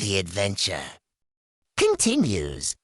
The adventure continues.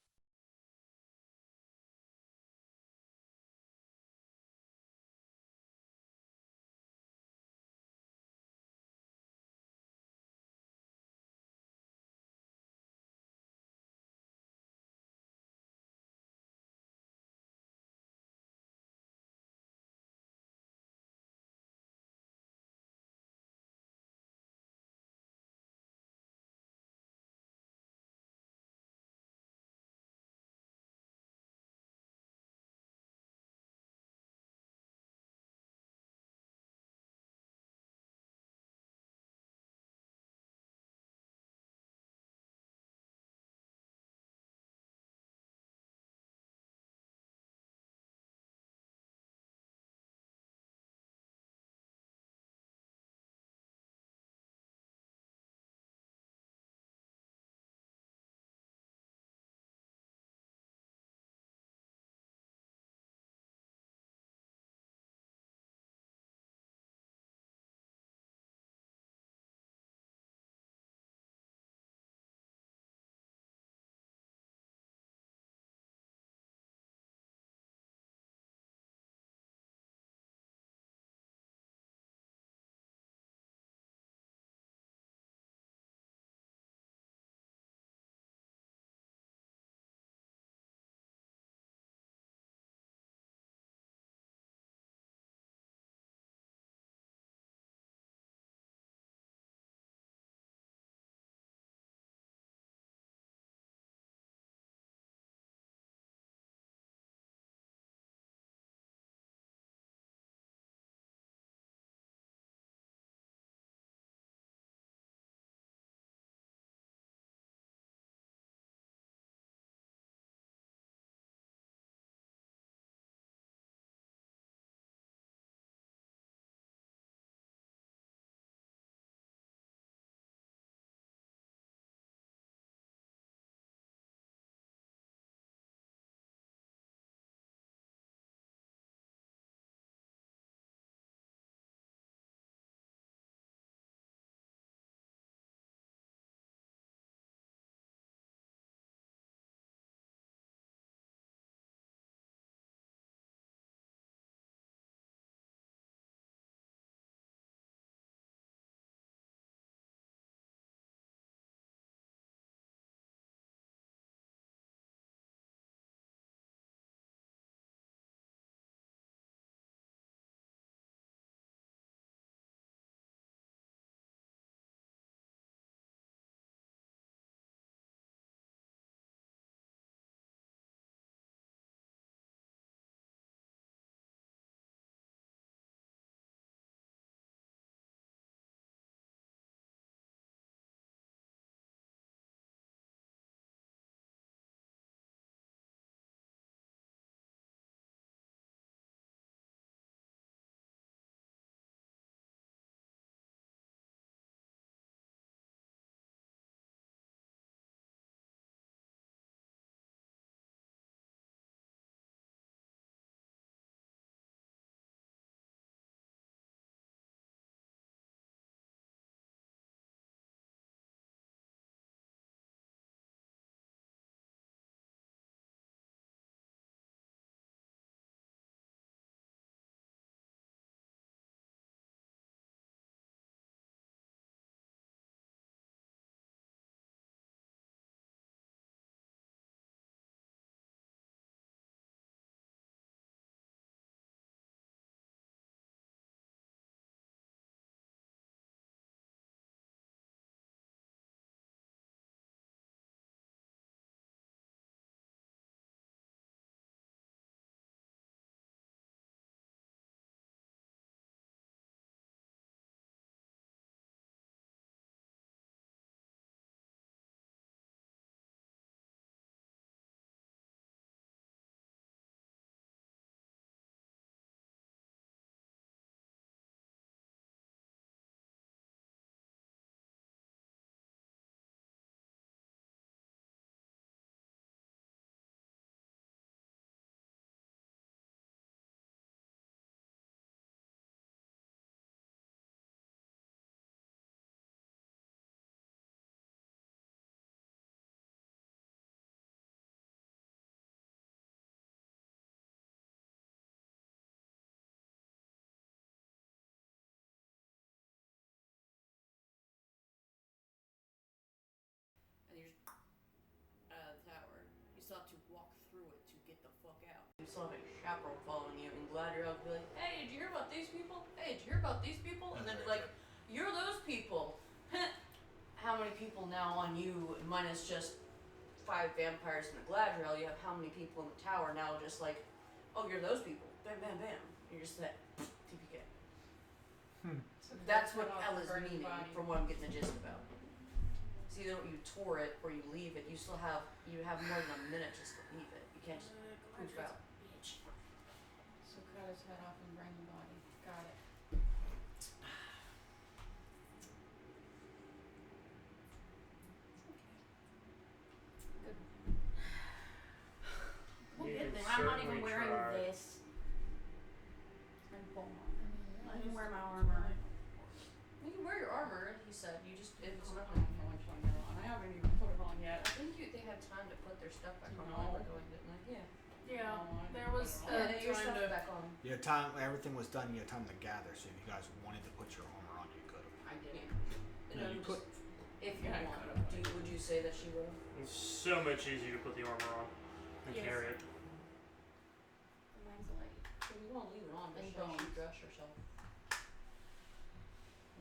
You still have a chaperone following you, and Galadriel will be like, hey, did you hear about these people? Hey, did you hear about these people? And then like, you're those people. How many people now on you, minus just 5 vampires and a Galadriel, you have how many people in the tower now just like, oh, you're those people. Bam, bam, bam. You're just that TPK. So that's what L is meaning, from what I'm getting the gist about. So either you tore it or you leave it, you have more than a minute just to leave it. You can't just poof out. Bitch. So cut his head off and bring the body. Got it. Good. We'll get there. I'm not even wearing this. I'm not even wearing my armor. You can wear your armor, he said. You just, it's not I don't know which one they're on. I haven't even put it on yet. I think they had time to put their stuff back on. No. Going, didn't they? Yeah. Yeah, there was your stuff back on. You had time, everything was done, you had time to gather, so if you guys wanted to put your armor on, you could have. I didn't. No, you could. If you wanted. Would you say that she would have? It's so much easier to put the armor on and carry it. Mine's light. So you won't leave it on, but she dress herself.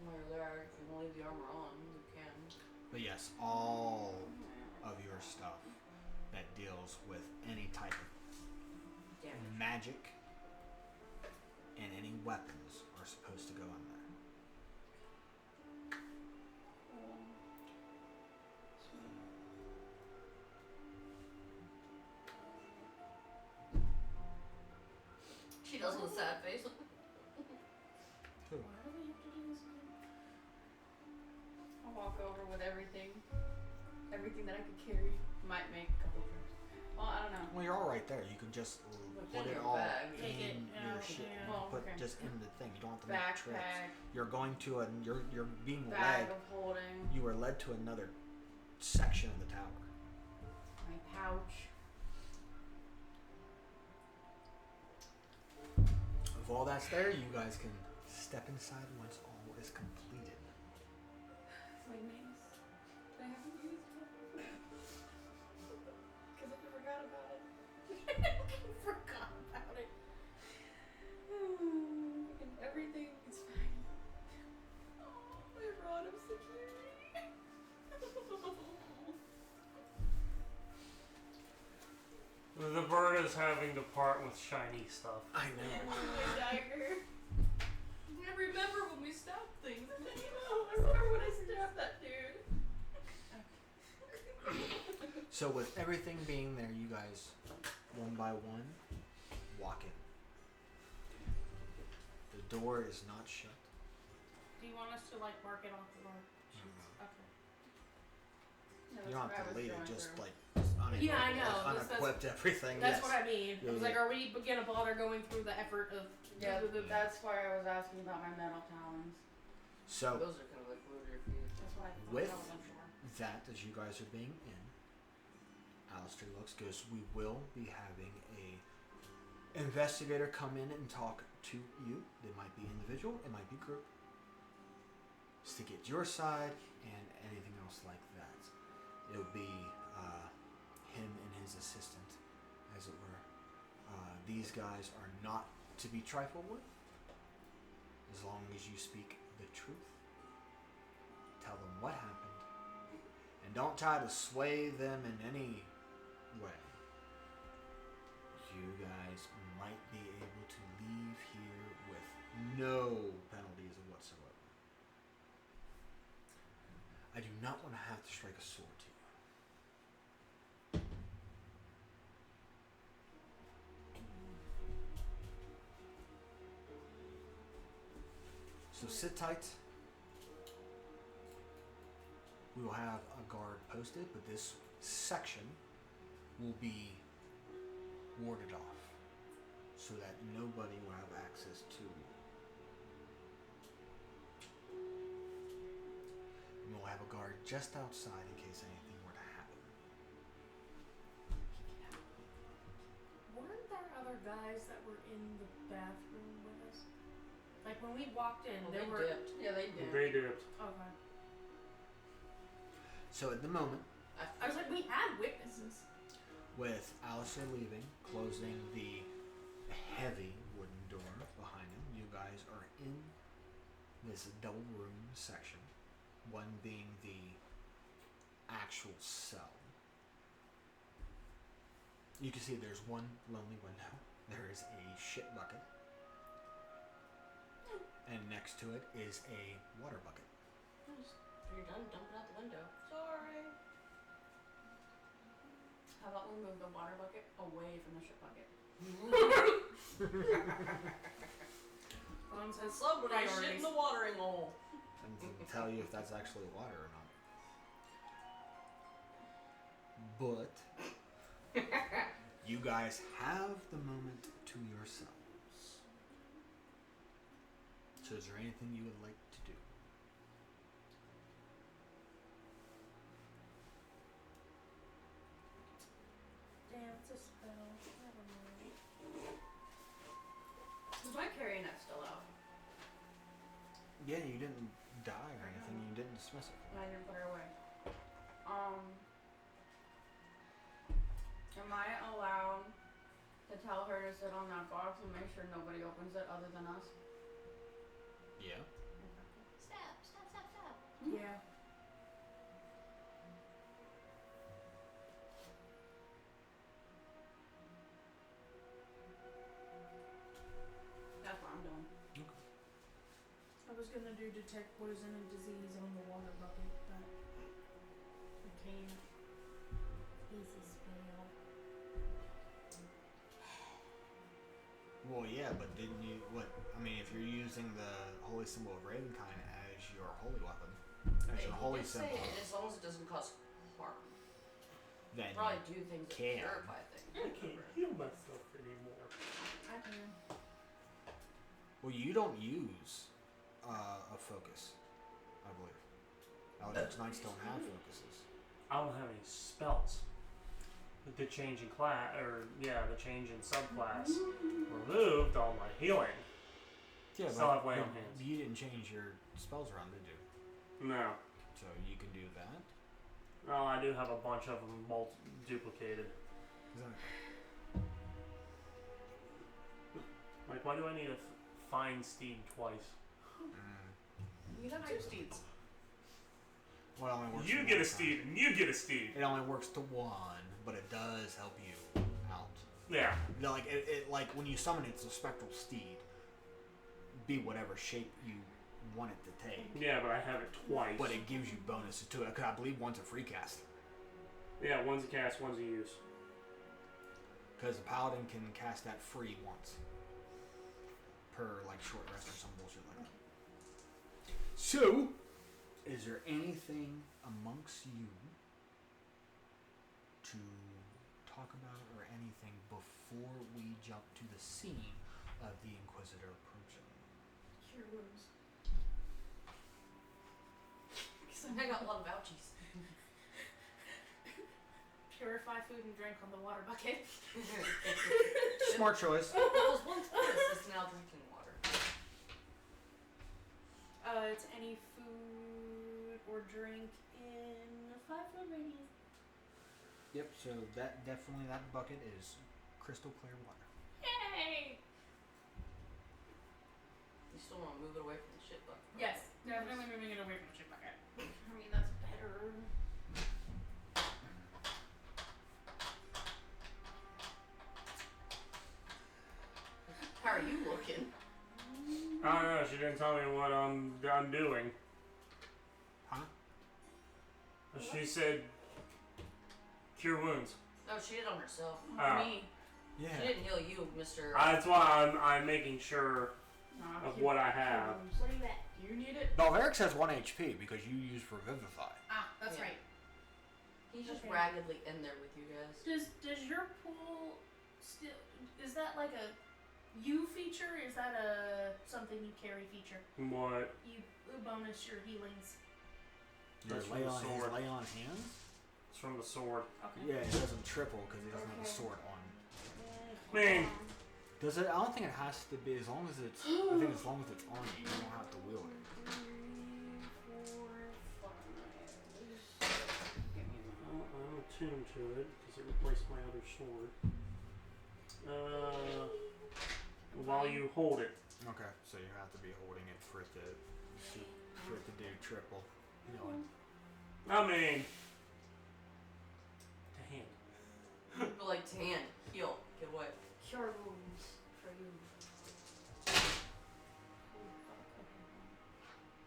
While you're there, if you want to leave the armor on, you can. But yes, all of your stuff that deals with any type of magic and any weapons are supposed to go in there. She does with a sad face. Who? Why do we have to do this again? I'll walk over with everything that I could carry. Might make a couple trips. Well, I don't know. Well, you're all right there. You can just put it all in your shit. Just in the thing. You don't have to make trips. You're going to you're being bag led. Of holding. You were led to another section of the tower. My pouch. If all that's there, you guys can step inside once all is completed. My mace. I haven't used it. Because I forgot about it. Forgot about it. And everything is fine. Oh, my rod of security. The bird is having to part with shiny stuff. I know. My dagger. I remember when we stopped things. I remember when I stabbed that dude. So with everything being there, you guys, one by one, walk in. The door is not shut. Do you want us to like mark it off the door? Okay. No, You don't have to leave it, just through. like unequipped, Yeah, I know. unequipped everything. That's yes. what I mean. Yeah, I was like, are we gonna bother going through the effort of... Yeah, that's why I was asking about my metal talons. So Those are kind of like glued to your feet. That's why I thought with I wasn't sure. that, as you guys are being in, Alistair goes, we will be having a investigator come in and talk to you. It might be individual, it might be group. It's to get your side and anything else like that. It'll be him and his assistant, as it were. These guys are not to be trifled with. As long as you speak the truth, tell them what happened, and don't try to sway them in any way. You guys might be able to leave here with no penalties whatsoever. I do not want to have to strike a sword to you. So sit tight. We will have a guard posted, but this section will be warded off so that nobody will have access to you. And we'll have a guard just outside in case anything were to happen. Weren't there other guys that were in the bathroom with us? Like when we walked in, Well, there they were... dipped. Yeah, they did. They dipped. Okay. So at the moment, I was like, we had witnesses. With Alistair leaving, closing the heavy wooden door behind him, you guys are in this double room section. One being the actual cell. You can see there's one lonely window. There is a shit bucket. And next to it is a water bucket. You're done, dump it out the window. Sorry. How about we move the water bucket away from the shit bucket? Phone says Somebody shit in the watering hole. And to tell you if that's actually water or not. But you guys have the moment to yourselves. So is there anything you would like to do? Dance a spell. Never mind. Is my carry net still out? Yeah, you didn't die or anything. You didn't dismiss it. I didn't put her away. Am I allowed to tell her to sit on that box and make sure nobody opens it other than us? Yeah. Stop, stop, stop, stop. Yeah. That's what I'm doing. I was gonna do detect poison and disease on the water bucket, but I can't. Easy spell. Well, yeah, but didn't you? What? I mean, if you're using the holy symbol of Ravenkind as your holy weapon, as your holy symbol, as long as it doesn't cause harm. then Probably do things that can. purify things. I can't heal myself anymore. I can. Well, you don't use a focus, I believe. Eldritch Knights don't have focuses. I don't have any spells. The change in class, the change in subclass removed all my healing. Yeah, Still have lay on hands. You didn't change your spells around, did you? No. So you can do that. Well, I do have a bunch of them duplicated. Exactly. Like, why do I need a fine steed twice? You have two steeds. Well, it only works You to get one a steed, time. and you get a steed. It only works to one, but it does help you out. Yeah. Like like when you summon it's a spectral steed. Be whatever shape you want it to take. Yeah, but I have it twice. But it gives you bonuses to it. Because I believe one's a free cast. Yeah, one's a cast, one's a use. Because the paladin can cast that free once. Per like short rest or some bullshit like that. So, is there anything amongst you to talk about or anything before we jump to the scene of the Inquisitor approaching? Cure wounds. I got a lot of ouchies. Purify food and drink on the water bucket. Smart choice. It was once this, it's now drinking water. It's any food or drink in a 5-foot radius. Yep, so that bucket is crystal clear water. Yay! You still want to move it away from the shit bucket? Yes, definitely moving it away from the shit bucket. I mean, that's better. How are you looking? I don't know, she didn't tell me what I'm doing. Huh? She said, cure wounds. No, she did on herself. Oh. Me. Yeah. She didn't heal you, Mr. That's why I'm making sure of what I have. What do you at? You need it? Balverix has 1 HP because you use Revivify. Ah, that's Yeah. right. He's just Okay. raggedly in there with you guys. Does your pool still, is that like a you feature? Is that a something you carry feature? What? You bonus your healings. Your That's from the sword. lay on hands? It's from the sword. Okay. Yeah, it doesn't triple because he doesn't have a Okay. sword on. Man. Does it? I don't think it has to be as long as it's. I think as long as it's on you, you don't have to wield it. 3, 4, 5. Oh, attune to it because it replaced my other sword. While you hold it. Okay, so you have to be holding it for it to do triple healing. I mean, to hand. But like to hand, heal, get what? Cure wounds for you.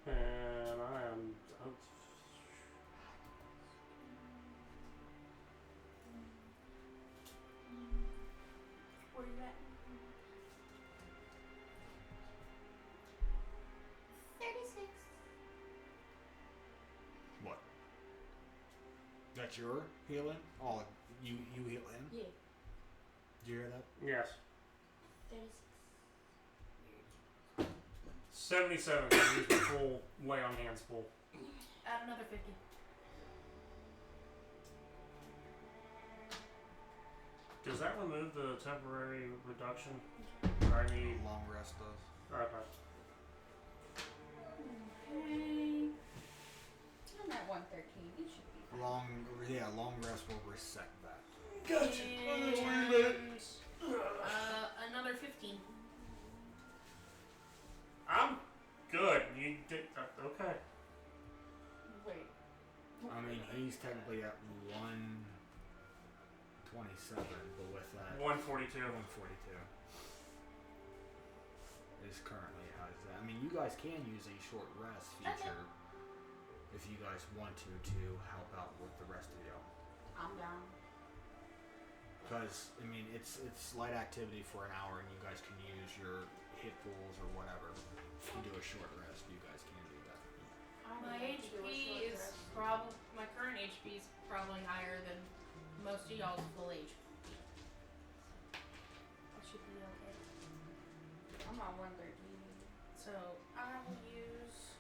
And I am. Where you at? 36. What? That's your healing? Oh, you heal him? Yeah. Did you hear that? Yes. 36. 77. I use the full lay on hands full. Add another 50. Does that remove the temporary reduction? Or I need. Long rest does. Okay. Okay. I'm at 113. It should be fine. Long rest will reset that. Another 15. I'm good. You did. Okay. Wait. I mean, he's technically at 127, but with that 142. 142 is currently how is that. I mean, you guys can use a short rest feature if you guys want to help out with the rest of y'all. I'm down. Because I mean, it's light activity for an hour, and you guys can use your hit pools or whatever to do a short rest. You guys can do that. My HP is my current HP is probably higher than most of y'all's full HP. That should be okay. I'm on 113. So I will use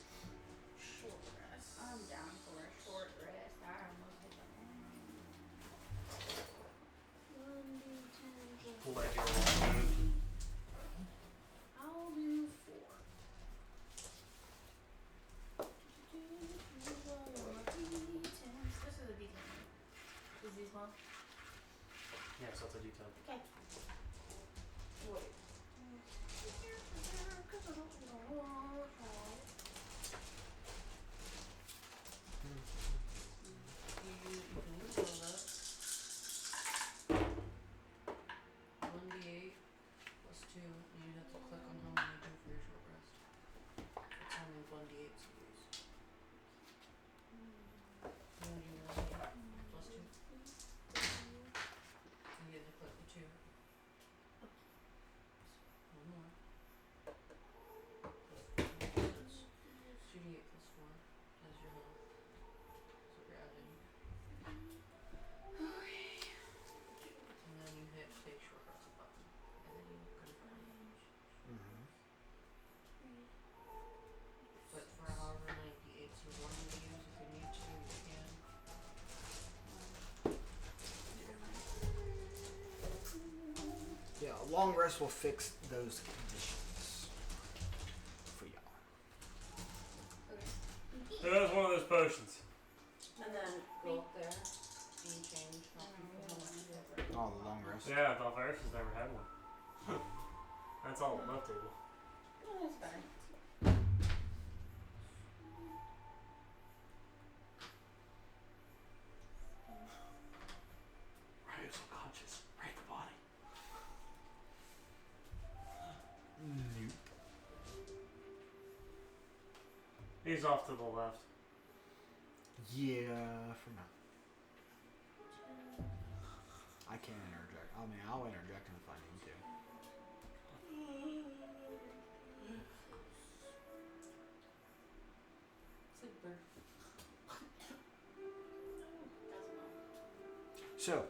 short rest. I'm down for a short rest. I almost hit the Pull that here along. I'll do 4. This is a D10. Is these one? Yes, that's a D10. Okay. Wait. You can use all that. 1d8 plus 2, and you have to click on how many you do for your short rest. It's how many 1d8s you use. You want to do 1d8 plus 2? And you have to click the 2. One more. Plus 4, that's 2d8 plus 4 as your health. So you're adding. And then you hit take short rest button. And then you confirm. But for however many d8s you want to use, if you need to, you can. Yeah, a long rest will fix those conditions for y'all. So that's one of those potions. And then go up there and change how people how much you have. Oh, the long rest. Yeah, Valvaris has never had one. That's all above table. Oh, that's better. Right, it's unconscious. Right, the body. Nope. He's off to the left. Yeah, for now. I can't interject. I mean, I'll interject if I need to. It's like bird. So,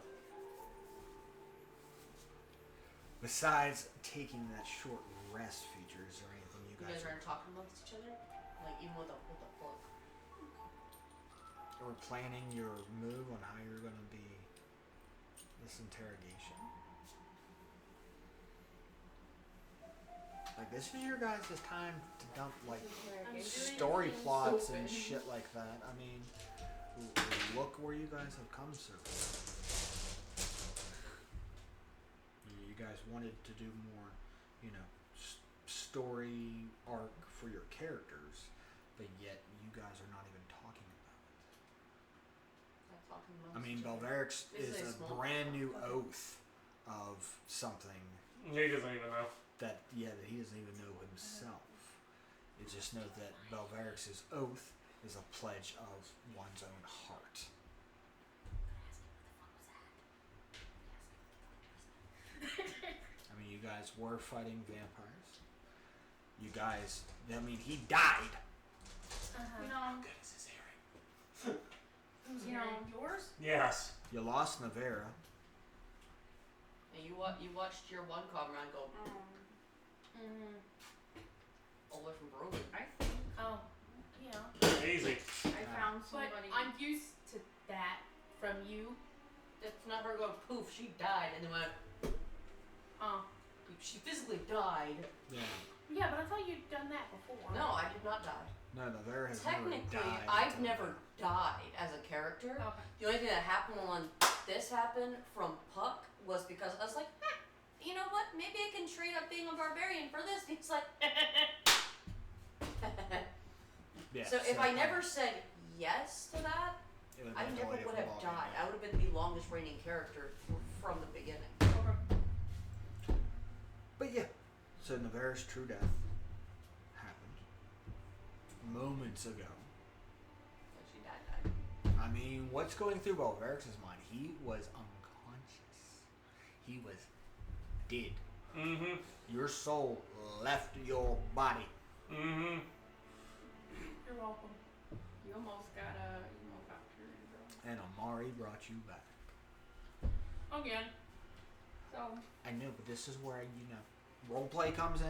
besides taking that short rest feature, is there anything you You guys guys are talking amongst each other? Like even with the book. are planning your move on how you're going to be this interrogation? Like, this is your guys' time to dump, like, Interrogation. story plots and Stupid. shit like that. I mean, look where you guys have come so far. You guys wanted to do more, story arc for your characters, but yet you guys are not even talking about it. I mean, Belvarix is a brand new oath of something He doesn't even know. that he doesn't even know himself. It just knows that Belvarix's oath is a pledge of one's own heart. I mean, you guys were fighting vampires. You guys, he died. You know, How good is his hearing? Who's You know, yours? Yes. You lost Navera. And you watched your one comrade go all the way from Brogan. I think Oh, yeah. Easy. I found But somebody. I'm used to that from you. That's not her going poof. She died and then went. Oh. She physically died. Yeah. Yeah, but I thought you'd done that before. No, I did not die. No, Navera has never Technically, died. I've until never died as a character. Okay. The only thing that happened when this happened from Puck was because I was like, you know what? Maybe I can trade up being a barbarian for this. He's like, Yeah, so if I fine. never said yes to that, It would've I been a never totally would different have ballgame, died. I would have been the longest reigning character from the beginning. Okay. But yeah, so Navera's true death happened moments ago. But she died. I mean, what's going through Belvarix's mind? He was unconscious. He was dead. Mm-hmm. Your soul left your body. Mm-hmm. You're welcome. You almost got turned, bro. And Amari brought you back. Again. So I know, but this is where, roleplay comes in.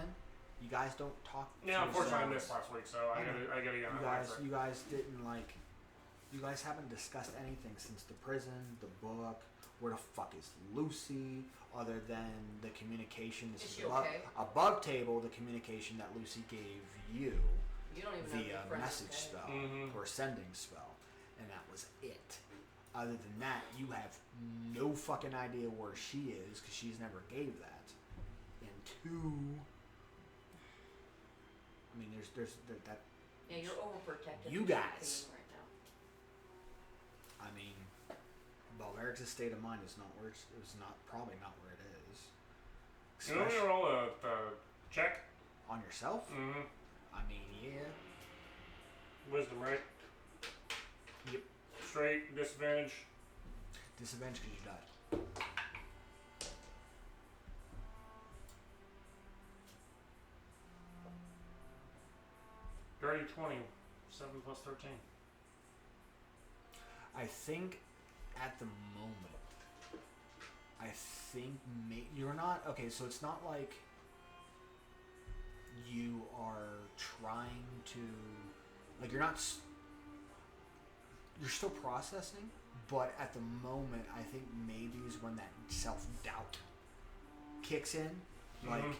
You guys don't talk to Yeah, unfortunately I yourselves. missed last week, so I gotta get on You guys didn't you guys haven't discussed anything since the prison, the book. Where the fuck is Lucy? Other than the communication, Is this she is above, okay? above table, the communication that Lucy gave you You don't even know if via your friend is message okay. spell Mhm. or sending spell, and that was it. Other than that, you have no fucking idea where she is because she's never gave that. And two, I mean, there's that. Yeah, you're overprotective. You of guys. champagne right now. I mean, Belvarix's state of mind is not where it's probably not where it is. You want me to roll a check? On yourself? Mm-hmm. I mean, yeah. Wisdom, right? Yep. Straight, disadvantage. Disadvantage because you died. Dirty 20. 7 plus 13. I think at the moment, you're not okay. So it's not like you are trying to you're not. You're still processing, but at the moment, I think maybe is when that self-doubt kicks in, like. Mhm.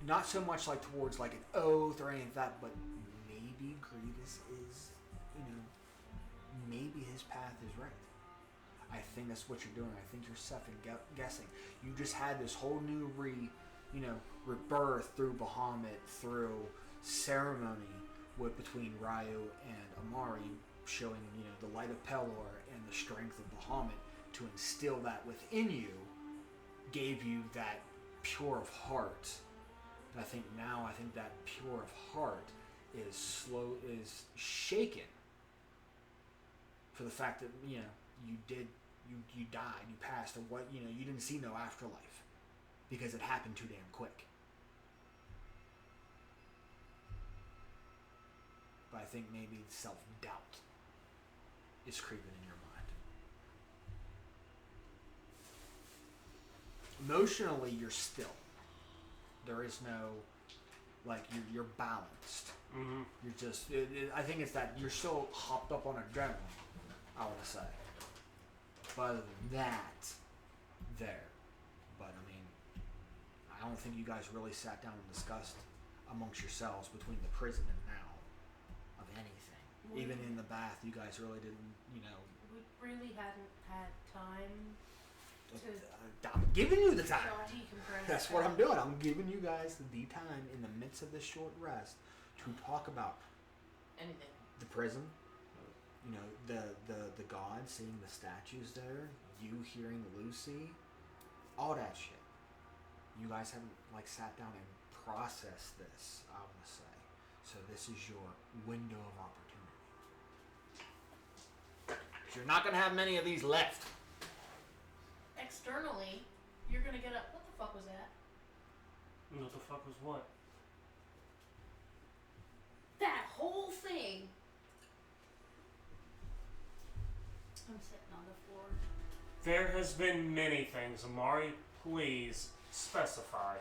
Not so much like towards like an oath or anything like that, but maybe Grievous is, maybe his path is right. I think that's what you're doing. I think you're second guessing. You just had this whole new rebirth through Bahamut, through ceremony between Ryu and Amari, showing the light of Pelor and the strength of Bahamut to instill that within you, gave you that pure of heart. I think that pure of heart is shaken for the fact that you died, you passed, or what you didn't see no afterlife because it happened too damn quick. But I think maybe self-doubt is creeping in your mind. Emotionally, you're still. There is no, you're balanced. Mm-hmm. You're just, I think it's that you're still hopped up on adrenaline, I want to say. But other than that, there. But I mean, I don't think you guys really sat down and discussed amongst yourselves between the prison and now of anything. Even in the bath, you guys really didn't, you know. We really hadn't had time to I'm giving you the time. decompress. That's what I'm doing. I'm giving you guys the time in the midst of this short rest to talk about Anything. the prison. You know, the gods, seeing the statues there, you hearing Lucy, all that shit. You guys haven't like sat down and processed this, I want to say. So this is your window of opportunity. 'Cause you're not gonna have many of these left. Externally, you're gonna get up. What the fuck was that? What the fuck was what? That whole thing. I'm sitting on the floor. There has been many things. Amari, please specify.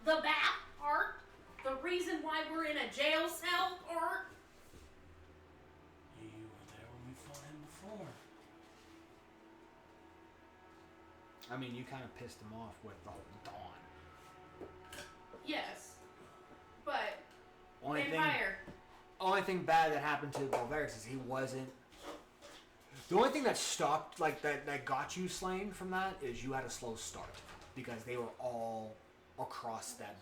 The bath part. The reason why we're in a jail cell part. You were there when we fought him before. I mean, you kind of pissed him off with the whole Dawn. Yes, but Only thing bad that happened to Balveris is he wasn't. The only thing that stopped, like that got you slain from that is you had a slow start because they were all across that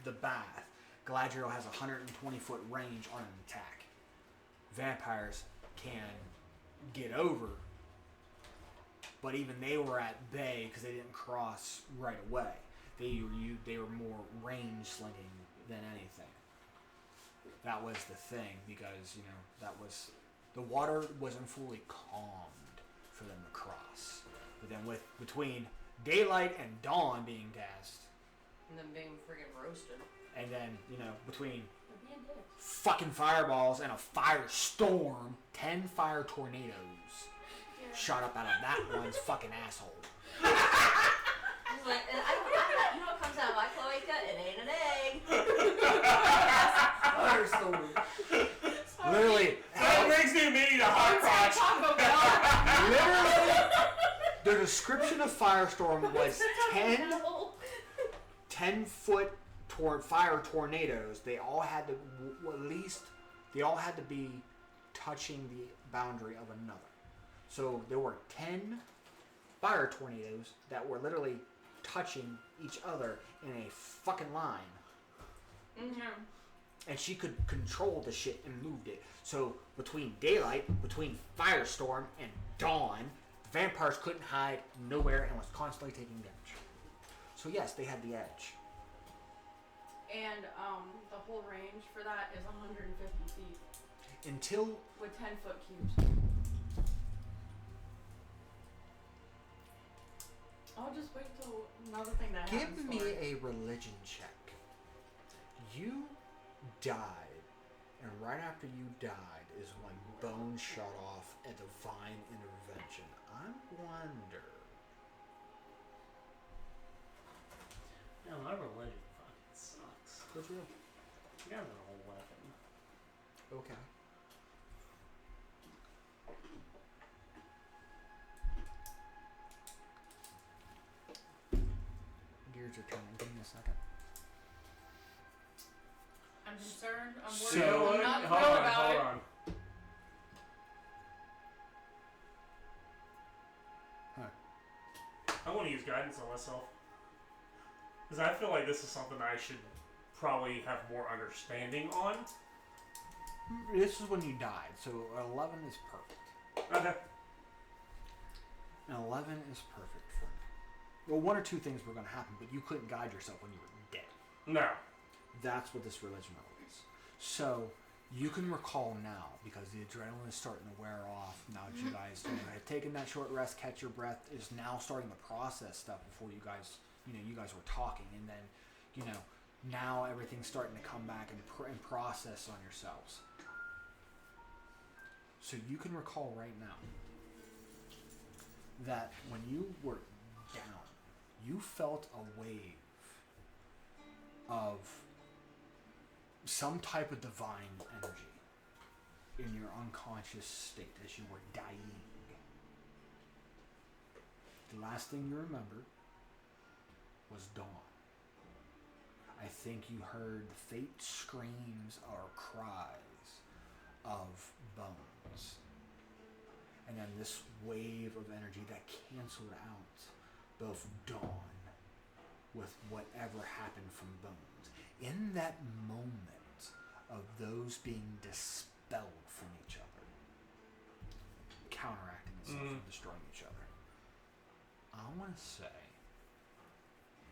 the bath. Galadriel has a 120-foot range on an attack. Vampires can get over, but even they were at bay because they didn't cross right away. They were more range slinging than anything. That was the thing because the water wasn't fully calmed for them to cross. But then between daylight and dawn being cast, And then being friggin' roasted. and then between fucking fireballs and a firestorm, 10 fire tornadoes shot up out of that one's fucking asshole. He's like, you know what comes out of my cloaca? It ain't an egg. Firestorm. Literally. That makes me immediately a hot crotch. Literally, the description of firestorm was 10-foot fire tornadoes. They all had to be touching the boundary of another. So there were 10 fire tornadoes that were literally touching each other in a fucking line. Mm-hmm. And she could control the shit and moved it. So between daylight, between firestorm and dawn, the vampires couldn't hide nowhere and was constantly taking damage. So yes, they had the edge. And the whole range for that is 150 feet Until with 10-foot cubes. I'll just wait till another thing that happens. give me a religion check. You died, and right after you died is when Bone shut off a divine intervention. I wonder. No, my religion fucking sucks. What's real? You got an old weapon. Okay. Gears are turning. Give me a second. I'm concerned. I'm So- worried. You know what? I'm not Hold thrilled on, about hold it. on. I want to use guidance on myself. Because I feel like this is something I should probably have more understanding on. This is when you died, so 11 is perfect. Okay. And 11 is perfect for me. Well, one or two things were going to happen, but you couldn't guide yourself when you were dead. No. That's what this religion is. So you can recall now, because the adrenaline is starting to wear off. Now that you guys have taken that short rest, catch your breath, is now starting to process stuff before you guys, you guys were talking, and then, now everything's starting to come back and process on yourselves. So you can recall right now that when you were down, you felt a wave of some type of divine energy in your unconscious state as you were dying. The last thing you remembered was dawn. I think you heard faint screams or cries of bones. And then this wave of energy that canceled out both dawn with whatever happened from bones. In that moment of those being dispelled from each other, counteracting itself and destroying each other, I want to say,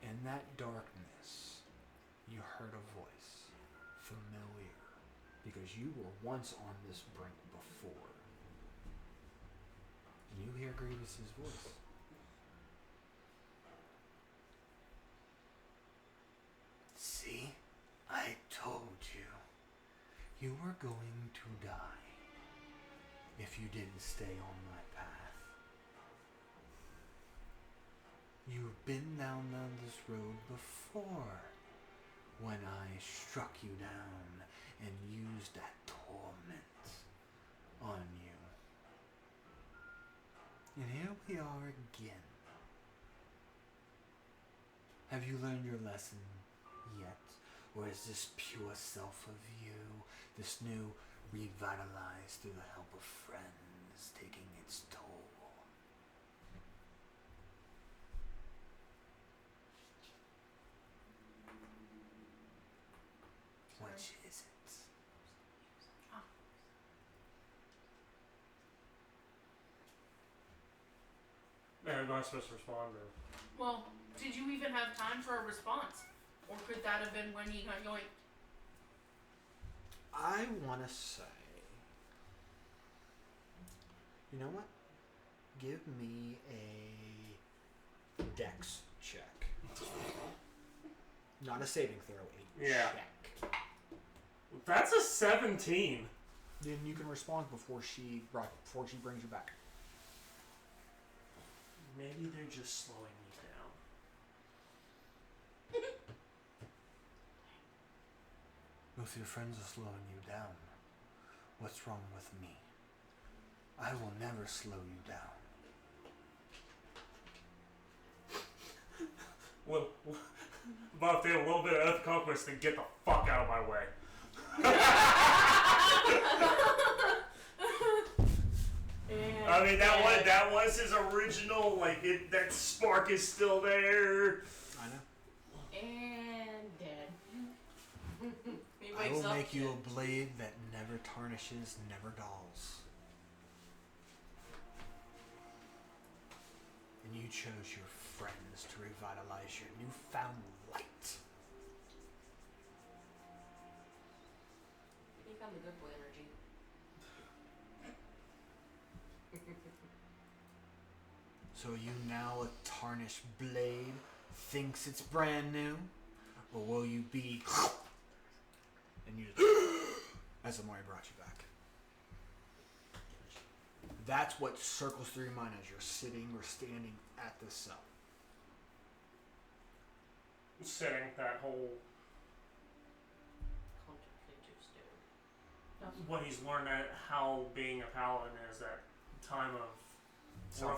in that darkness, you heard a voice, familiar, because you were once on this brink before. And you hear Grievous's voice. See, I told you, you were going to die if you didn't stay on my path. You've been down this road before when I struck you down and used that torment on you. And here we are again. Have you learned your lesson yet? Or is this pure self of you, this new revitalized through the help of friends, taking its toll? Which is it? Yeah, I'm not supposed to respond to. Well, did you even have time for a response? Or could that have been when he got yoinked? I want to say, you know what? Give me a dex check. Not a saving throw, a check. That's a 17. Then you can respond before she brings you back. Maybe they're just slowing me down. If your friends are slowing you down, what's wrong with me? I will never slow you down. Well, about to take a little bit of Earth Conquest and get the fuck out of my way. I mean, that was his original, that spark is still there. I know. And dead. I will make you a blade that never tarnishes, never dulls. And you chose your friends to revitalize your newfound light. You found the good boy energy. So you now a tarnished blade thinks it's brand new? Or will you be... and you as Amari brought you back. That's what circles through your mind as you're sitting or standing at this cell. Setting that whole... Contemplative stare. What he's learned at how being a paladin is that time of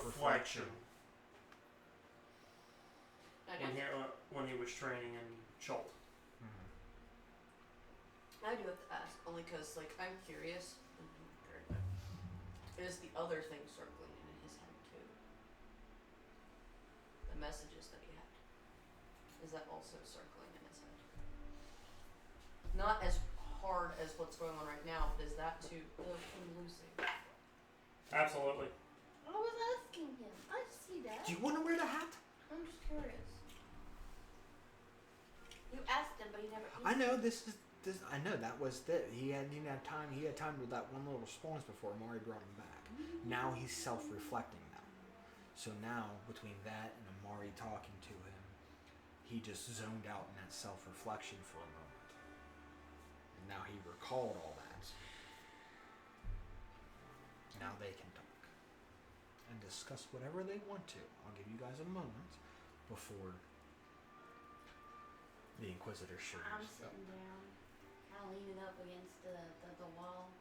reflection. When he was training in Schult. I do have to ask, only because, I'm curious. Is the other thing circling in his head, too? The messages that he had. Is that also circling in his head? Not as hard as what's going on right now, but is that too from Lucy? Absolutely. I was asking him. I see that. Do you want to wear the hat? I'm just curious. You asked him, but he never. I know this. I know that was that he had time. He had time with that one little response before Amari brought him back. Now he's self-reflecting now. So now between that and Amari talking to him, he just zoned out in that self-reflection for a moment. And now he recalled all that. Now they can talk and discuss whatever they want to. I'll give you guys a moment before the Inquisitor shares. I'm sitting down, kind of leaning up against the wall,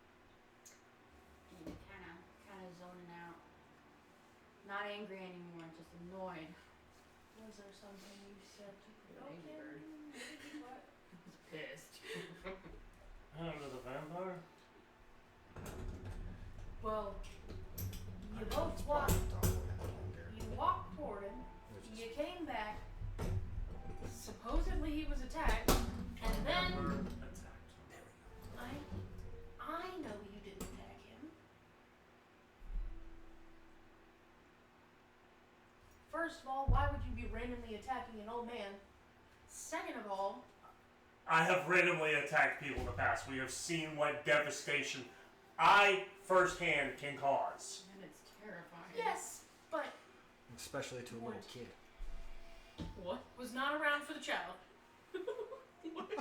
and kind of zoning out. Not angry anymore, just annoyed. Was there something you said to provoke Angry bird. him? What? Pissed. Under the vampire? First of all, why would you be randomly attacking an old man? Second of all, I have randomly attacked people in the past. We have seen what devastation I firsthand can cause. And it's terrifying. yes, but Especially to a little kid. What? was not around for the child.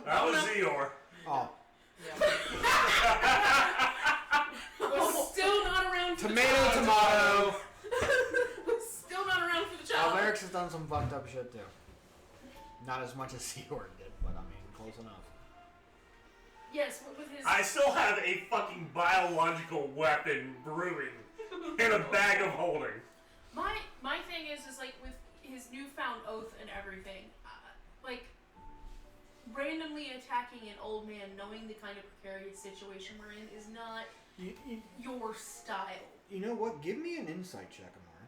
That was Eeyore. Oh, Yeah. Was still not around for the tomato, child. tomato. Was still not around for the child. Alvarix has done some fucked up shit too. Not as much as Seahorn did, but I mean, close enough. Yes, with his. I still have a fucking biological weapon brewing in a bag of holding. My thing is like with his newfound oath and everything, like randomly attacking an old man, knowing the kind of precarious situation we're in, is not your style. You know what? Give me an insight check, Amara.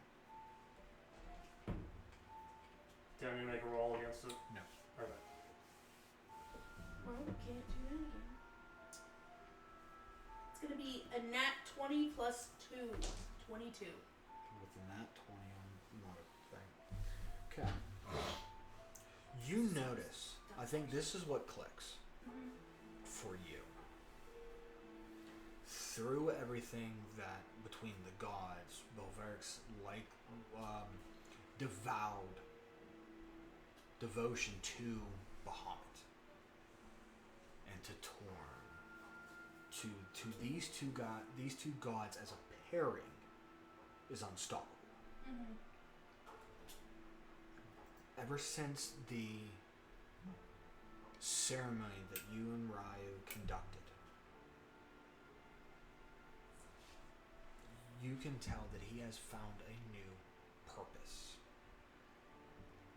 Do I need to make a roll against it? No. Okay. Well, we can't do that again. It's gonna be a nat 20 plus 2, 22. With that 20 on another thing. Okay. You notice, I think this is what clicks for you. Through everything that between the gods, Belverix devoured devotion to Bahamut and to Torm. To these two gods as a pairing is unstoppable. Ever since the ceremony that you and Ryu conducted, you can tell that he has found a new purpose,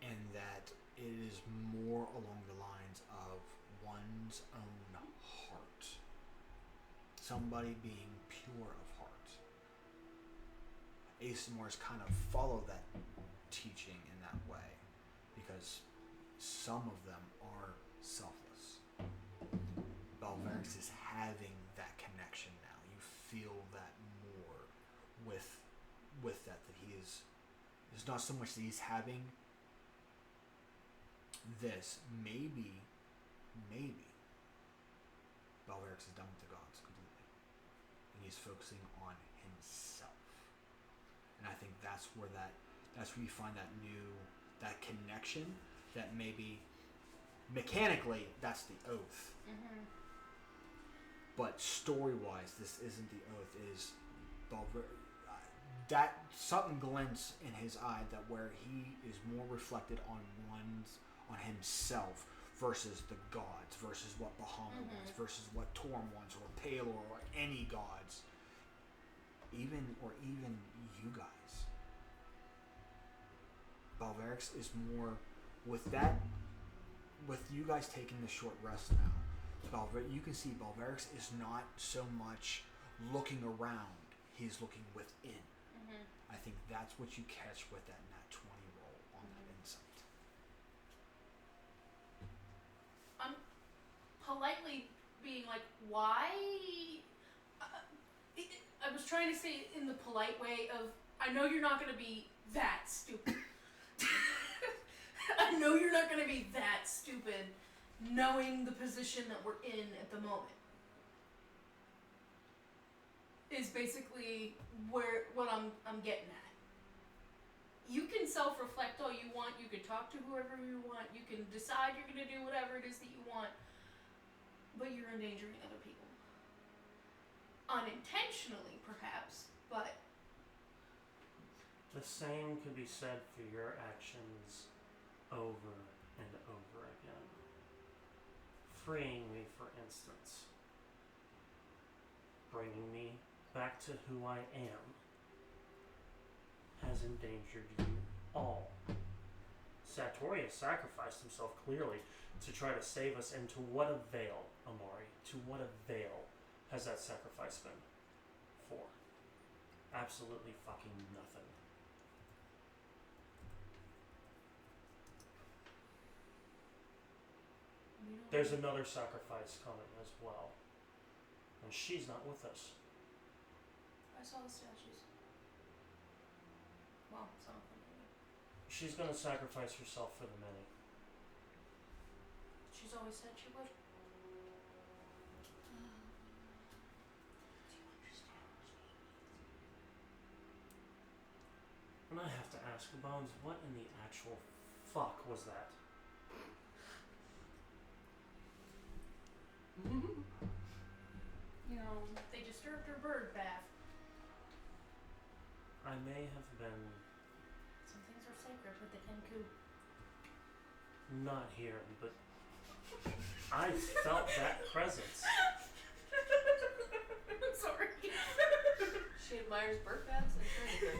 and that it is more along the lines of one's own heart. Somebody being pure of heart. Asimars kind of follow that teaching in that way, because some of them are selfless. Belverix is having that connection now. You feel that more with that he is. It's not so much that he's having this. Maybe Belverix is done with the gods completely, and he's focusing on himself. And I think that's where you find that connection, that maybe mechanically that's the oath. But story-wise, this isn't the oath. Is that something glints in his eye, that where he is more reflected on himself versus the gods, versus what Bahamut wants, versus what Torm wants, or Palor, or any gods, even you guys. Belverix is more with that. With you guys taking the short rest now, you can see Belverix is not so much looking around; he's looking within. I think that's what you catch with that nat 20 roll on that insight. I'm politely being like, why? I was trying to say it in the polite way of, I know you're not going to be that stupid. I know you're not going to be that stupid, knowing the position that we're in at the moment. Is basically what I'm getting at. You can self-reflect all you want. You can talk to whoever you want. You can decide you're going to do whatever it is that you want. But you're endangering other people. Unintentionally, perhaps, but... The same could be said for your actions over and over again. Freeing me, for instance. Bringing me back to who I am has endangered you all. Satorius sacrificed himself clearly to try to save us, and to what avail, Amari? To what avail has that sacrifice been for? Absolutely fucking nothing. There's another sacrifice coming as well, and she's not with us. I saw the statues. Well, some of them maybe. She's gonna sacrifice herself for the many. She's always said she would. And I have to ask, Bones, what in the actual fuck was that? You know, they disturbed her bird bath. I may have been Some things are sacred with the Kenku. not here, but I felt that presence. I'm sorry. She admires bird baths and furniture.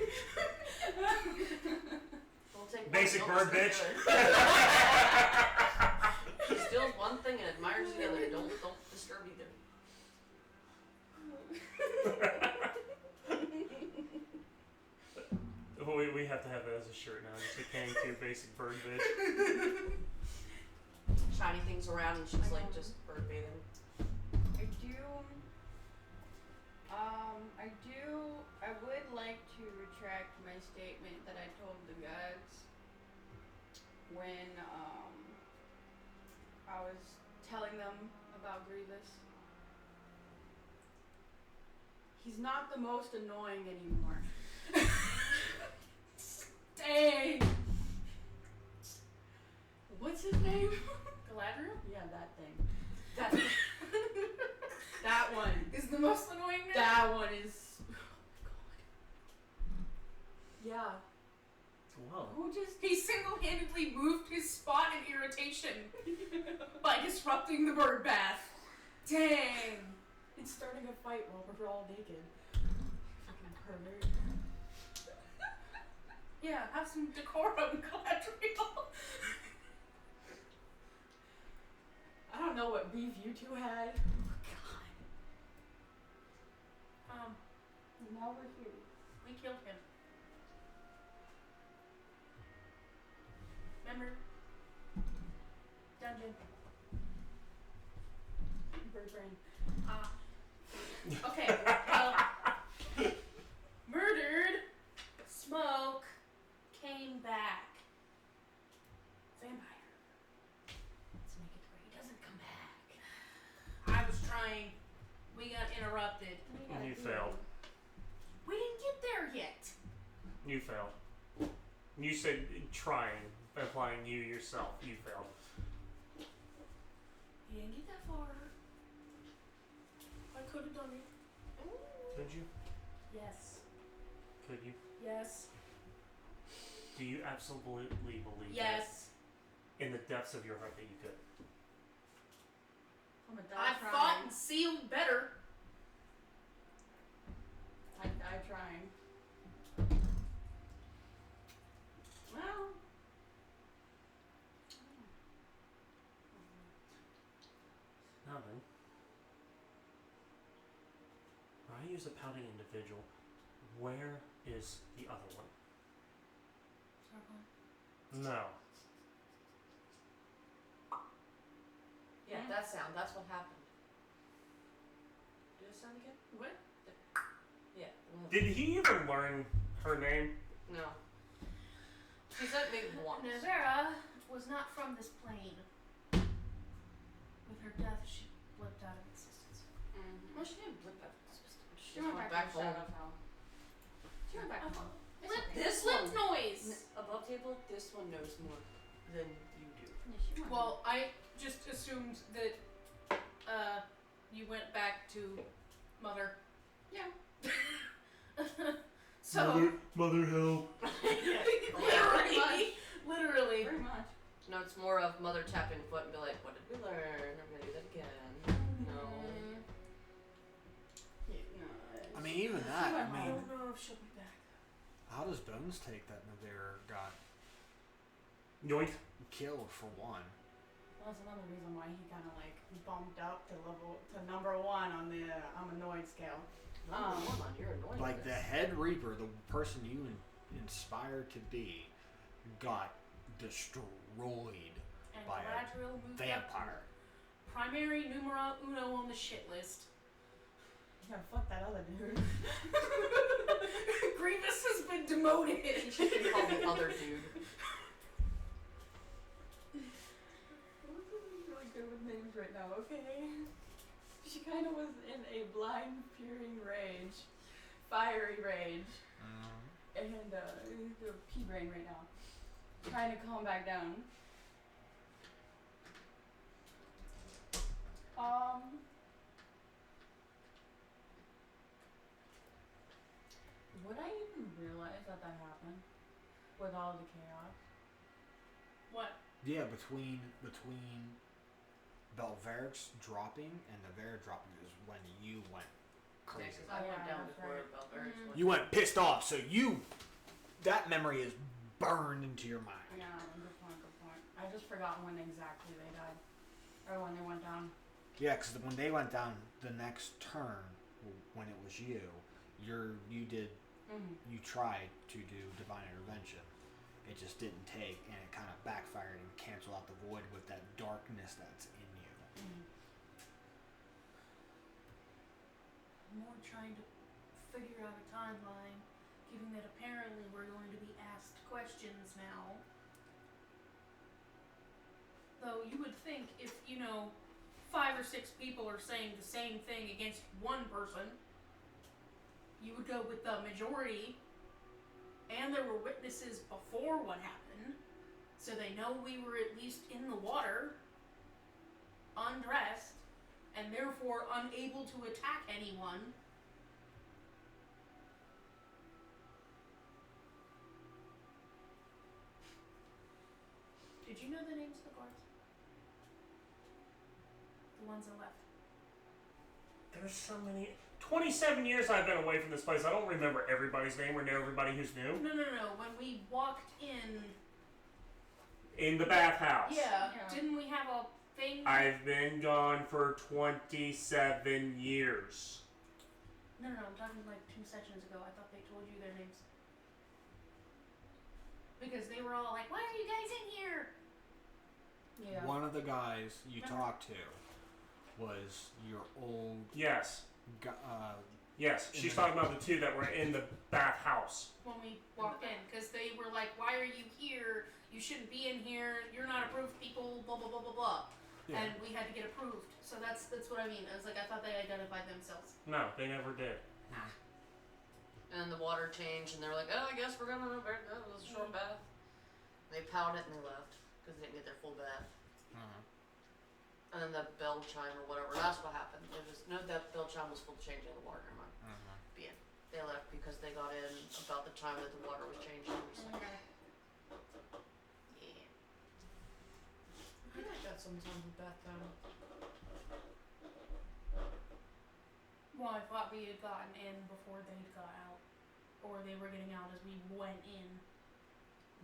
We'll take Basic one, bird don't bitch. steal the other. She steals one thing and admires the other. Don't disturb either. We have to have that as a shirt now. Just a Kanku basic bird bitch. Shiny things around and she's like just bird bathing. I would like to retract my statement that I told the gods when I was telling them about Grievous. He's not the most annoying anymore. Dang. What's his name? Galadriel Yeah, that thing. That one. is the most annoying now. That one is. Yeah. Whoa. Who just? He single-handedly moved his spot in irritation by disrupting the bird bath. Dang. It's starting a fight while we're all naked. Fucking pervert. Yeah, have some decorum, Galadriel. I don't know what beef you two had. Um, Now we're here. we killed him. Remember? Dungeon. Bird brain. Okay, well, murdered, smoke, came back. Vampire. Let's make it where he doesn't come back. I was trying. We got interrupted. And you failed. We didn't get there yet. You failed. You said trying, applying you yourself. You failed. We didn't get that far. I could have done it. Could you? Yes. Could you? Yes. Do you absolutely believe Yes. that in the depths of your heart that you could? I'm a I fought and sealed better. I trying. Well. Now then, when I use a pouting individual, where is the other one? No. Yeah, that sound. That's what happened. Did it sound again? What? Yeah. Did he even learn her name? No. She said it maybe once. Navera was not from this plane. With her death, she blipped out of existence. Well, she didn't blip out of existence. She She went went back back to home. Shadowfell. She went back home. Lip, okay. This lip one- noise. Above table, this one knows more than you do. Yeah, she went Well, I just assumed that you went back to Mother. Yeah. So Mother help. literally. Pretty much. No, it's more of mother tapping foot and be like, what did we learn? I'm gonna do that again. No. I mean, even that. I I mean, don't know if she'll be back. how does Bones take that Navarre got Yoink. killed for one? Well, that's another reason why he kind of like bumped up to number 1 on the annoyed scale. Number one, you're annoying. Like the head reaper, the person you inspired to be, got destroyed And by a Galadriel moved vampire. up to primary numero uno on the shit list. Yeah, fuck that other dude. Grievous has been demoted. You should call me other dude. right now, okay? She kind of was in a blind, fury rage, fiery rage, and pea brain right now, trying to calm back down. Would I even realize that happened with all the chaos? What? Yeah, between Belveric's dropping and the Vera dropping is when you went crazy. I went down that's before right. Belveric's went. You went pissed off, so that memory is burned into your mind. Yeah, good point. I just forgot when exactly they died, or when they went down. Yeah, because when they went down the next turn, when it was you tried to do divine intervention. It just didn't take, and it kind of backfired and canceled out the void with that darkness that's in you. More trying to figure out a timeline, given that apparently we're going to be asked questions now. Though you would think if, 5 or 6 people are saying the same thing against one person, you would go with the majority, and there were witnesses before what happened, so they know we were at least in the water, undressed, and therefore unable to attack anyone. Did you know the names of the guards? The ones that left. There's so many. 27 years I've been away from this place. I don't remember everybody's name or know everybody who's new. No. When we walked in the bathhouse. Yeah. Didn't we have a thing? I've been gone for 27 years. No. I'm talking like 2 sessions ago. I thought they told you their names. Because they were all like, "Why are you guys in here?" Yeah. One of the guys you talked to was your old... Yes. Yes, she's talking about the 2 that were in the bathhouse. When we walked in, because they were like, "Why are you here? You shouldn't be in here. You're not approved people, blah, blah, blah, blah, blah." Yeah. And we had to get approved. So that's what I mean. I was like, I thought they identified themselves. No, they never did. And the water changed, and they were like, "Oh, I guess we're gonna go back. That was a short bath." They powed it and they left because they didn't get their full bath. And then the bell chime or whatever, that's what happened. That bell chime was full of changing the water. Never mind. The end. They left because they got in about the time that the water was changing. So. Yeah. I think I got sometimes with bath time. Well, I thought we had gotten in before they got out. Or they were getting out as we went in.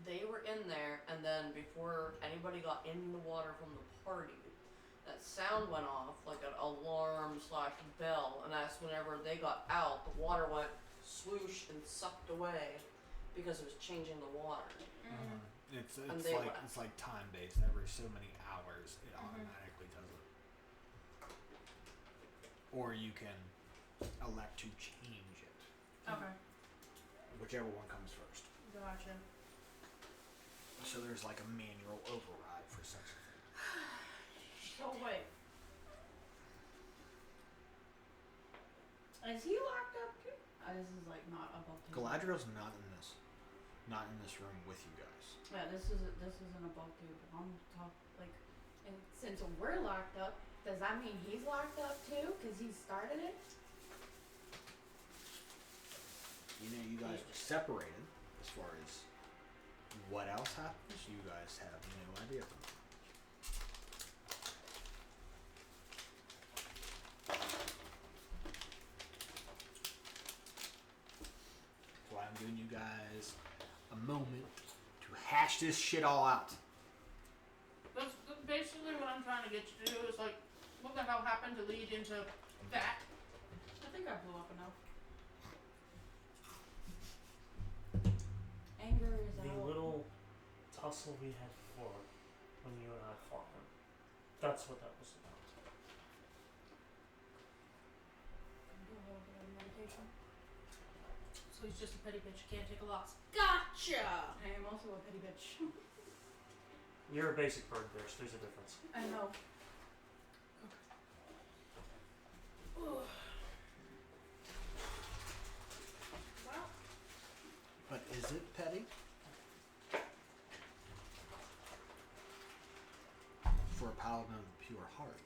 They were in there, and then before anybody got in the water from the party, that sound went off like an alarm/bell, and that's whenever they got out, the water went swoosh and sucked away because it was changing the water. It's like time based. Every so many hours, it automatically does it. Or you can elect to change it. Okay. Whichever one comes first. Gotcha. So there's like a manual override for such a thing. So wait. Is he locked up too? This is like not above table. Galadriel's not in this room with you guys. Yeah, this isn't above table. I'm like, and since we're locked up, does that mean he's locked up too? Cause he started it. You guys were separated. As far as what else happens, you guys have no idea. So I'm giving you guys a moment to hash this shit all out. That's basically what I'm trying to get you to do is like, what the hell happened to lead into that? I think I blew up enough. Anger is The out. little tussle we had before when you and I fought him. That's what that was about. Do a little bit of meditation. So he's just a petty bitch, can't take a loss. Gotcha! I am also a petty bitch. You're a basic bird bitch. There's a difference. I know. Well, But is it petty? For a paladin of a pure heart,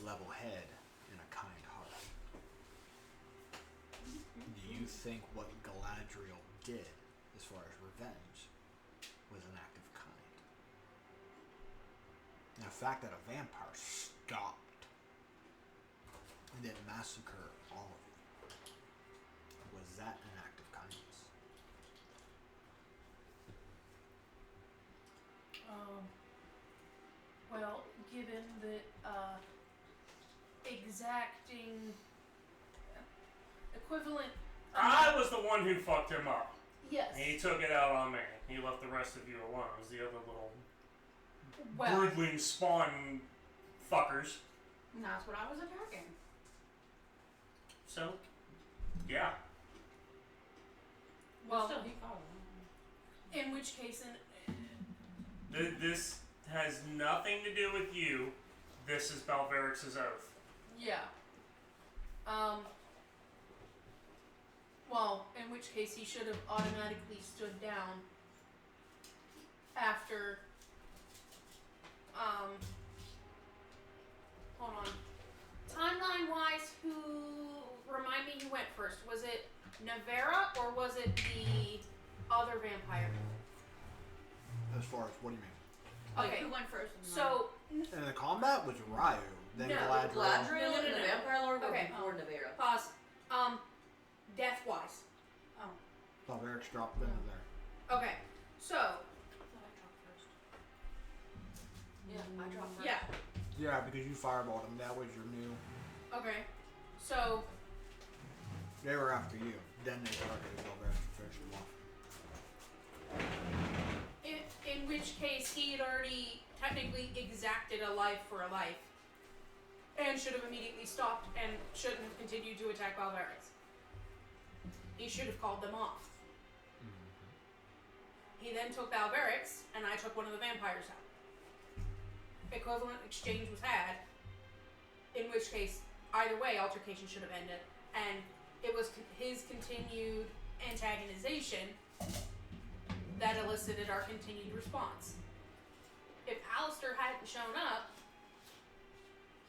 level head, and a kind heart. Do you think what Galadriel did, as far as revenge, was an act of kind? And the fact that a vampire stopped and didn't massacre all of you, was that an act of kindness? Well, given that exacting equivalent. I was the one who fucked him up. Yes. And he took it out on me. He left the rest of you alone. It was the other little Well, broodling spawn fuckers. And that's what I was attacking. So, yeah. well, Still, he followed. in which case, This has nothing to do with you. This is Balverix's oath. yeah. Well, in which case he should have automatically stood down after. Hold on. Timeline-wise, remind me who went first? Was it Navera or was it the other vampire? As far as, what do you mean? Okay. Who went first? So, And the combat was Ryu, then No, Galadriel. Galadriel No. and the Vampire Lord were Okay. before Navera. pause. Death-wise. Balverix dropped into there. Okay. So, I thought I dropped first. Yeah, I dropped first. yeah. Yeah, because you fireballed him. That was your new. Okay. So, They were after you. Then they targeted Balverix and finished him off. in which case he had already technically exacted a life for a life, and should have immediately stopped and shouldn't have continued to attack Balverix. He should have called them off. He then took Balverix, and I took one of the vampires out. Equivalent exchange was had, in which case, either way, altercation should have ended, and it was his continued antagonization that elicited our continued response. If Alistair hadn't shown up,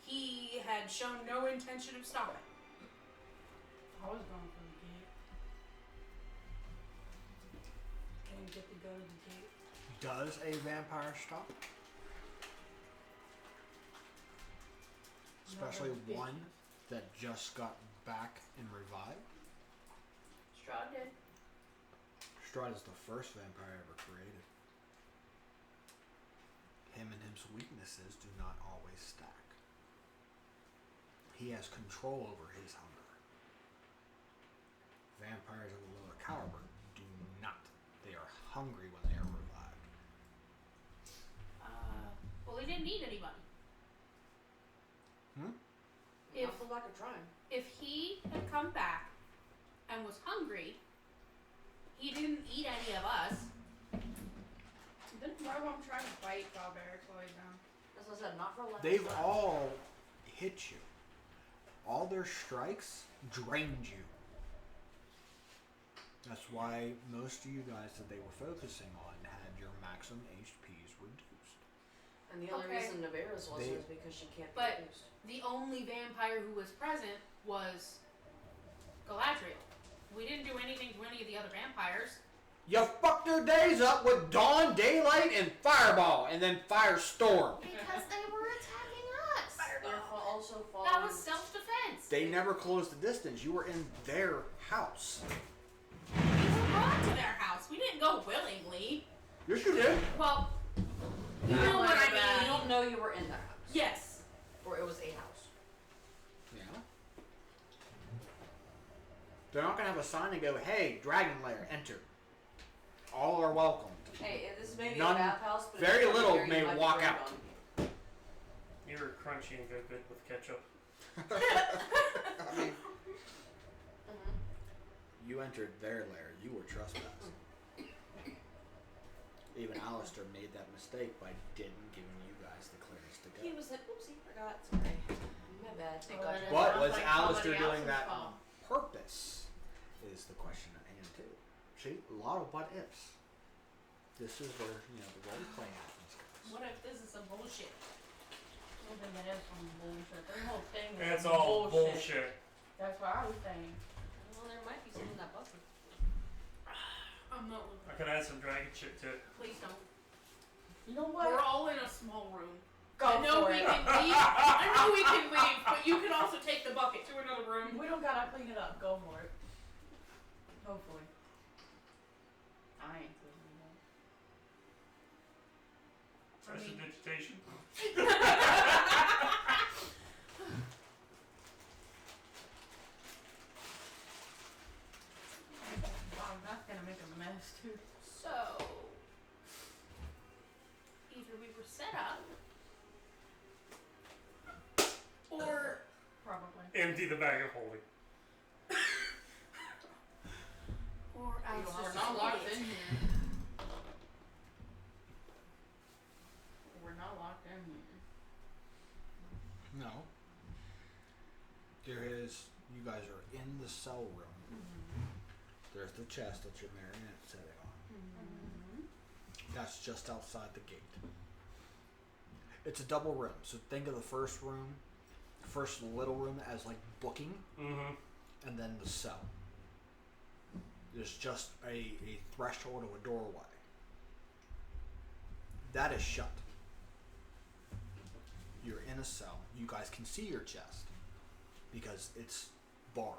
he had shown no intention of stopping. I was going for the gate. Didn't get to go to the gate. Does a vampire stop? Especially No, one that just got back and revived. Strahd did. Strahd is the first vampire ever created. Him and his weaknesses do not always stack. He has control over his hunger. Vampires of the lower caliber do not. They are hungry when they are revived. Well, he didn't need anybody. Not for lack of trying. If he had come back and was hungry, he didn't eat any of us. Didn't my mom try to fight Balverix while he's down? As I said, not for lack of They've trying. all hit you. All their strikes drained you. That's why most of you guys that they were focusing on had your maximum HPs reduced. And the only Okay. reason Navera's was They- is because she can't be But- reduced. The only vampire who was present was Galadriel. We didn't do anything to any of the other vampires. You fucked their days up with Dawn, Daylight, and Fireball, and then Firestorm. Because they were attacking us. They're also That following. was self-defense. They never closed the distance. You were in their house. We were brought to their house. We didn't go willingly. Yes, you did. Well, you You know what I You mean. don't know you were in that house. Yes. Or it was a house. Yeah. They're not gonna have a sign and go, "Hey, Dragon Lair, enter." All are welcomed. Hey, this may be None- a bathhouse, but very if you come little here, you may might be walk drained out. on. You were crunchy and go good with ketchup. You entered their lair. You were trespassing. Even Alistair made that mistake by didn't giving you guys the clearance to He go. was like, oopsie, forgot, sorry. My bad. They Oh, got that you. is- But sounds was like Alistair somebody doing else's that fault. on purpose? Is the question at hand too. See, a lot of what ifs. This is where the role playing happens. What if this is some bullshit? I don't think it is some bullshit. Their whole thing is It's some all bullshit. That's what I was saying. Well, there might be some in that bucket. I'm not looking. I could add some dragon shit to it. Please don't. You know what? We're all in a small room. Go I know for we it. can leave. I know we can leave, but you can also take the bucket to another room. We don't gotta clean it up. Go for it. Hopefully. I ain't cleaning it up. Prestidigitation. Wow, that's gonna make a mess too. So, either we were set up, or Probably. Empty the bag of holding. I was We're just not an locked idiot. in here. We're not locked in here. No. There is. You guys are in the cell room. There's the chest that your marionette sitting on. That's just outside the gate. It's a double room. So think of the first room, first little room as like booking, Mm-hmm. and then the cell. There's just a threshold of a doorway. That is shut. You're in a cell. You guys can see your chest because it's barred.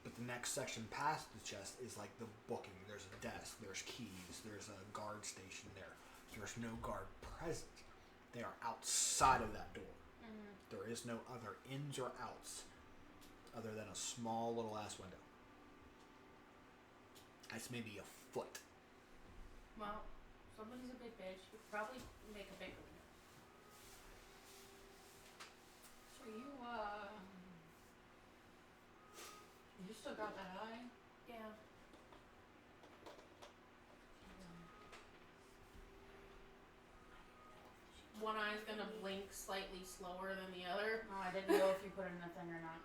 But the next section past the chest is like the booking. There's a desk, there's keys, there's a guard station there. There's no guard present. They are outside of that door. There is no other ins or outs other than a small little ass window. It's maybe a foot. Well, somebody's a big bitch. We could probably make a bigger one. So you still got that eye? Yeah. One eye's gonna blink slightly slower than the other. No, I didn't know if you put in a thing or not.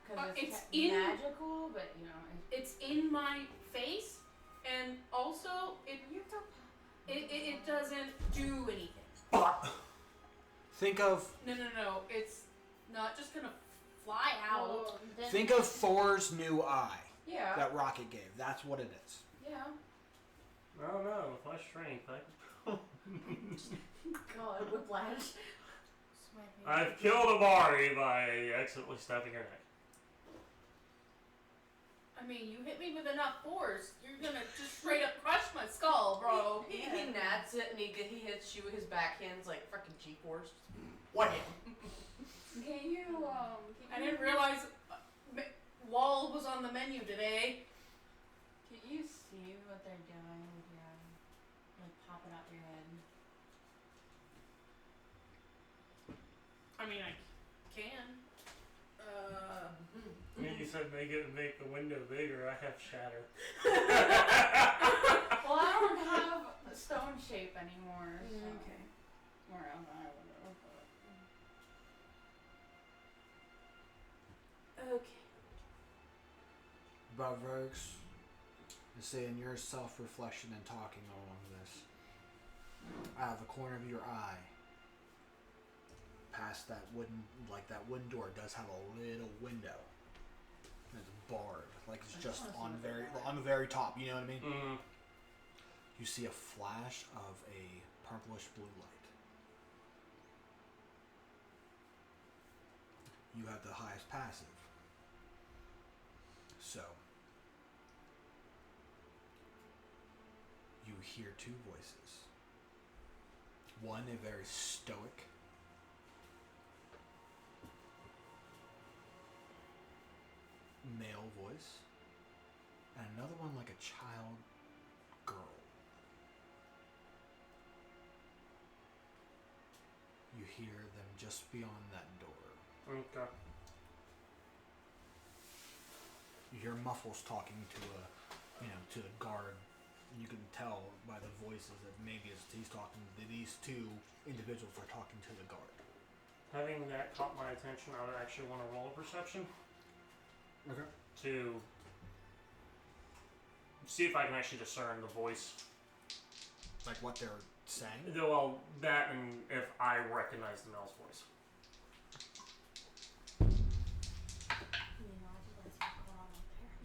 Cause It's it's in- magical, but It's in my face, and also it doesn't do anything. Think of No. It's not just gonna fly out. Well, then- think of Thor's new eye Yeah. that Rocket gave. That's what it is. Yeah. I don't know. With my strength, God, whiplash. I've killed Amari by accidentally stabbing her neck. I mean, you hit me with enough force, you're gonna just straight up crush my skull, bro. He nats it and he hits you with his backhands like freaking G-force. Wham! Can you I didn't realize Wall was on the menu today. Can you see what they're doing with your like popping out your head? I mean, I can. You said make the window bigger. I have shatter. Well, I don't have a stone shape anymore. So. Okay. Or else I would have. Okay. Bavrox is saying your self-reflection and talking along this. Out of the corner of your eye, past that wooden door does have a little window. And it's barred, like it's just on the very top. You know what I mean? Mm-hmm. You see a flash of a purplish blue light. You have the highest passive. So, you hear two voices. One, a very stoic, male voice, and another one like a child girl. You hear them just beyond that door. Okay. You hear Muffles talking to to the guard. You can tell by the voices that maybe he's talking. These two individuals are talking to the guard. Having that caught my attention, I would actually want to roll a perception Okay. to see if I can actually discern the voice. Like what they're saying? Well, that and if I recognize the male's voice.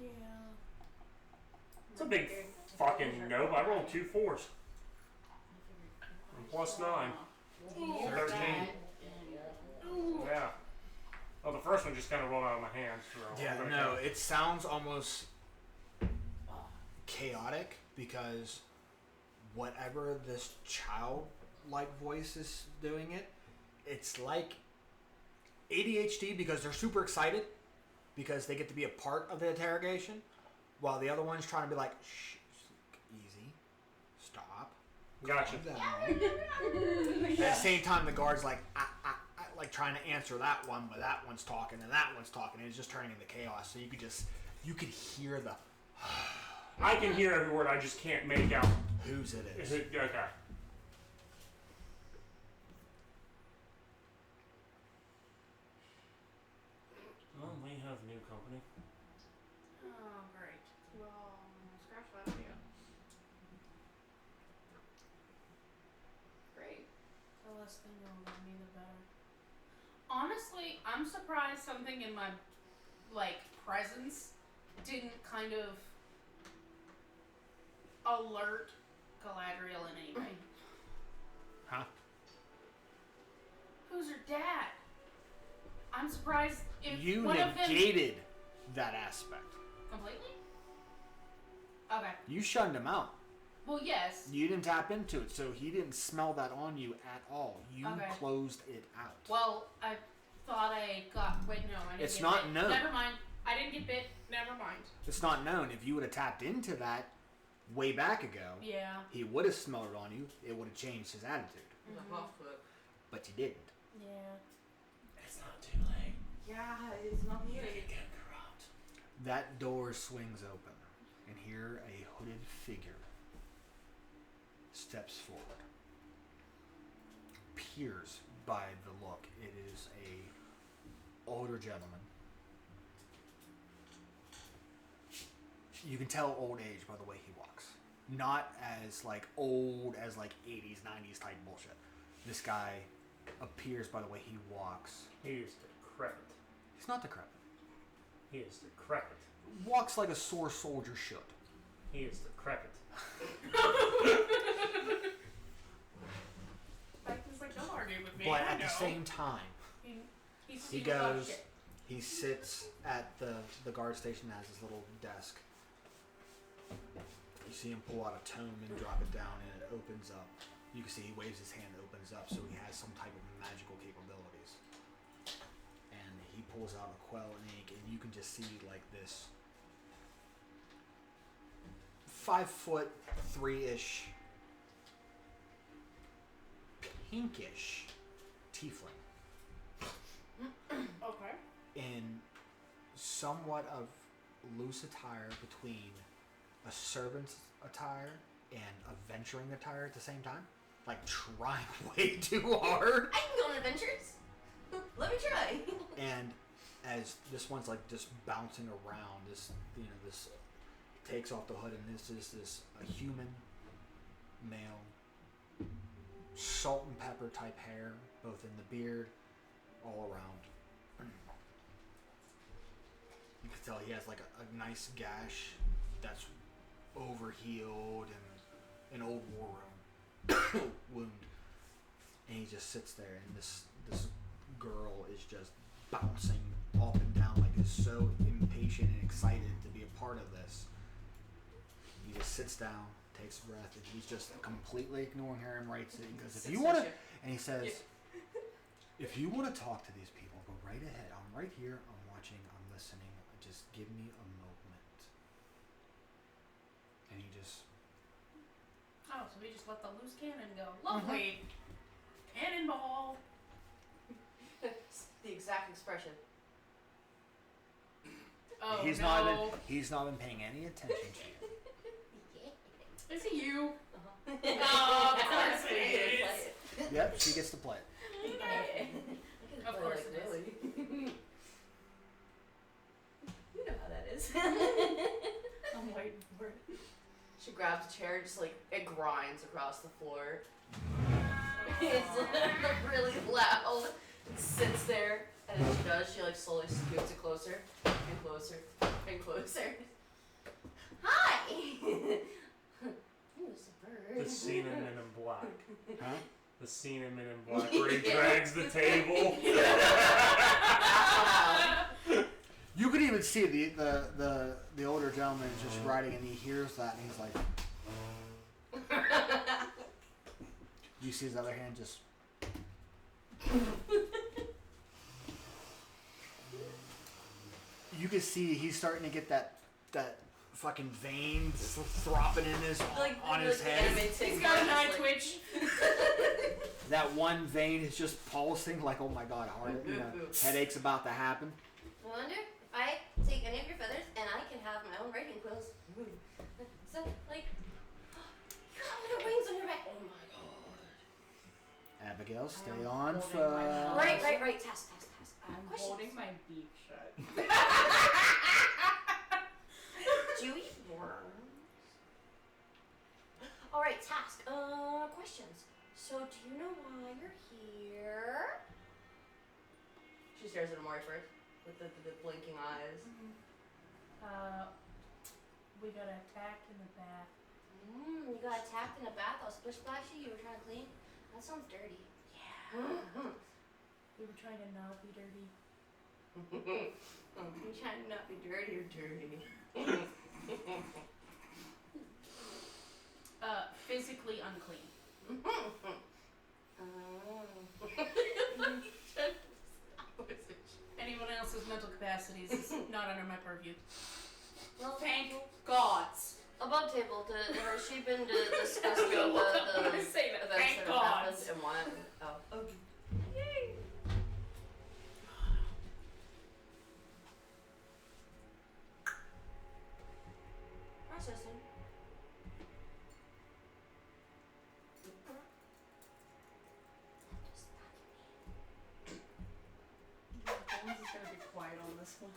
Yeah. It's a big fucking nope. I rolled 2 4s. And plus 9. 13. Yeah. Well, the first one just kind of rolled out of my hands. So Yeah, no, it sounds almost chaotic because whatever this childlike voice is doing it's like ADHD because they're super excited because they get to be a part of the interrogation, while the other one's trying to be like, shh, easy, stop. Gotcha. Calm down. At the same time, the guard's like trying to answer that one, but that one's talking and that one's talking, and it's just turning into chaos. So you could hear the. I can hear every word. I just can't make out Whose it is. Is it okay? Well, we have new company. Oh, great. Well, scratch that video. Great. The less they know about me, the better. Honestly, I'm surprised something in my, presence didn't kind of alert Galadriel in any way. Huh? Who's her dad? I'm surprised if You one of them... negated that aspect. Completely? Okay. You shunned him out. Well, yes. You didn't tap into it, so he didn't smell that on you at all. You Okay. closed it out. Well, I thought I got... Wait, no, I didn't It's get not bit. known. Never mind. I didn't get bit. Never mind. It's not known. If you would have tapped into that way back ago, Yeah. he would have smelled it on you. It would have changed his attitude. But you didn't. Yeah. It's not too late. Yeah, it's not You good. can get corrupt. That door swings open, and here a hooded figure steps forward. Peers by the look. It is a older gentleman. You can tell old age by the way he walks. Not as old as 80s, 90s type bullshit. This guy appears by the way he walks. He is decrepit. He's not decrepit. He is decrepit. Walks like a sore soldier should. He is decrepit. Don't argue with me. But I at the know. same time, He's he seen a lot of goes, shit. he sits at the guard station that has his little desk. You see him pull out a tome and drop it down, and it opens up. You can see he waves his hand, it opens up, so he has some type of magical capabilities. And he pulls out a quell and ink, and you can just see this 5'3" pinkish tiefling. Okay. In somewhat of loose attire between a servant's attire and a venturing attire at the same time. Trying way too hard. I can go on adventures. Let me try. And as this one's just bouncing around, this takes off the hood, and this is a human male, salt and pepper type hair, both in the beard, all around. You can tell he has a nice gash that's overhealed and an old war room wound, and he just sits there, and this girl is just bouncing up and down, is so impatient and excited to be a part of this. He just sits down, takes a breath, and he's just completely ignoring her and writes it. He goes, if you want to, and he says, if you want to talk to these people, go right ahead. I'm right here. I'm watching. I'm listening. Just give me a moment. And he just. Oh, so we just let the loose cannon go. Lovely. Cannonball. The exact expression. Oh, he's no. not been paying any attention to you. Is it you? Uh-huh. Oh, of course it is. Yep, she gets to play it. Look at Of course it is. Really. You know how that is. I'm waiting for it. She grabs a chair, just like it grinds across the floor. It's really loud. It sits there, and as she does, she like slowly scoots it closer and closer and closer. Hi. Who's a bird? The scene in Men in Black. Huh? The scene in Men in Black where he drags the table. You could even see the older gentleman is just writing, and he hears that, and he's like, you see his other hand just. You can see he's starting to get that fucking vein throbbing in his on his head. He's got an eye twitch. That one vein is just pulsing like, oh my god, headache's about to happen. I wonder if I take any of your feathers and I can have my own writing quills. So, like, you got little wings on your back. Oh my god. Abigail, stay I'm on. holding my mouth. Right. Task. I'm Questions? holding my beak shut. Do you eat worms? Alright, task. Questions. So, do you know why you're here? She stares at Amari first with the blinking eyes. We got attacked in the bath. You got attacked in a bath all splish splashy. You were trying to clean. That sounds dirty. Yeah. We were trying to not be dirty. You're trying to not be dirty or dirty. Physically unclean. Anyone else's mental capacities is not under my purview. Well, Thank gods. above table, has she been discussing the I'm gonna say that. events Thank that have gods. happened? And one. Oh. Yay. Processing. Bones is gonna be quiet on this one.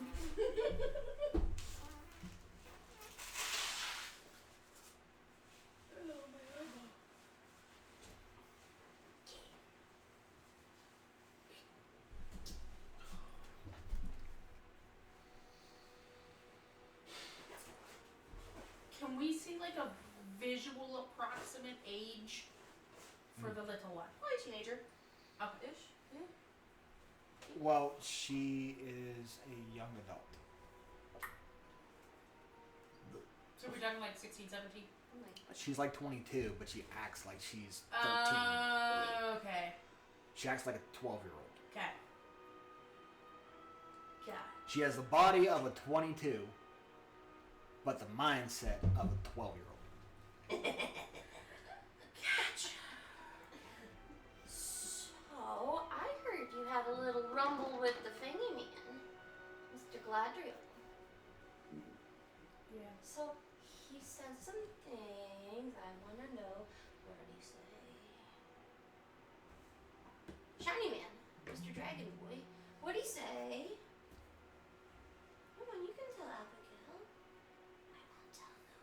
Can we see like a visual approximate age for the little one? Probably a teenager. Okay. Ish. Yeah. Well, she is a young adult. So we're talking like 16, 17? She's like 22, but she acts like she's 13. Okay. She acts like a 12-year-old. Okay. Got She has the body of a 22, but the mindset of a 12-year-old. Gotcha. So, I heard you had a little rumble with the thingy man, Mr. Gladriel. Yeah. So, he said some things. I want to know, what did he say? Shiny man, Mr. Dragon Boy, what'd he say? Come on, you can tell Abigail. I won't tell no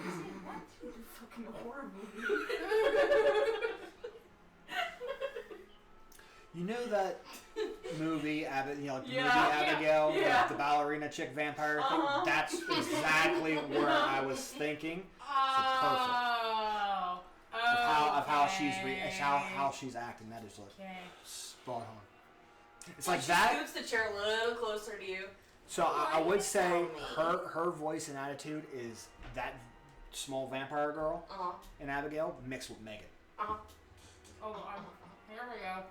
one. Say what? Fucking horror movie. You know that movie, movie Yeah. Abigail, Yeah. the ballerina chick vampire Uh-huh. thing? That's exactly where I was thinking. Oh. Of how she's acting. That is like Okay. spot on. It's Well, like she that. scoots the chair a little closer to you. So I would say her voice and attitude is that small vampire girl in Abigail mixed with Megan. Oh, here we go.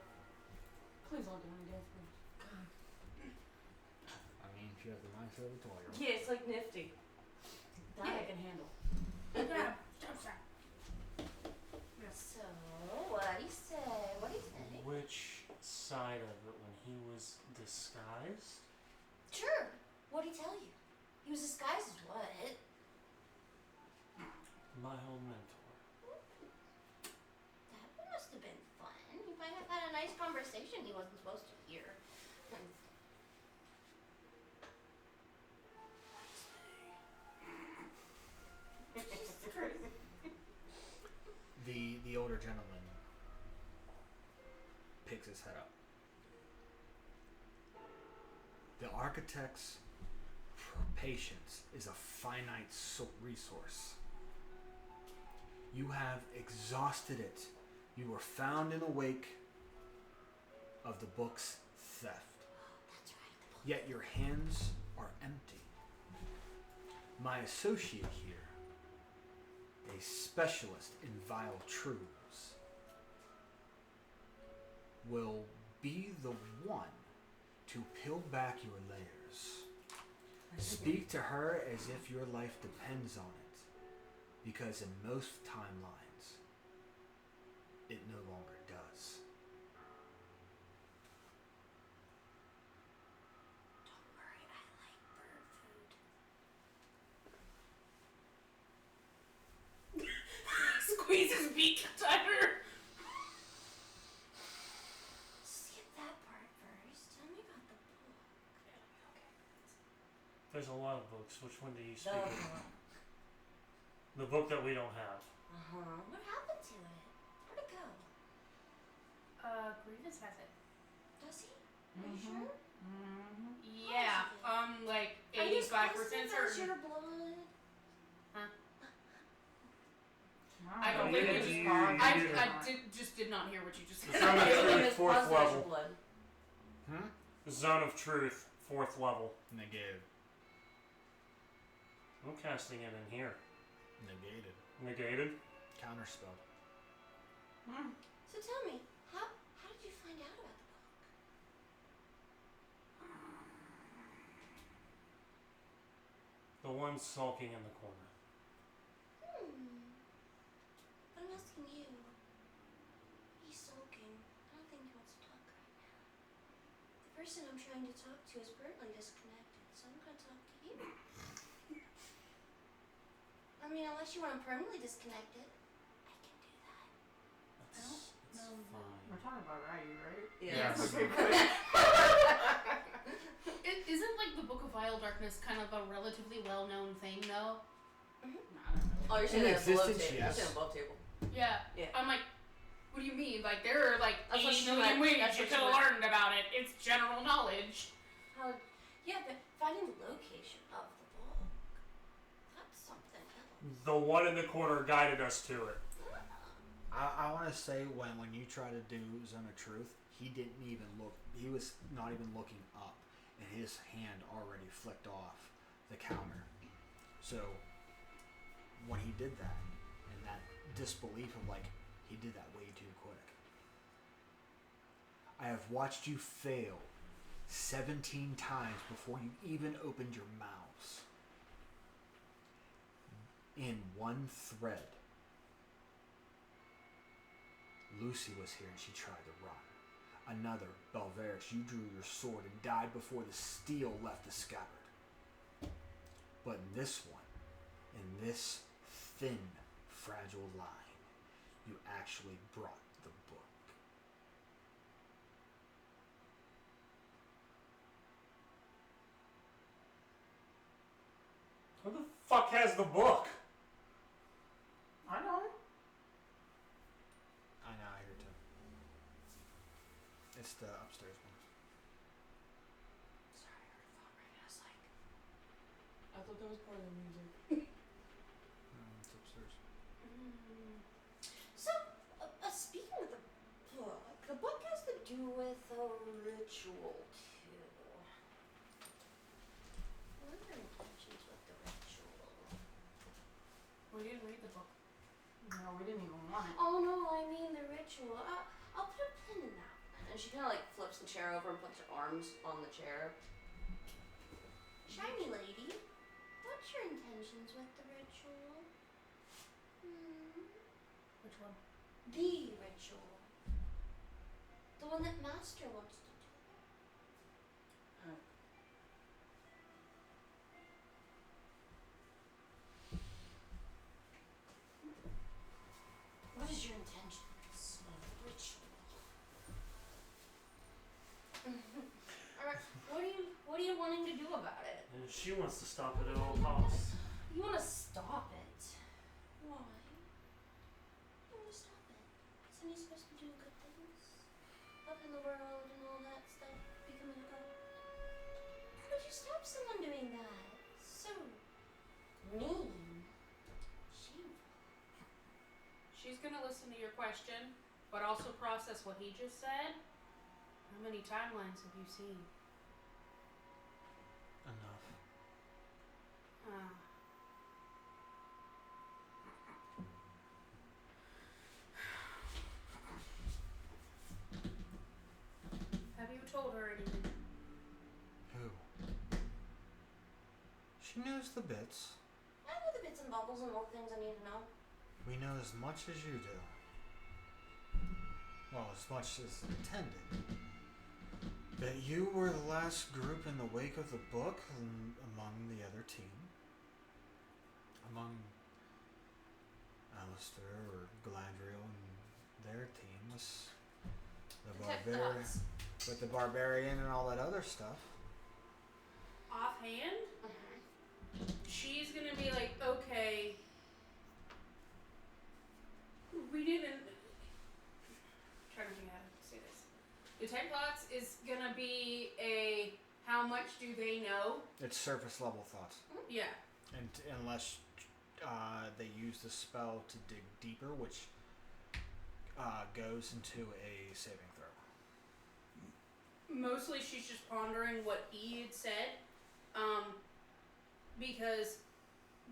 Please don't do any dance moves. I mean, she has the mindset of a 12-year-old. Yeah, it's like nifty. That I can handle. Yeah. Stop, stop. So, what'd he say? What'd he say? Which side of it when he was disguised? Sure. What'd he tell you? He was disguised as what? My old mentor. That must have been fun. You might have had a nice conversation he wasn't supposed to hear. architect's patience is a finite resource. You have exhausted it. You were found in the wake of the book's theft. That's right. Yet your hands are empty. My associate here, a specialist in vile truths, will be the one to peel back your layers. Speak to her as if your life depends on it, because in most timelines, it no longer does. Don't worry, I like bird food. Squeeze his beak tighter. Skip that part first. Tell me about the book. There's a lot of books. Which one do you speak The of? book. The book that we don't have. What happened to it? Where'd it go? Grievous has it. Does he? Are you sure? Yeah, like Are you 85% positive that's certain. your blood? I don't You think did- we you- just. you I just did not hear what you just said. Zone of Your name Truth, is fourth Buzzsaw level. Blood. Zone of Truth, 4th level. Negated. I'm casting it in here. Negated. Negated? Counterspelled. So tell me, how did you find out about the book? The one sulking in the corner. But I'm asking you. He's sulking. I don't think he wants to talk right now. The person I'm trying to talk to is permanently disconnected, so I'm going to talk to you. I mean, unless you want him permanently disconnected, I can do that. That's fine. We're talking about Ryu, right? Yes. Isn't like the Book of Vile Darkness kind of a relatively well-known thing, though? I don't know. Oh, you're saying In that above existence, table. yes. You're saying above table. Yeah. Yeah. I'm like, what do you mean? Like, there are like That's what 80 she million meant. ways That's you what could she have meant. learned about it. It's general knowledge. Yeah, but finding the location of the book, that's something else. The one in the corner guided us to it. I want to say when you try to do Zone of Truth, he didn't even look. He was not even looking up, and his hand already flicked off the counter. So when he did that, and that disbelief of like he did that way too quick. I have watched you fail 17 times before you even opened your mouths. In one thread. Lucy was here and she tried to run. Another, Belverix, you drew your sword and died before the steel left the scabbard. But in this one, in this thin, fragile line, you actually brought the book. Who the fuck has the book? I know. I know, I hear too. It's the upstairs one. Sorry, I heard a phone ring. I was like, I thought that was part of the music. It's upstairs. So, speaking of the book has to do with a ritual too. What are your intentions with the ritual? We didn't read the book. No, we didn't even want it. Oh no, I mean the ritual. I'll put a pin in that. And she kind of like flips the chair over and puts her arms on the chair. Shiny lady, what's your intentions with the ritual? Which one? The ritual. The one that Master wants to do. What is your intentions of the ritual? Alright, what are you wanting to do about it? And she wants to stop it at all costs. You want to stop it? Why? You want to stop it? Isn't he supposed to do good things? Up in the world and all that stuff? Becoming a god? Why would you question, but also process what he just said. How many timelines have you seen? Enough. Have you told her anything? Who? She knows the bits. I know the bits and bobbles and little things I need to know. We know as much as you do. Well, as much as intended. That you were the last group in the wake of the book among the other team. Among Alistair or Galadriel and their team was the barbarian. With the barbarian and all that other stuff. Offhand, she's gonna be like, okay, we didn't. I'm trying to think how to say this. The 10 thoughts is gonna be a how much do they know? It's surface level thoughts. Yeah. And unless they use the spell to dig deeper, which goes into a saving throw. Mostly she's just pondering what he had said, because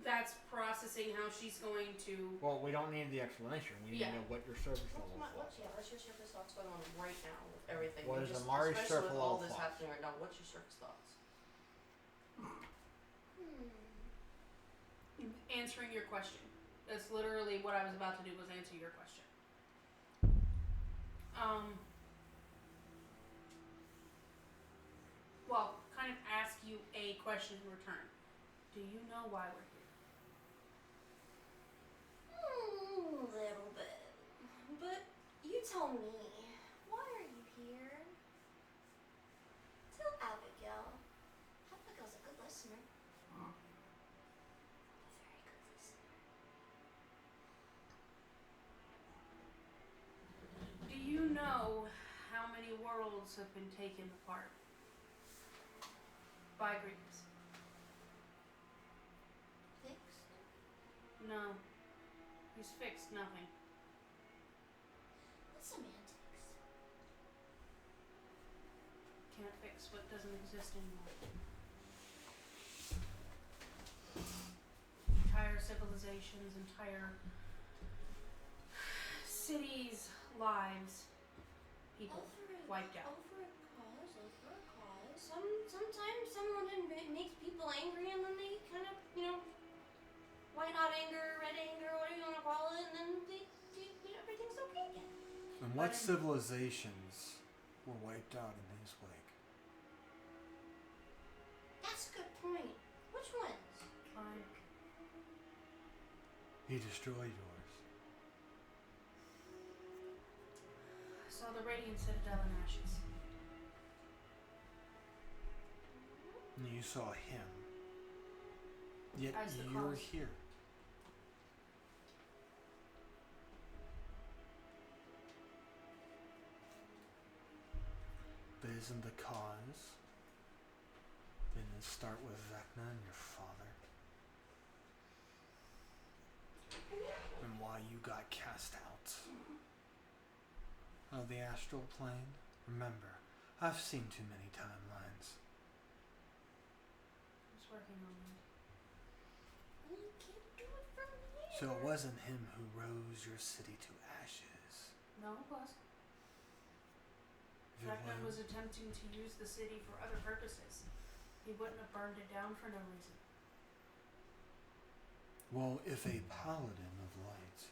that's processing how she's going to. Well, we don't need the explanation. We need to know what your surface level is. What's your surface thoughts going on right now with everything? What is Just, Amari's especially surface with all level this thoughts? happening right now? What's your surface thoughts? Answering your question. That's literally what I was about to do, was answer your question. Well, kind of ask you a question in return. Do you know why we're here? Little bit. But you tell me, why are you here? Tell Abigail. Abigail's a good listener. A very good listener. Do you know how many worlds have been taken apart by Greeks? Fixed? No. He's fixed nothing. What's semantics? Can't fix what doesn't exist anymore. Entire civilizations, entire cities, lives, people wiped out. Over a cause. Sometimes someone makes people angry and then they kind of, white hot anger, red anger, whatever you want to call it, and then everything's okay again. And what civilizations were wiped out in his wake? That's a good point. Which ones? Fine. He destroyed yours. I saw the Radiant Citadel in ashes. And you saw him. Yet As the you're cause. here. But isn't the cause? Didn't it start with Vecna and your father? And why you got cast out of the astral plane? Remember, I've seen too many timelines. I was working on that. You can't do it from here. So it wasn't him who rose your city to ashes. No, it was. If it Vecna wa- was attempting to use the city for other purposes. He wouldn't have burned it down for no reason. Well, if a paladin of light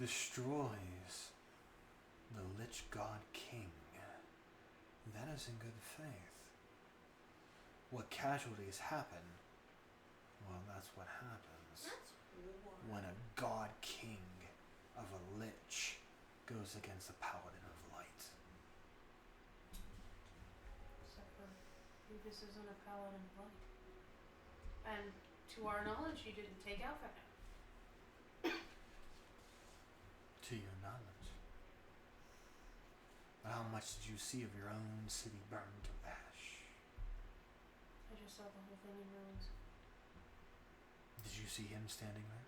destroys the Lich God King, that is in good faith. What casualties happen? Well, that's what happens That's war. when a God King of a Lich goes against a paladin of light. Except for this isn't a paladin of light. And to our knowledge, he didn't take out Vecna. To your knowledge. How much did you see of your own city burned to ash? I just saw the whole thing in ruins. Did you see him standing there?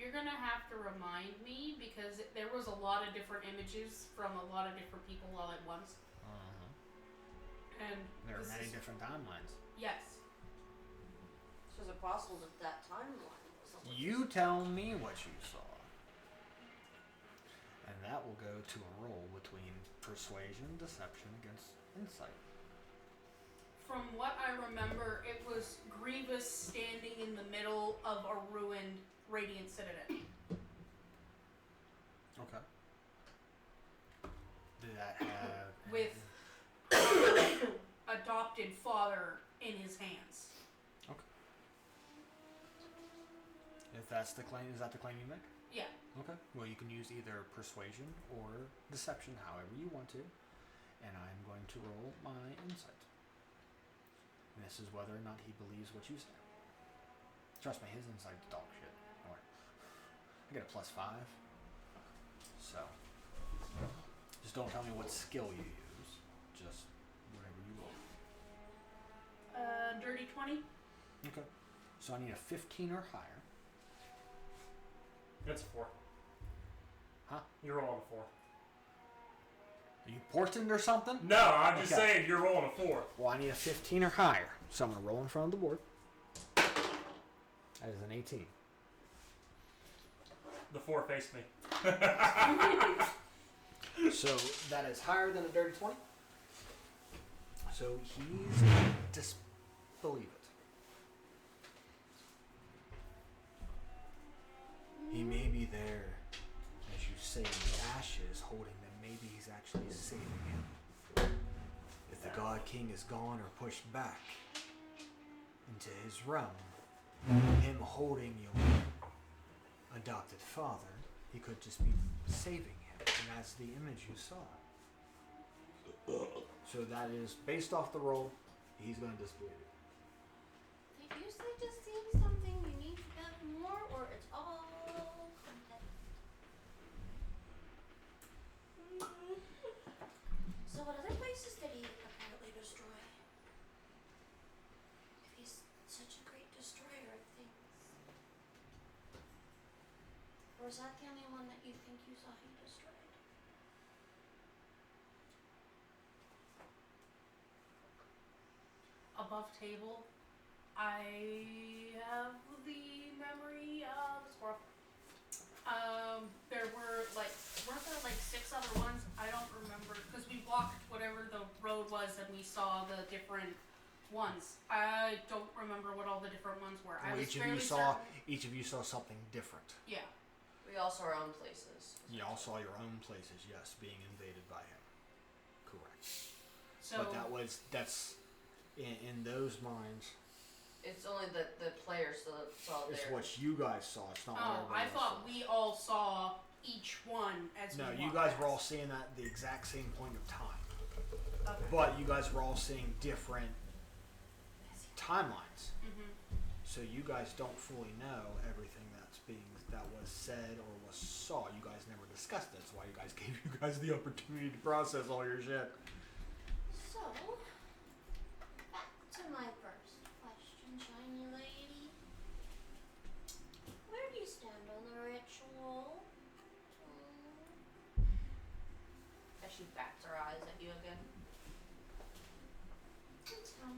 you're gonna have to remind me because there was a lot of different images from a lot of different people all at once. And There are many different timelines. Yes. So is it possible that timeline was a You tell me what you saw. And that will go to a roll between persuasion, deception against insight. From what I remember, it was Grievous standing in the middle of a ruined Radiant Citadel. Okay. Did that have With adopted father in his hands. Okay. If that's the claim, is that the claim you make? Yeah. Okay. Well, you can use either persuasion or deception, however you want to. And I'm going to roll my insight. And this is whether or not he believes what you say. Trust me, his insight's dog shit. Don't worry. I get a +5. So, just don't tell me what skill you use. Just whatever you roll. Dirty 20? Okay. So I need a 15 or higher. It's a 4. Huh? You're rolling a 4. Are you portioned or something? No, I'm just Okay. saying you're rolling a 4. Well, I need a 15 or higher. So I'm going to roll in front of the board. That is an 18. The 4 faced me. So that is higher than a dirty 20. So he's going to disbelieve it. He may be there, as you say, in the ashes, holding them. Maybe he's actually saving him. If the God King is gone or pushed back into his realm, him holding your adopted father, he could just be saving him. And that's the image you saw. So that is, based off the roll, he's going to disbelieve it. They usually just seeing something unique about more, or it's all context. So what other places did he apparently destroy? If he's such a great destroyer of things. Or is that the only one that you think you saw he destroyed? Above table, I have the memory of the squirrel. There were weren't there 6 other ones? I don't remember because we walked whatever the road was and we saw the different ones. I don't remember what all the different ones were. I was fairly certain. Each of you saw something different. Yeah. We all saw our own places. You all saw your own places, yes, being invaded by him. Correct. So But that's in those minds. It's only the players that saw It's there. what you guys saw. It's not what oh, everybody I else thought saw. we all saw each one as No, we you walked guys were all past. seeing that at the exact same point of time. Okay. But you guys were all seeing different timelines. Mhm. So you guys don't fully know everything that was said or was saw. You guys never discussed it. That's why you guys gave you guys the opportunity to process all your shit. So, back to my first question, shiny lady. Where do you stand on the ritual? As she bats her eyes at you again. Tell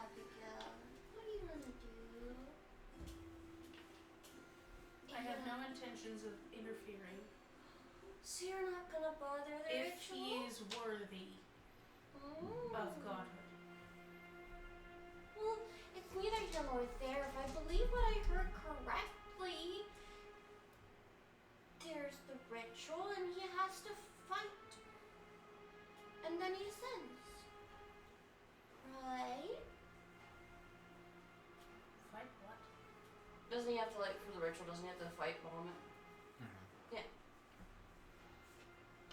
Abigail, what do you want to do? I have no intentions of interfering So you're not gonna bother the if ritual? he is worthy of godhood. Well, it's neither here nor there. If I believe what I heard correctly, there's the ritual and he has to fight. And then he ascends. Right? Fight what? Doesn't he have to, for the ritual, doesn't he have to fight Bahamut?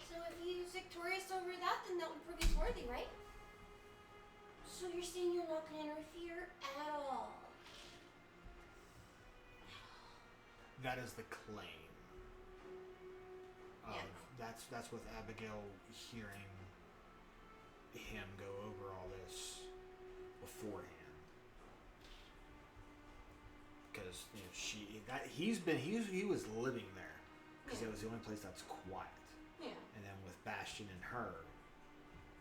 So if he's victorious over that, then that would prove he's worthy, right? So you're saying you're not going to interfere at all? That is the claim. Yeah. That's with Abigail hearing him go over all this beforehand. Because because he was living there because it was the only place that's quiet. Yeah. And then with Bastion and her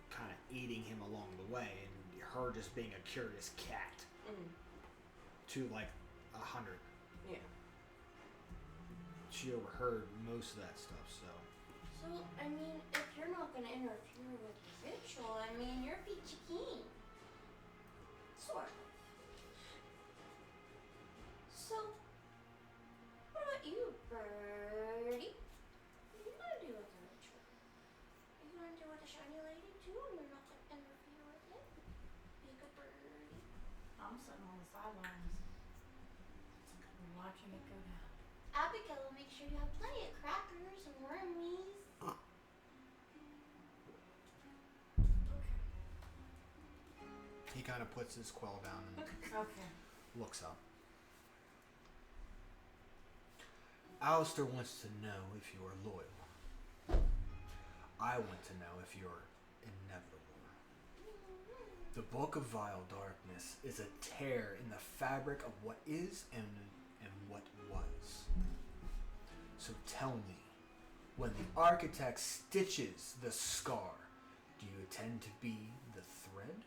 kind of eating him along the way, and her just being a curious cat to like 100. Yeah. She overheard most of that stuff, so. So, I mean, if you're not going to interfere with the ritual, I mean, you're peachy keen. Sort of. So, what about you, Birdie? What are you going to do with the ritual? Are you going to do with the shiny lady, too, and you're not going to interfere with it? Be a good birdie. I'm sitting on the sidelines, watching it go down. Abigail will make sure you have plenty of crackers and wormies. Okay. He kind of puts his quill down and Okay. looks up. Alistair wants to know if you are loyal. I want to know if you're inevitable. The Book of Vile Darkness is a tear in the fabric of what is and what was. So tell me, when the architect stitches the scar, do you intend to be the thread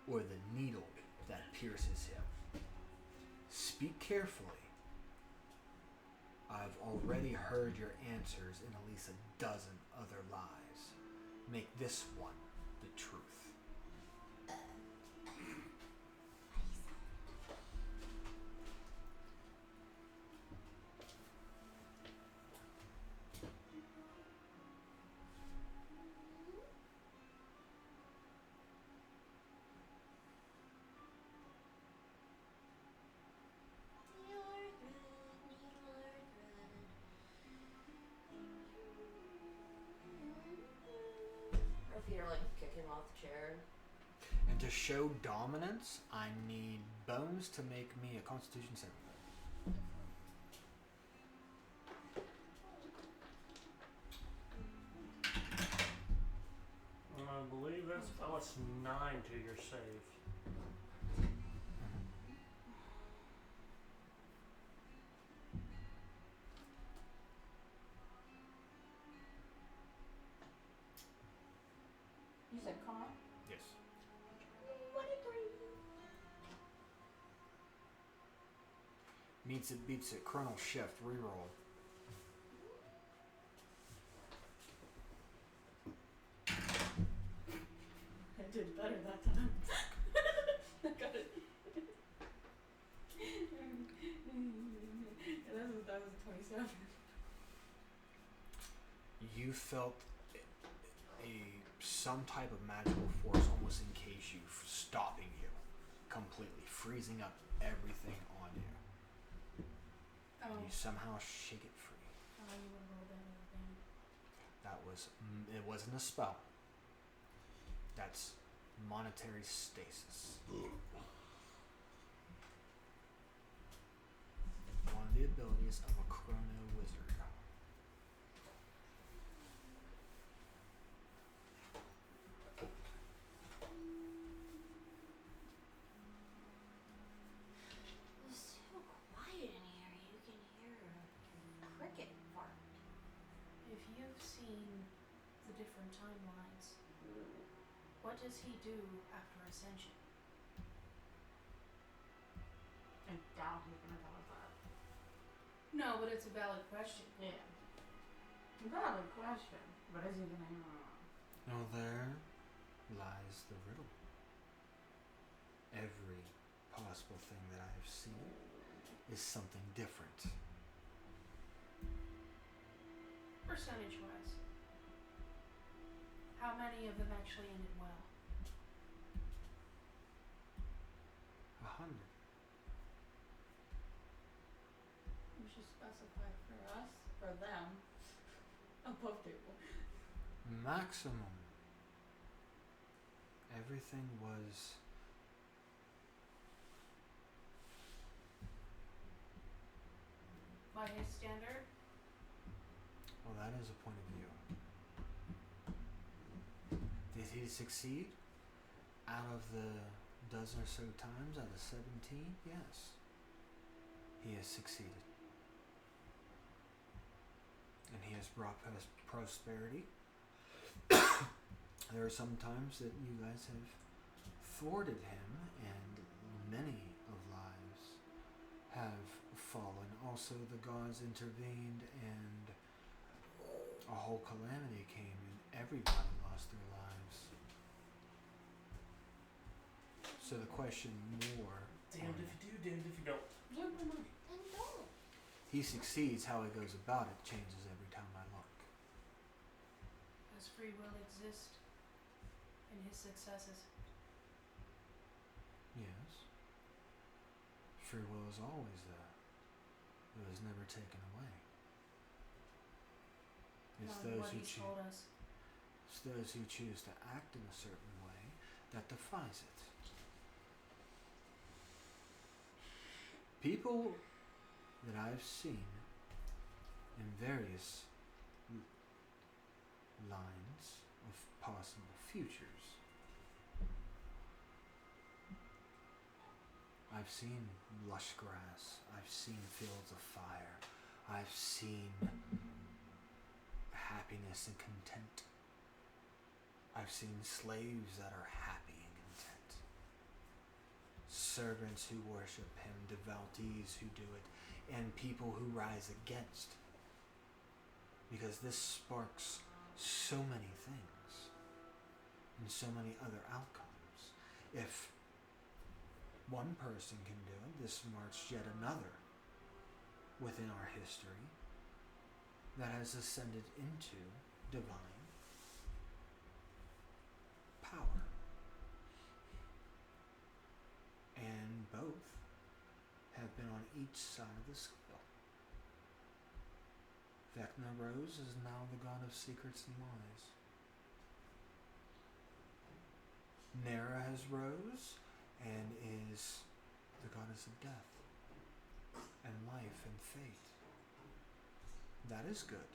or the needle that pierces him? Speak carefully. I've already heard your answers in at least a dozen other lies. Make this one the truth. Or if you're like kicking off the chair. And to show dominance, I need Bones to make me a Constitution saving throw. I believe that's plus 9 to your save. You said con? Yes. Meets it, beats it. Chronal Shift, reroll. I did better that time. I got it. That was a 27. You felt some type of magical force almost encase you, stopping you completely, freezing up everything on you. Oh. And you somehow shake it free. Oh, you would roll that again. That was, it wasn't a spell. That's monetary stasis. One of the abilities of a chrono wizard. It's so quiet in here, you can hear a cricket fart. If you've seen the different timelines, what does he do after Ascension? I doubt he's gonna tell us that. No, but it's a valid question. Yeah. Valid question. But is he gonna Now there lies the riddle. Every possible thing that I have seen is something different. Percentage-wise, how many of them actually ended well? 100. You should specify for us, for them, above table. Maximum. Everything was By his standard? well, that is a point of view. Did he succeed? Out of the dozen or so times out of 17? Yes. He has succeeded. And he has brought us prosperity. There are some times that you guys have thwarted him, and many of lives have fallen. Also, the gods intervened, and a whole calamity came, and everybody lost their lives. So the question more... Damned if you do, damned if you don't. And don't. He succeeds, how he goes about it changes every time I look. Does free will exist in his successes? Yes. Free will is always there. It was never taken away. It's Not those what who he's told us. It's those who choose to act in a certain way that defies it. People that I've seen in various lines of possible futures. I've seen lush grass. I've seen fields of fire. I've seen happiness and content. I've seen slaves that are happy and content. Servants who worship him, devotees who do it, and people who rise against. Because this sparks so many things and so many other outcomes. If one person can do it, this marks yet another within our history that has ascended into divine power. And both have been on each side of the scale. Vecna Rose is now the god of secrets and lies. Nera has rose and is the goddess of death and life and fate. That is good.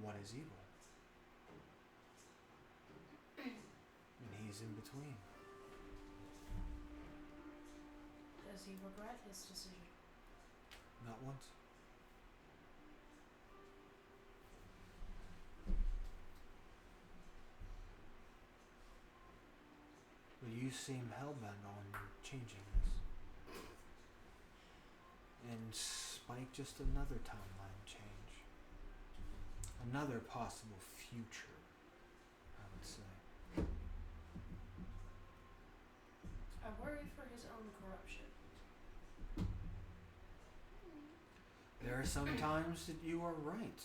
What is evil? And he's in between. Does he regret his decision? Not once. But you seem hellbent on changing this. And spike just another timeline change. Another possible future, I would say. I worry for his own corruption. There are some times that you are right.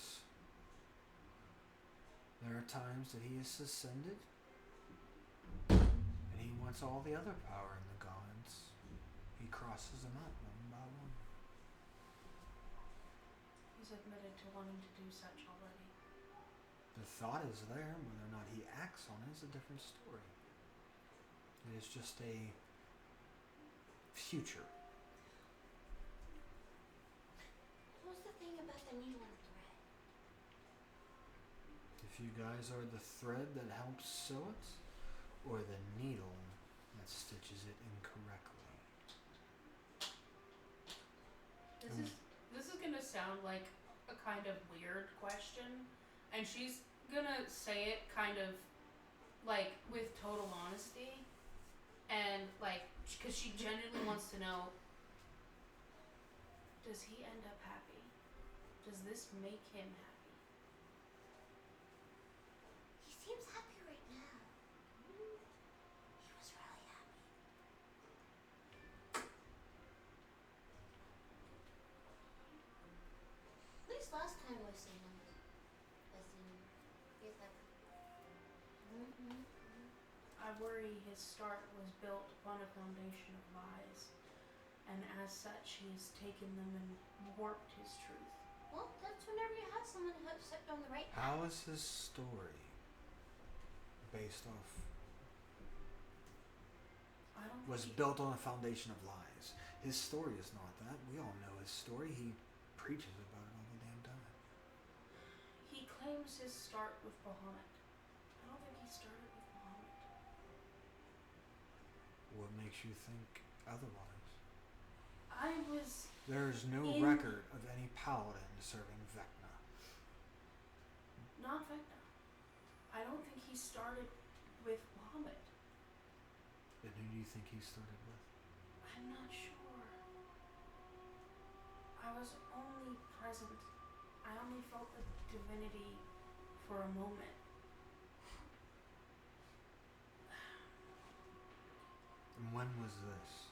There are times that he has ascended and he wants all the other power in the gods. He crosses them out one by one. He's admitted to wanting to do such already. The thought is there, whether or not he acts on it is a different story. It is just a future. What's the thing about the needle and thread? If you guys are the thread that helps sew it, or the needle that stitches it incorrectly. This is gonna sound like a kind of weird question, and she's gonna say it kind of like with total honesty, and like because she genuinely wants to know, does he end up happy? Does this make him happy? He seems happy right now. He was really happy. At least last time we seen him. He's like. I worry his start was built upon a foundation of lies, and as such he's taken them and warped his truth. Well, that's whenever you have someone who's stepped on the right path. How is his story based off? I don't Was think built on a foundation of lies. His story is not that. We all know his story. He preaches about it all the damn time. he claims his start with Bahamut. I don't think he started with Bahamut. What makes you think otherwise? I was There's no In- record of any paladin serving Vecna. not Vecna. I don't think he started with Muhammad. Then who do you think he started with? I'm not sure. I was only present. I only felt the divinity for a moment. And when was this?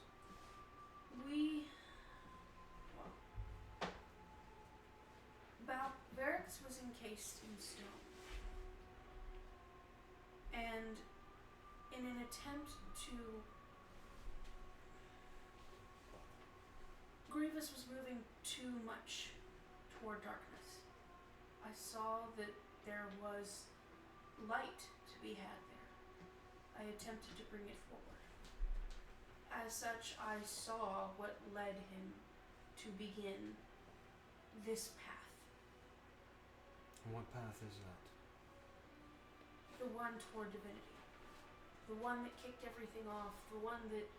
Barracks was encased in stone. And in an attempt to... Grievous was moving too much toward darkness. I saw that there was light to be had there. I attempted to bring it forward. As such, I saw what led him to begin this path. And what path is that? The one toward divinity. The one that kicked everything off. The one that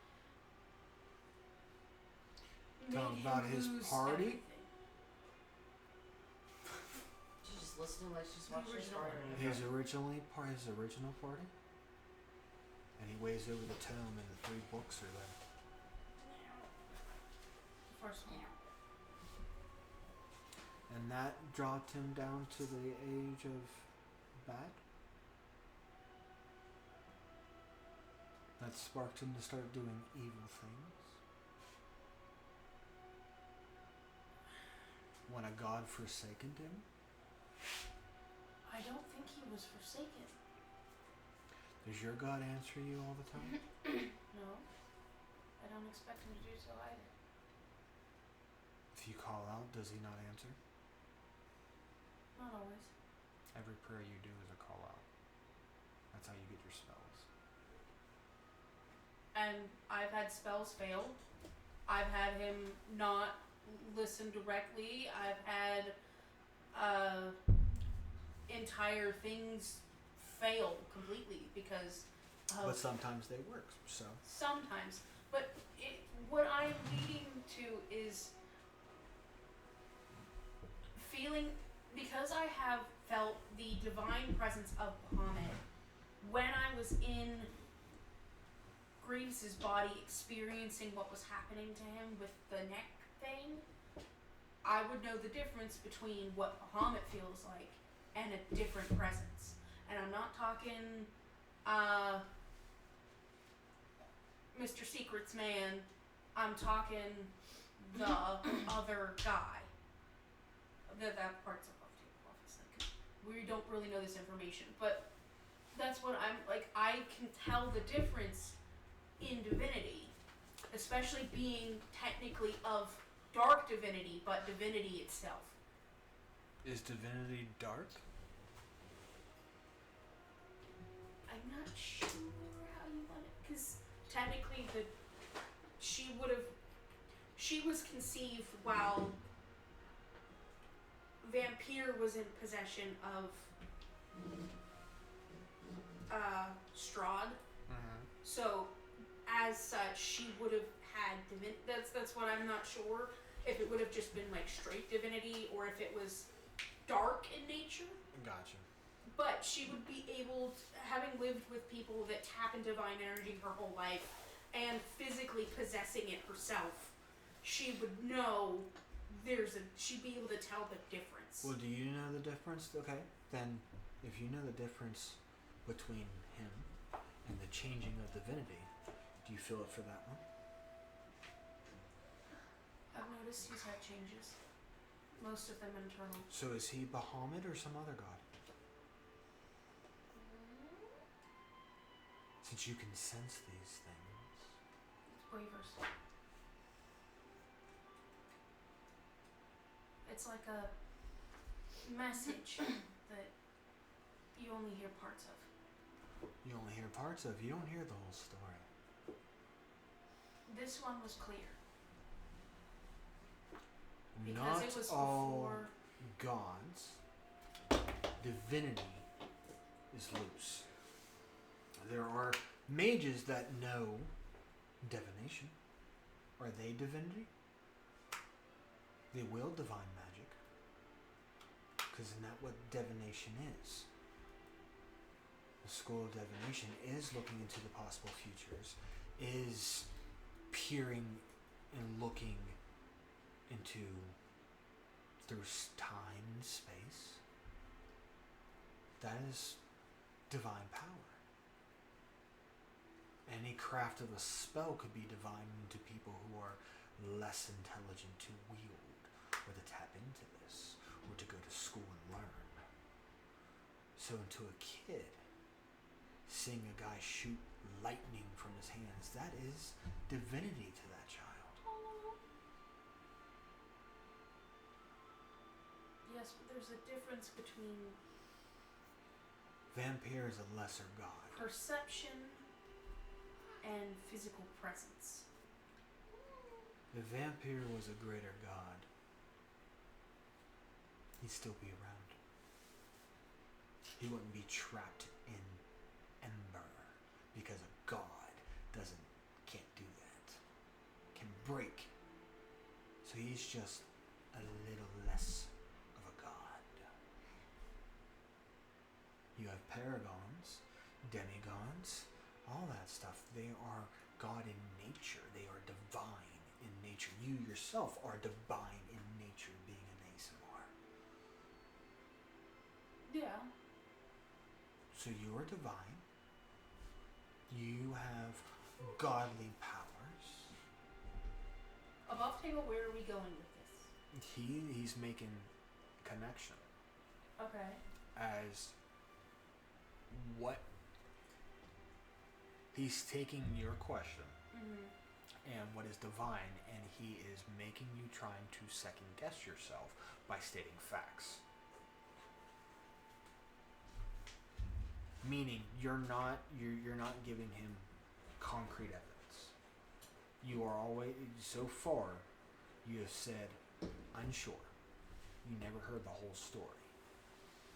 Talk made about him his lose party? everything. She's just listening like she's The watching original Star one. His original party? And he weighs over the tome and the 3 books are there. The first one. And that dropped him down to the age of bad? That sparked him to start doing evil things? When a god forsaken him? I don't think he was forsaken. Does your god answer you all the time? No. I don't expect him to do so either. If you call out, does he not answer? Not always. Every prayer you do is a call out. That's how you get your spells. And I've had spells fail. I've had him not listen directly. I've had entire things fail completely because of But sometimes they work, so. sometimes. But what I'm leading to is feeling, because I have felt the divine presence of Bahamut when I was in Grievous's body experiencing what was happening to him with the neck thing, I would know the difference between what Bahamut feels like and a different presence. And I'm not talking Mr. Secret's man, I'm talking the other guy. That part's above table, obviously, 'cause we don't really know this information, but that's what I'm, like, I can tell the difference in divinity, especially being technically of dark divinity, but divinity itself. Is divinity dark? I'm not sure how you want it, because technically she was conceived while Vampire was in possession of Strahd. So as such, she would have had that's what I'm not sure if it would have just been like straight divinity or if it was dark in nature. Gotcha. But she would be able to, having lived with people that tap into divine energy her whole life and physically possessing it herself, she would know she'd be able to tell the difference. Well, do you know the difference? Okay, then if you know the difference between him and the changing of divinity, do you feel it for that one? I've noticed he's had changes. Most of them internal. So is he Bahamut or some other god? Since you can sense these things. It's believers. It's like a message that you only hear parts of. You only hear parts of, you don't hear the whole story. This one was clear. Because Not it was all before gods, divinity is loose. There are mages that know divination. Are they divinity? They will divine magic. Because isn't that what divination is? The school of divination is looking into the possible futures, is peering and looking into through time and space. That is divine power. Any craft of a spell could be divine to people who are less intelligent to wield or to tap into this or to go to school and learn. So to a kid, seeing a guy shoot lightning from his hands, that is divinity to that child. Yes, but there's a difference between Vampire is a lesser god. perception and physical presence. If Vampire was a greater god, he'd still be around. He wouldn't be trapped in ember because a god can't do that. Can break. So he's just a little less of a god. You have paragons, demigods, all that stuff. They are god in nature. They are divine in nature. You yourself are divine in nature, being an ASMR. Yeah. So you are divine. You have godly powers. Above table, where are we going with this? He's making connection Okay. as what he's taking your question and what is divine, and he is making you trying to second guess yourself by stating facts. Meaning you're not giving him concrete evidence. You are always, so far you have said unsure. You never heard the whole story.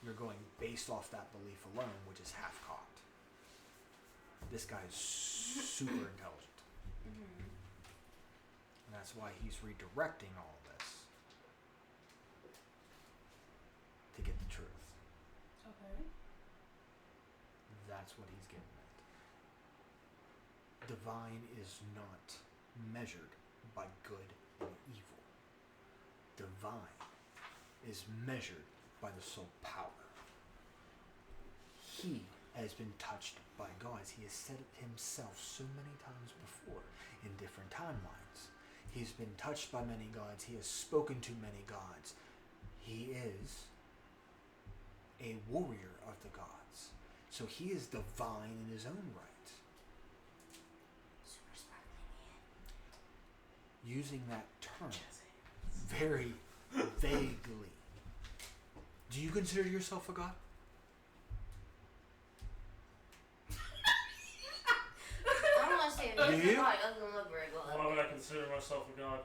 You're going based off that belief alone, which is half cocked. This guy is super intelligent. And that's why he's redirecting all of this to get the truth. Okay. That's what he's getting at. Divine is not measured by good and evil. Divine is measured by the soul power. He has been touched by gods. He has said it himself so many times before in different timelines. He's been touched by many gods. He has spoken to many gods. He is a warrior of the gods. So he is divine in his own right. Super sparkling. Using that term very vaguely. Do you consider yourself a god? I don't want to say it. Do you? It doesn't look very good. Why would I consider myself a god?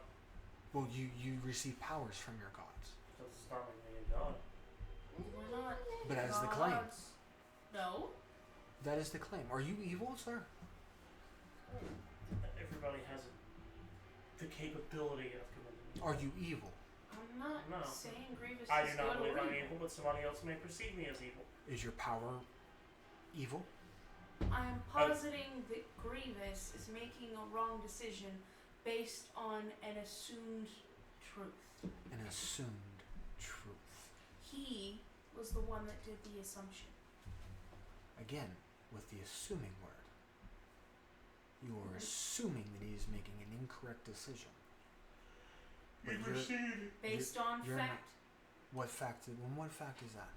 Well, you receive powers from your gods. Because it's not make me a god. We're not. But that is the claim. gods. No. That is the claim. Are you evil, sir? Everybody has the capability of committing evil. Are you evil? I'm not No. saying Grievous I is do not good believe or I'm evil. evil, but somebody else may perceive me as evil. Is your power evil? I am positing that Grievous is making a wrong decision based on an assumed truth. An assumed truth. He was the one that did the assumption. Again, with the assuming word. You are assuming that he is making an incorrect decision. But Based on you're fact. what fact is that?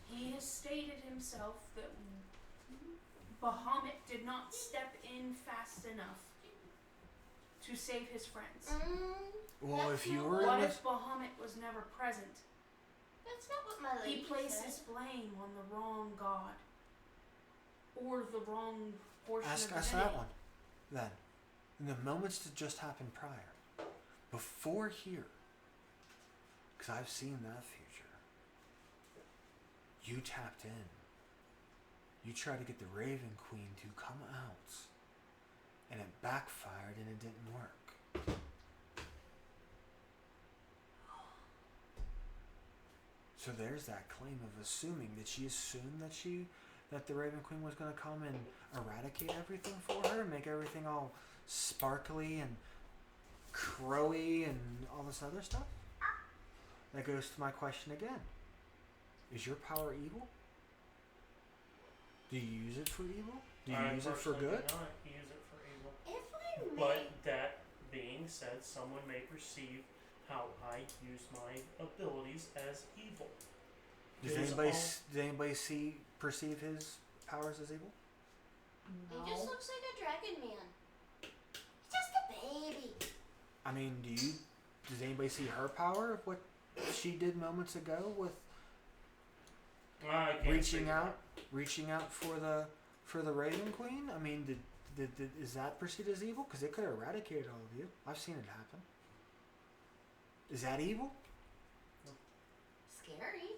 He has stated himself that Bahamut did not step in fast enough to save his friends. Well, That's if you not were What in if Bahamut was never present? That's not what my lady He places said. blame on the wrong god. Or the wrong portion ask of us divinity. that one. Then, in the moments that just happened prior, before here, because I've seen that future, you tapped in. You tried to get the Raven Queen to come out, and it backfired and it didn't work. So there's that claim of assuming. Did she assume that the Raven Queen was going to come and eradicate everything for her and make everything all sparkly and crowy and all this other stuff? That goes to my question again. Is your power evil? Do you use it for evil? Do you use it for good? I not use it for evil. If I may. But that being said, someone may perceive how I use my abilities as evil. Does anybody perceive his powers as evil? He just looks like a dragon man. He's just a baby. I mean, does anybody see her power of what she did moments ago with reaching out for the Raven Queen? I mean, is that perceived as evil? Because it could have eradicated all of you. I've seen it happen. Is that evil? Scary.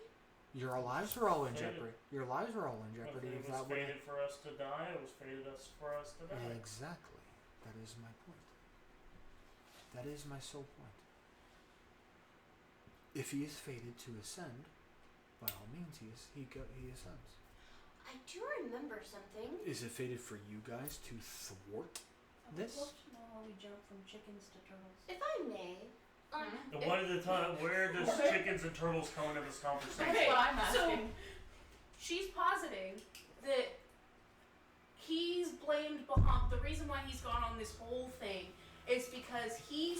Your lives are all in jeopardy. Your lives are all in jeopardy. If it was fated for us to die, it was fated for us to die. Exactly. That is my point. That is my sole point. If he is fated to ascend, by all means, he ascends. I do remember something. Is it fated for you guys to thwart this? I'd love to know how we jump from chickens to turtles. If I may. And one at a time, where does chickens and turtles come into this conversation? Okay, That's what I'm so asking. she's positing that he's blamed Bahamut. The reason why he's gone on this whole thing is because he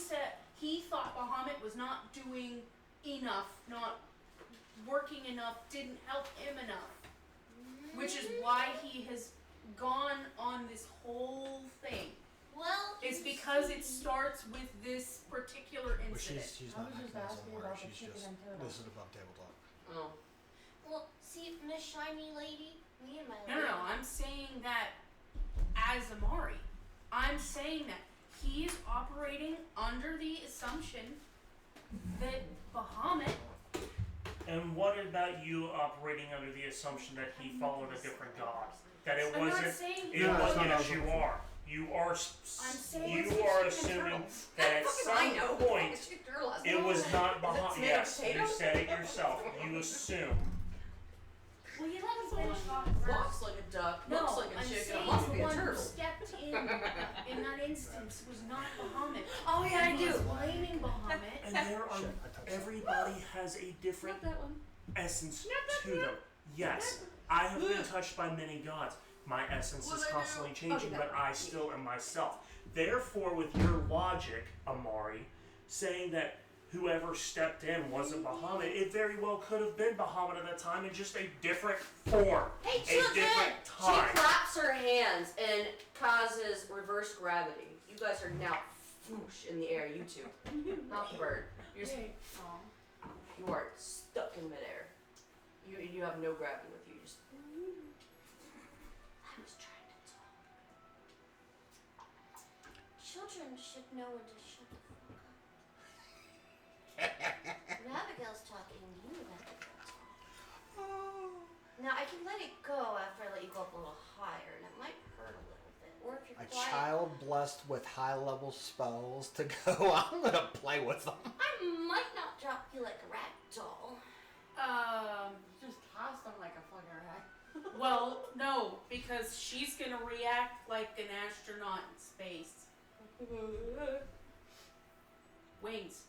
thought Bahamut was not doing enough, not working enough, didn't help him enough. Which is why he has gone on this whole thing. Well, It's because it starts with this particular Well, incident. she's I not was just acting as asking a about lawyer. the She's chicken just and turtle. this is above table talk. Oh. well, see, Miss Shiny Lady, me and my No, I'm saying that as Amari. I'm saying that he's operating under the assumption that Bahamut. And what about you operating under the assumption that he followed a different god? That it I'm not wasn't. saying It No, it's wasn't. not Yes, you are. You are. saying You it's the are chicken assuming turtles. that at Fucking I know. some point It's chicken turtle last it night. was not Bahamut. tomato Yes, potato? you said it yourself. You assume. Will you let me finish talking first? Walks like a duck, No, looks like a I'm chicken, saying must the be a one who turtle. stepped in that instance was not Bahamut. Oh yeah, I He was do. blaming Bahamut. And there are. Shit, I touched Everybody has a different Not that one. essence to them. Yes, I have been touched by many gods. My essence What is did I do? constantly changing, Okay, but that- I still am myself. Therefore, with your logic, Amari, saying that whoever stepped in wasn't Bahamut, it very well could have been Bahamut at that time in just a different form, Hey, a children! different She time. claps her hands and causes reverse gravity. You guys are now whoosh in the air, you two. Not the bird. You're just, Aw. you are stuck in midair. You have no gravity with you. You just. I was trying to talk. Children should know when to shut the fuck up. When Abigail's talking, you let the girl talk. Now I can let it go after I let you go up a little higher, and it might hurt a little bit. Or if you're A quiet, child blessed with high-level spells to go. I'm gonna play with them. I might not drop you like a rag doll. Just toss them like a fucking rat. Well, no, because she's gonna react like an astronaut in space. Wings.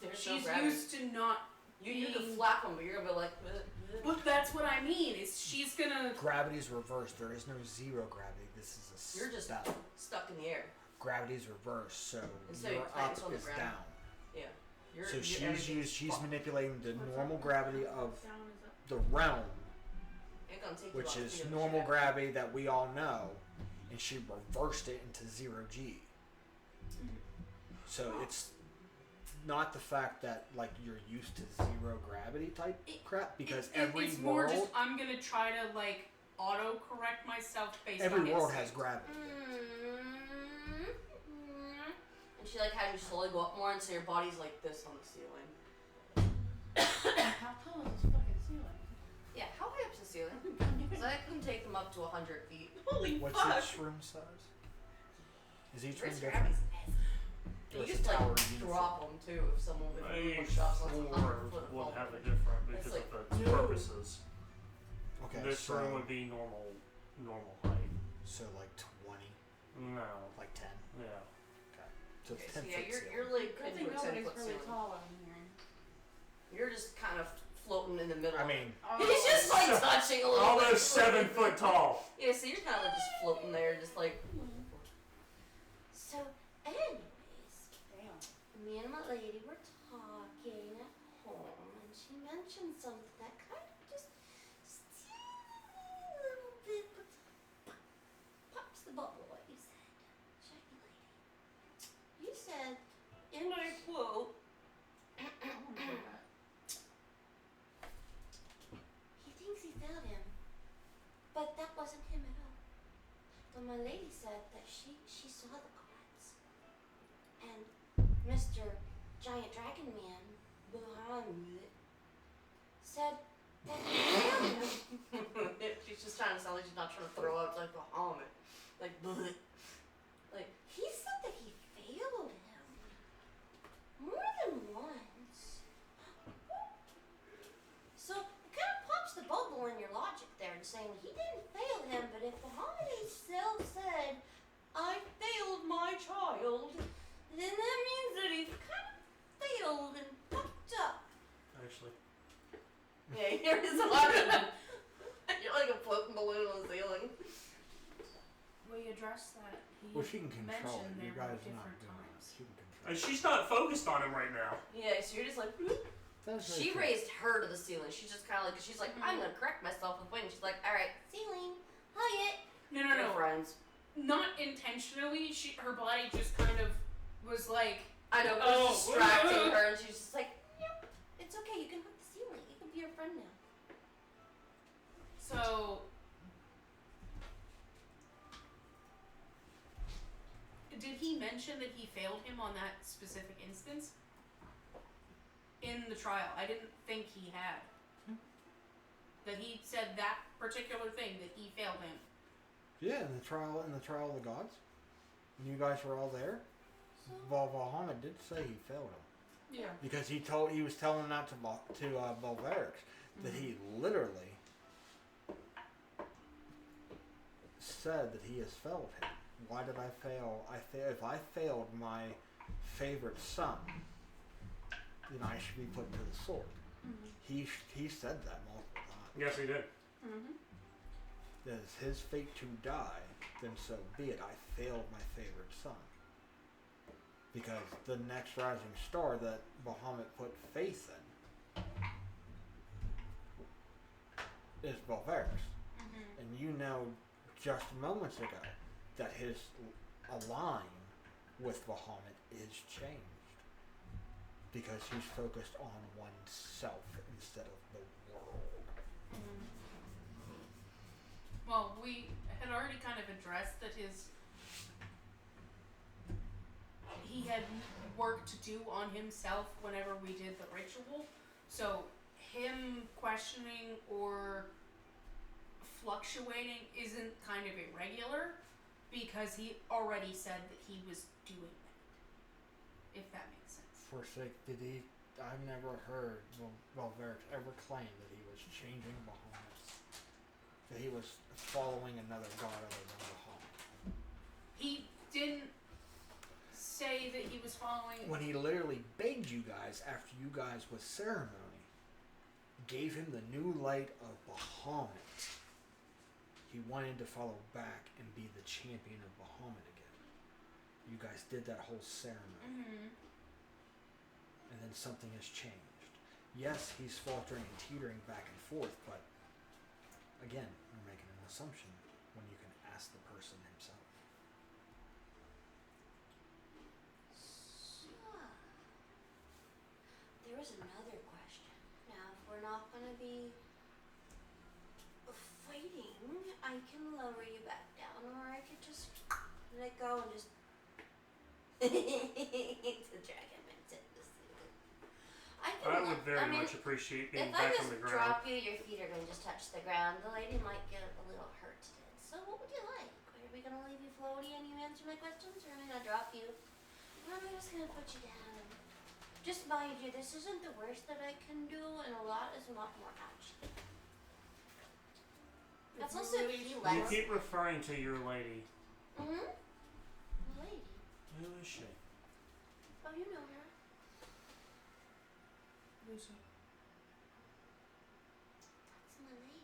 There's She's no gravity. used to not. You can flap them, but you're gonna be like. But that's what I mean. Is she's gonna. Gravity's reversed. There is no zero gravity. This is a You're just step. stuck in the air. Gravity's reversed, so Instead your of planks up on the is ground. down. Yeah. You're, So you're everything's she's fucked. manipulating the normal gravity of Down is up. the realm, Ain't gonna take you which long to is figure this normal shit out. gravity that we all know, and she reversed it into 0G. So it's not the fact that like you're used to zero gravity type crap, because every it's more world, just I'm gonna try to like auto correct myself based on every world has instinct. gravity. And she like has you slowly go up more, and so your body's like this on the ceiling. How tall is this fucking ceiling? Yeah, how high up's the ceiling? Because I can take them up to 100 feet. Holy What's fuck! each room size? Is each room Where's different? Gravity's And you There's just a tower like uniform. drop them too if someone if A anyone shops on some floor foot would have fall. it different because like, of its no. purposes. Okay, This so, room would be normal height. so like 20, No. like 10. Yeah. Okay. So Okay, 10 so yeah, foot ceiling. you're like Good into thing a 10 nobody's foot really ceiling. tall out here. You're just kind of floating in the middle. I mean, he's just like So- touching a little bit. Almost 7 foot tall. Yeah, so you're kind of like just floating there, just like. So, anyways, Damn. me and my lady were talking at home, and she mentioned something that kind of just a little bit pops the bubble. What you said, Shaggy Lady. You said, and I quote, he thinks he found him, but that wasn't him at all. But my lady said that she saw the gods, and Mr. Giant Dragon Man behind it said that he found him. She's just trying to sound like she's not trying to throw up, like Bahamut. Like, bleh. Like, He said that he failed him more than once. So it kind of pops the bubble in your logic there, and saying he didn't fail him, but if Muhammad himself said, "I failed my child," then that means that he kind of failed and fucked up. Actually. yeah, you're just like, you're like a floating balloon on the ceiling. We addressed that. He well, she can control mentioned it. You there were guys are not different doing it. times. She can control And it. she's not focused on him right now. Yeah, so you're just like, bloop. That's very She true. raised her to the ceiling. She's just kind of like, she's like, I'm gonna correct myself with wind. She's like, all right, Ceiling, hug it. No, we're friends. not intentionally. Her body just kind of was like, I know, but Oh. it's distracting her, and she's just like, Yep, it's okay. You can hug the ceiling. You can be your friend now. so. Did he mention that he failed him on that specific instance? In the trial, I didn't think he had. That he said that particular thing, that he failed him. Yeah, in the trial of the gods, when you guys were all there, So Valhamid did say he failed him Yeah. because he was telling that to Volvarix that he literally said that he has failed him. Why did I fail? If I failed my favorite son, then I should be put to the sword. He said that multiple times. Yes, he did. Mm-hmm. That it's his fate to die, then so be it. I failed my favorite son. Because the next rising star that Bahamut put faith in is Volvarix. And you know just moments ago that his align with Bahamut is changed. Because he's focused on oneself instead of the world. Well, we had already kind of addressed that he had work to do on himself whenever we did the ritual. So him questioning or fluctuating isn't kind of irregular because he already said that he was doing that. If that makes sense. For sake, I've never heard Volvarix ever claim that he was changing Bahamut. That he was following another god other than Bahamut. He didn't say that he was following. When he literally begged you guys after you guys with ceremony, gave him the new light of Bahamut. He wanted to follow back and be the champion of Bahamut again. You guys did that whole ceremony. And then something has changed. Yes, he's faltering and teetering back and forth, but again, you're making an assumption when you can ask the person himself. So, there was another question. Now, if we're not going to be fighting, I can lower you back down, or I could just let go and just. It's a dragon mentioned this. I would very much appreciate being if I back just on the ground. drop you, your feet are going to just touch the ground. The lady might get a little hurt today. So what would you like? Are we going to leave you floaty and you answer my questions, or am I going to drop you I'm just gonna put you down. Just mind you, this isn't the worst that I can do, and a lot is a lot more actually. That's If also you he You lets. keep referring to your lady. Mm-hmm. Lady. Who is she? Oh, you know her. Lucy. That's my lady.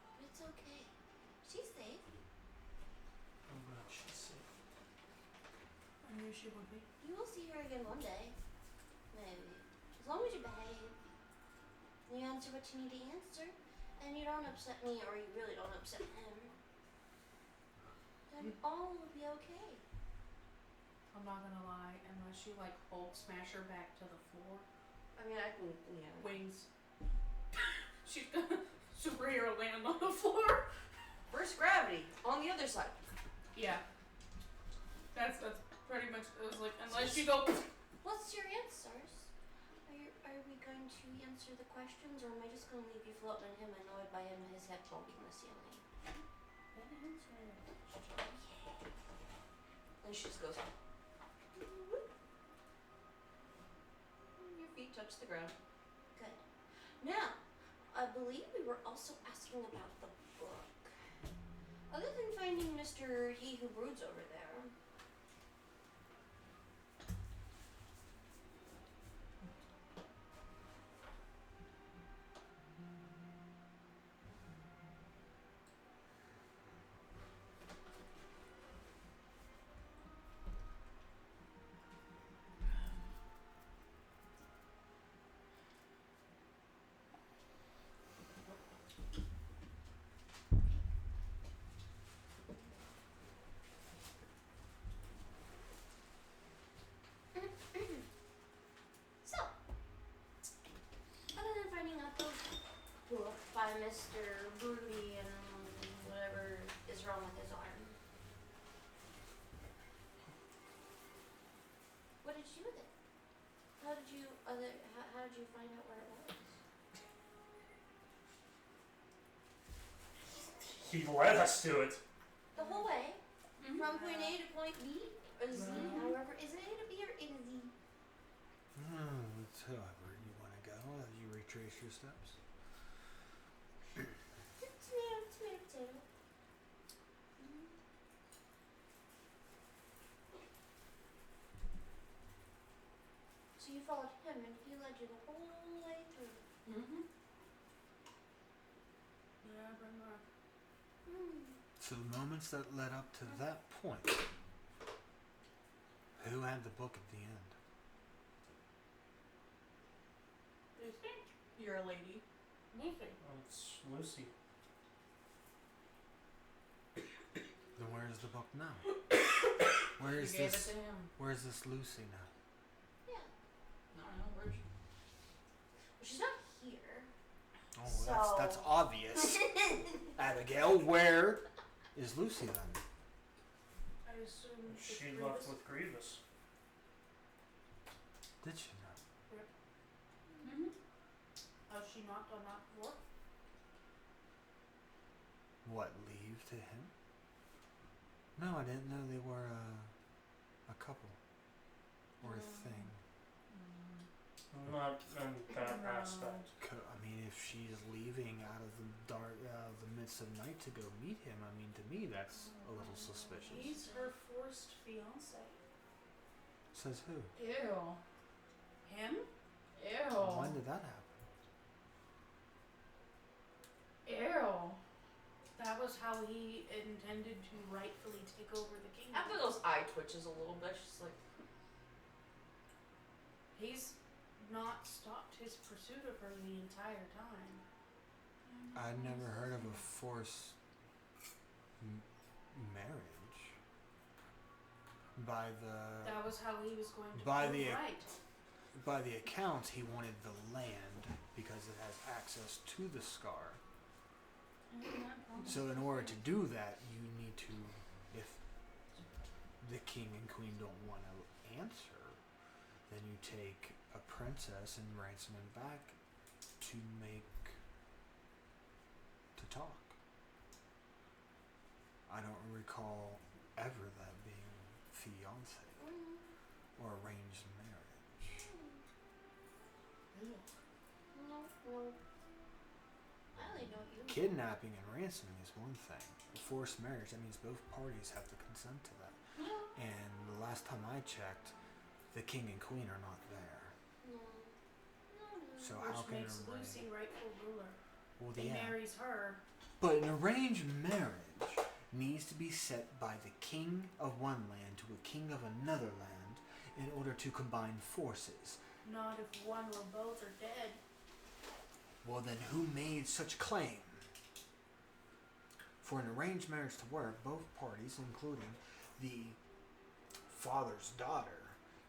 But it's okay. She's safe. Oh god, she's sick. I knew she would be. You will see her again one day. Maybe. As long as you behave. You answer what you need to answer. And you don't upset me, or you really don't upset him. Then all will be okay. I'm not gonna lie, unless you like Hulk smash her back to the floor. I mean, I can, yeah. Wings. She's gonna superhero land on the floor. First gravity on the other side. Yeah. That's pretty much it was like unless you go What's your answers? Are we going to answer the questions, or am I just going to leave you floating on him, annoyed by him and his head bumping the ceiling? And she just goes. Your feet touch the ground. Good. Now, I believe we were also asking about the book. Other than finding Mr. He Who Broods over there. So, other than finding out the book by Mr. Broody and whatever is wrong with his arm, what did you do with it? How did you find out where it was? He led us to it. The whole way, from point A to point B, or Z, however, is it A to B or A to Z? It's however you want to go as you retrace your steps. Tomato. So you followed him and he led you the whole way through. Mm-hmm. Yeah, pretty much. So the moments that led up to that point, who had the book at the end? Lucy? You're a lady. Lucy. Oh, it's Lucy. Then where's the book now? Where is You gave this? it to him. Where's this Lucy now? Yeah. I don't know, where's she? Well, she's not here. Oh, So- that's obvious. Abigail, where is Lucy then? I assume it's She Grievous. left with Grievous. Did she not? Mm-hmm. Oh, she knocked on that floor? What, leave to him? No, I didn't know they were a couple or a thing. Not in that No. aspect. I mean, if she's leaving out of the the midst of night to go meet him, I mean, to me that's a little suspicious. He's her forced fiance. Says who? Ew. Him? Ew. When did that happen? Ew. That was how he intended to rightfully take over the kingdom. Abigail's eye twitches a little bit. She's like, He's not stopped his pursuit of her the entire time. I'd never heard of a forced marriage by the That was how he was going to By prove the- right. by the accounts. He wanted the land because it has access to the scar. So in order to do that, you need to, if the king and queen don't want to answer, then you take a princess and ransom him back to talk. I don't recall ever that being fiance or arranged marriage. No, no. I only know you. Kidnapping and ransoming is one thing. A forced marriage, that means both parties have to consent to that. No. And the last time I checked, the king and queen are not there. No. So Which how can makes an arranged... Lucy rightful ruler. Well, He yeah. marries her. But an arranged marriage needs to be set by the king of one land to a king of another land in order to combine forces. Not if one or both are dead. Well, then who made such claim? For an arranged marriage to work, both parties, including the father's daughter,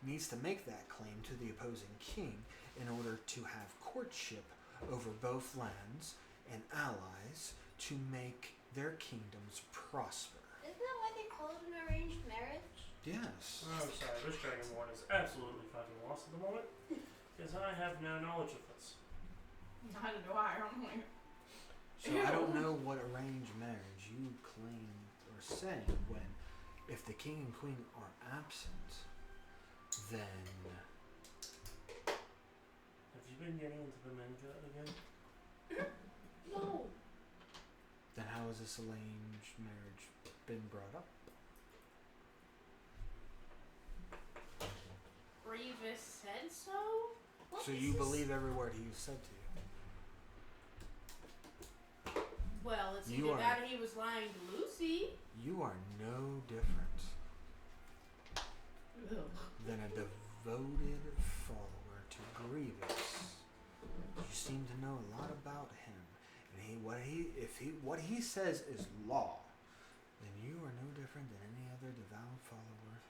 needs to make that claim to the opposing king in order to have courtship over both lands and allies to make their kingdoms prosper. Isn't that why they call it an arranged marriage? Yes. Oh, sorry, this Dragonborn is absolutely fucking lost at the moment. Because I have no knowledge of this. Neither do I. I'm like, So I don't know what arranged marriage you claim or say when, if the king and queen are absent, then Have you been getting into the men gut again? No. then how has this arranged marriage been brought up? Grievous said so? What So is you this? believe every word he said to you? Well, it's You either are- that or he was lying to Lucy. You are no different than a devoted follower to Grievous. You seem to know a lot about him, and what he says is law, then you are no different than any other devout follower of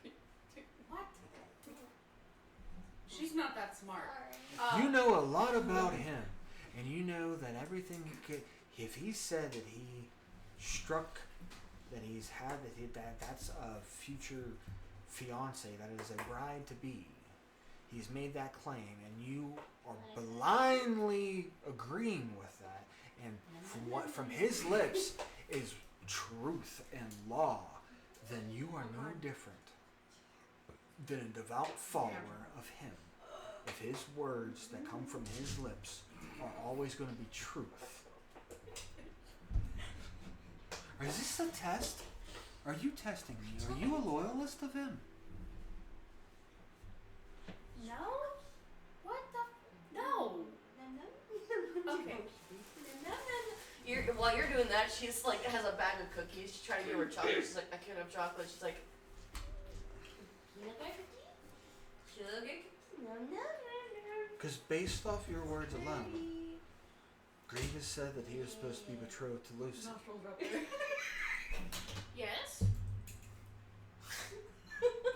him. What? She's not that smart. Sorry. You know a lot about him, and you know that everything he could. If he said that he struck, that he's had that's a future fiance, that is a bride to be. He's made that claim, and you are blindly agreeing with that. And from his lips is truth and law. Then you are no different than a devout follower of him. If his words that come from his lips are always going to be truth. Is this a test? Are you testing me? Are you a loyalist of him? No? What the? No. Okay. While you're doing that, she's like has a bag of cookies. She's trying to give her chocolate. She's like, I can't have chocolate. She's like, Because based off your words alone, Grievous said that he was supposed to be betrothed to Lucy. nostrils up there. Yes.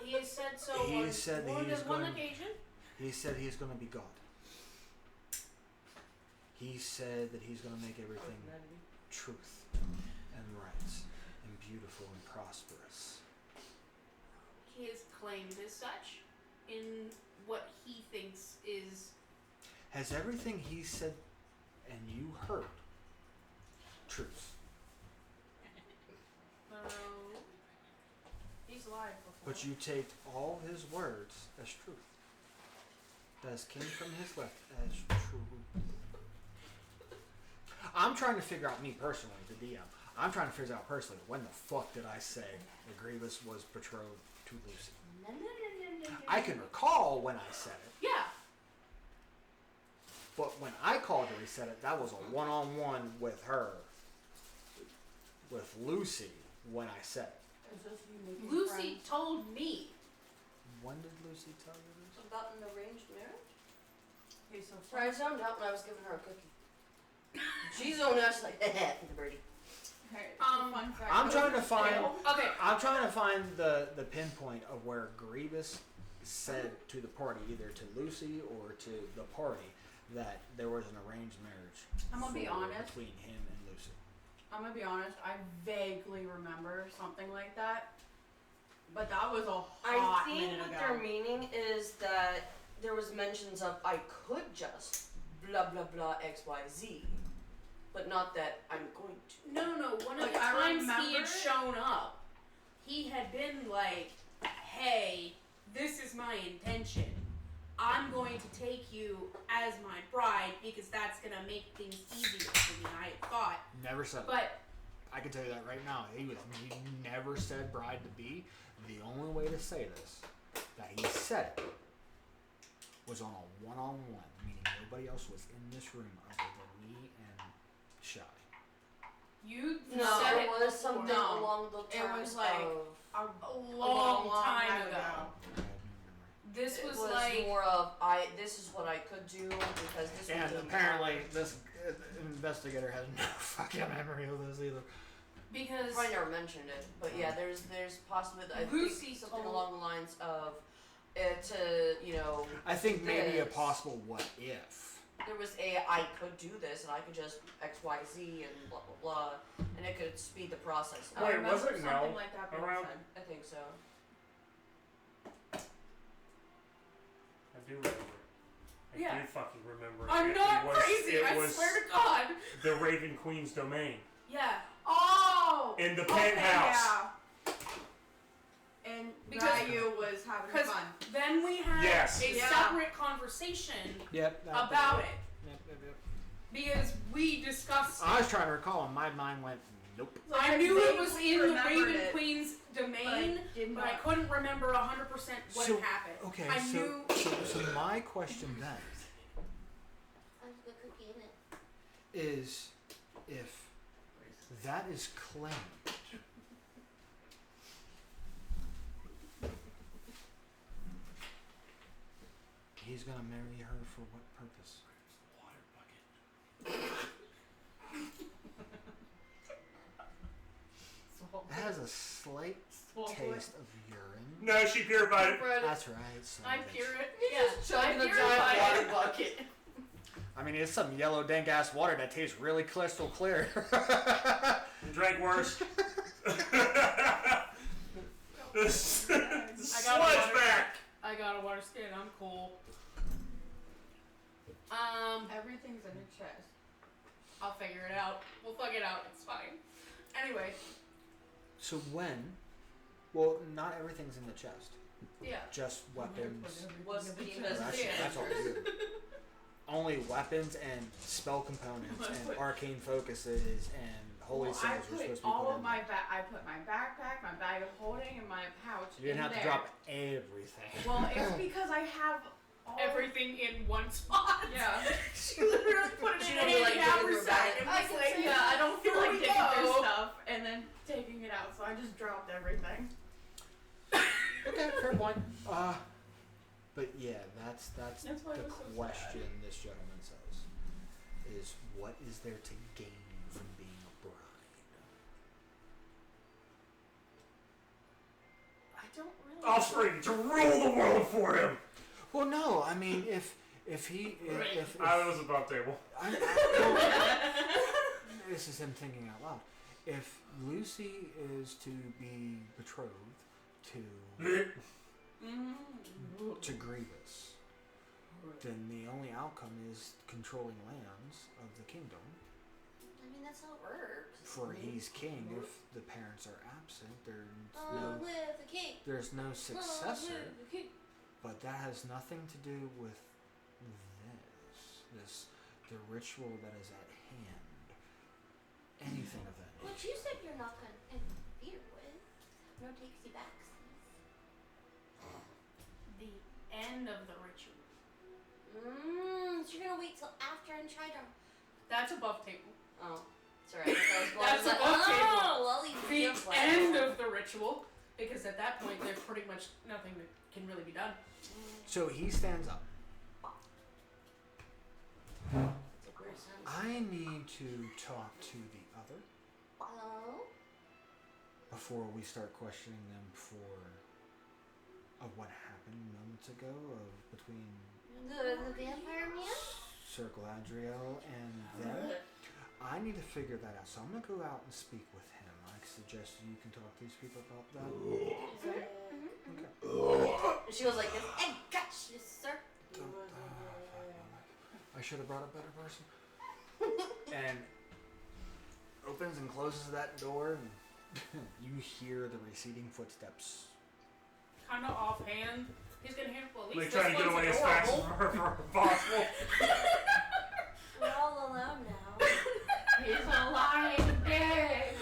He has said so He on said that more he is than one going- occasion. He said he's going to be God. He said that he's going to make everything truth and right and beautiful and prosperous. He has claimed as such in what he thinks is. Has everything he said and you heard truth? He's lied before. But you take all his words as truth. That came from his lips as true. I'm trying to figure out, me personally, the DM, I'm trying to figure out personally, when the fuck did I say that Grievous was betrothed to Lucy? I can recall when I said it, Yeah. but when I called her, he said it, that was a one-on-one with her, with Lucy, when I said it. Is this you making Lucy friends? told me. When did Lucy tell you this? about an arranged marriage? Okay, so I zoned out when I was giving her a cookie. She zoned out. She's like, the birdie. Okay, Um, fun fact. I'm trying to find... Okay. I'm trying to find the pinpoint of where Grievous said to the party, either to Lucy or to the party, that there was an arranged marriage. I'm gonna be honest. Between him and Lucy. I'm gonna be honest. I vaguely remember something like that, but that was a hot I think minute what ago. they're meaning is that there was mentions of I could just blah blah blah XYZ. but not that I'm going to. No. One of Like, the I times he remember had it. shown up, he had been like, hey, this is my intention. I'm going to take you as my bride because that's going to make things easier for me, I had thought. Never said it. But I can tell you that right now. He never said bride to be. The only way to say this, that he said it, was on a one-on-one, meaning nobody else was in this room other than me and Shy. you No, said it it was before. something No, along the it terms was like of. a long time ago. I have no memory. This It was, was like more of this is what I could do because this And would be apparently, this investigator has no fucking memory of this either. because Probably never mentioned it, but yeah, there's possibly I Lucy think something told- along the lines of to I think maybe a This. possible what if. there was I could do this and I could just X Y Z and blah blah blah and it could speed the process. I Wait, remember wasn't something Mel like that being around? said. I think so. I do remember. I Yeah. do fucking remember. I'm it, not it was, crazy, It I was swear to God. the Raven Queen's domain Yeah. Oh! in the Okay, penthouse. yeah. And Because- Ryu was having Because fun. then we had Yes. a Yeah. separate conversation Yep. about it. Yep. Because we discussed I was trying to recall, and my mind went, nope. So I I knew it was vaguely in the remembered Raven it, Queen's domain, did but I not. couldn't remember 100% what So, had happened. Okay, I so, knew so my question then I've got cookie in it. is, if that is claimed, he's gonna marry her for what purpose? It has a slight taste of urine. No, she purified it. That's right. son I of a bitch. pure it. Yeah, I in a purified giant it. water bucket. I mean, it's some yellow dank ass water that tastes really crystal clear. Drank worse. The sludge water. back. I got a water skin. I'm cool. Everything's in your chest. I'll figure it out. We'll fuck it out. It's fine. Anyway, So when? Well, not everything's in the chest. yeah. Just weapons. Was the That's, investigation? that's all weird. Only weapons and spell components and arcane focuses and holy I symbols were put supposed to be all put of in my there. I put my backpack, my bag of holding, and my pouch. You didn't in have there. to drop everything. Well, it's because I have all Everything in one spot. Yeah. She literally put it She in a don't be like handy digging through haversack a and I was can like, say, yeah, I don't feel here like we digging through go. stuff and then taking it out, so I just dropped everything. Okay, fair point. But yeah, that's That's why the it was so question this gentleman says. Is what is there to gain from being a bride? I don't really. Offspring to rule the world for him. Well, no, I mean if he if I was above table. this is him thinking out loud. If Lucy is to be betrothed to Grievous, then the only outcome is controlling lands of the kingdom. I mean, that's how it works. For he's king. If the parents are absent, Long live the king. there's no Long successor. live the king. But that has nothing to do with the ritual that is at hand. Anything of that Which nature. you said you're not going to interfere with. No takesy backsies. the end of the ritual. So you're going to wait till after and try to. That's above table. Oh, sorry. That was That's like, above table. Oh, well, you The feel like end of the ritual, because at that point there's pretty much nothing that can really be done. So he stands up. It's a weird sound. I need to talk to the other Hello? before we start questioning them of what happened moments ago between The vampire man? Circle Adriel and them. I need to figure that out. So I'm gonna go out and speak with him. I suggest you can talk to these people about that. Okay. She was like, I got you, sir. I should have brought a better person. And opens and closes that door, and you hear the receding footsteps. Kind of offhand. He's gonna hear. Well, at They least try to this get one's away as fast as adorable. possible. We're all alone now. He's alive dead.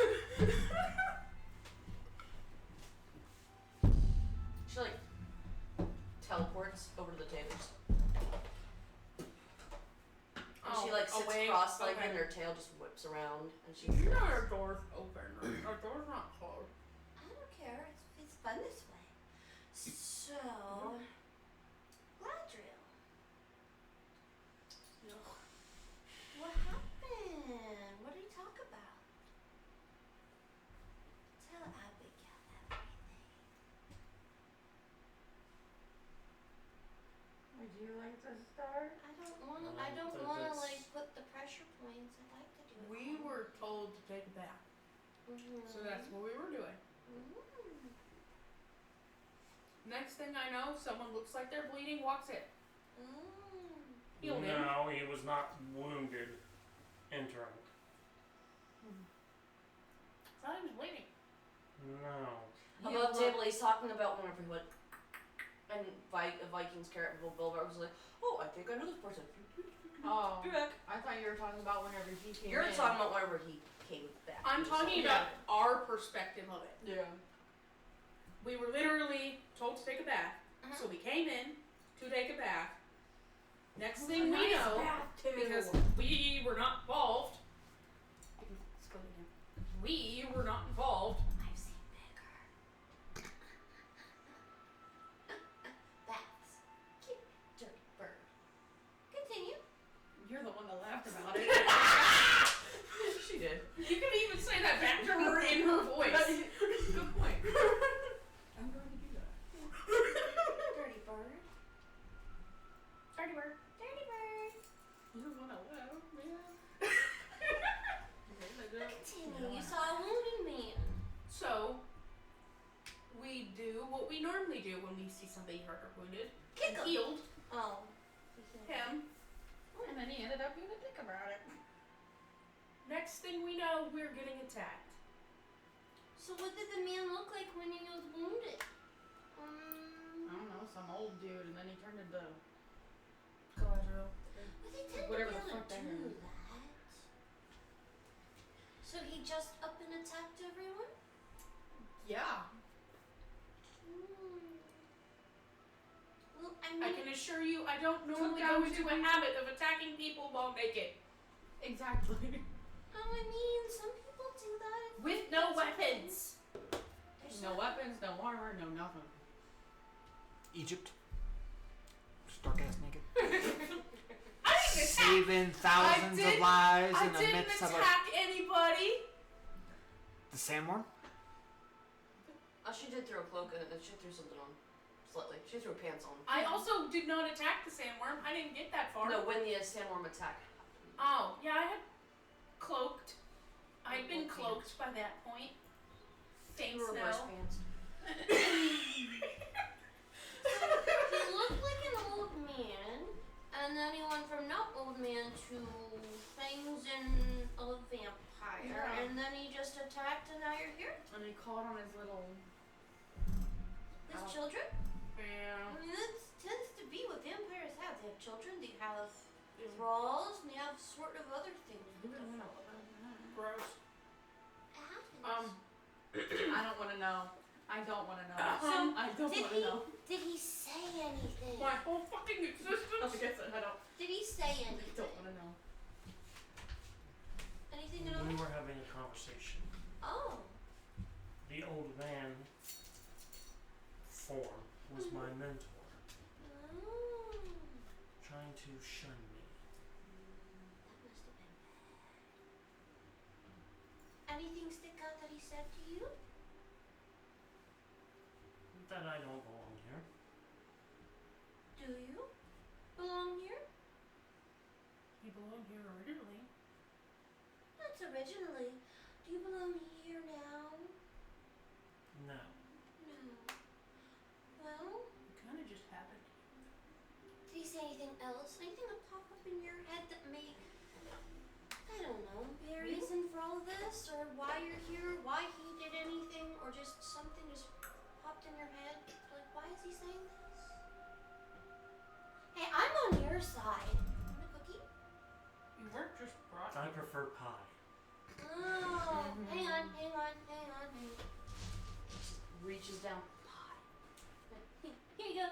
She like teleports over to the tables. And she like sits away. cross-legged Okay. and her tail just whips around and she You know sits. our door's open. Our door's not closed. I don't care. It's fun this way. So, Gladriel. What happened? What did he talk about? Tell Abigail everything. Would you like to start? I don't wanna like put the pressure points. I like to do it. We were told to take a bath, so that's what we were doing. Next thing I know, someone looks like they're bleeding, walks in. Healed him. No, he was not wounded. Entering. Thought he was bleeding. No. Above the table, he's talking about whenever he went. And Viking's character Bilbar was like, oh, I think I know this person. Oh, I thought you were talking about whenever he came You're in. talking about whenever he came back. I'm talking about our perspective of it. Yeah. We were literally told to take a bath, so we came in to take a bath. Next thing we know, because we were not involved. Let's go again. We were not involved. I've seen bigger. Bats. Cute. Dirty bird. Continue. You're the one that laughed about it. She did. You can even say that back to her in her voice. Good point. I'm going to do that. Dirty bird. Dirty bird. Dirty bird. You're the one that laughed, man. Continue. You saw a wounded man. So, we do what we normally do when we see somebody hurt or wounded. Kick him. Healed Oh. him. And then he ended up being a dick about it. Next thing we know, we're getting attacked. So what did the man look like when he was wounded? I don't know, some old dude, and then he turned into Galadriel. But they tend whatever to the be able fuck to that do is. that. So he just up and attacked everyone? yeah. Well, I I mean, can assure you, I don't normally down go into a habit of attacking people while naked. Exactly. I mean, some people do that. With no weapons. There's No weapons, no armor, no nothing. Egypt. Stark ass naked. I didn't attack. Saving thousands of lives I in the didn't midst of attack anybody. the sandworm. She did throw a cloak and she threw something on. Slightly. She threw pants on. I also did not attack the sandworm. I didn't get that far. No, when the sandworm attack happened. Oh, yeah, I had cloaked. I'd been Pants. cloaked by that point. Thanks, Reverse no. pants. He looked like an old man, and then he went from not old man to things in a vampire, Yeah. and then he just attacked, and now you're here And he called on his little. with Oh. children. Yeah. I mean, that tends to be what vampires have. They have children, they have thralls, and they have sort of other things. with them. Gross. It happens. I don't want to know. I don't want to know. Um, I don't did want to he? know. Did he say anything? My whole fucking I existence. guess I don't. Did he say I anything? don't want to know. Anything at all? We were having a conversation. Oh. The old man form was my mentor, Oh. trying to shun me. That must have been bad. Anything stick out that he said to you? That I don't belong here. Do you belong here? You belong here originally. That's originally. Do you belong here now? No. No. Well, It kind of just happened. did he say anything else? Anything that pop up in your head that may, I don't know, be a reason for all of this? this, or why you're here, why he did anything, or just something just popped in your head? Like, why is he saying this? Hey, I'm on your side. Want a cookie? You weren't just brought. I prefer pie. Oh, hang on. Reaches down. Here you go.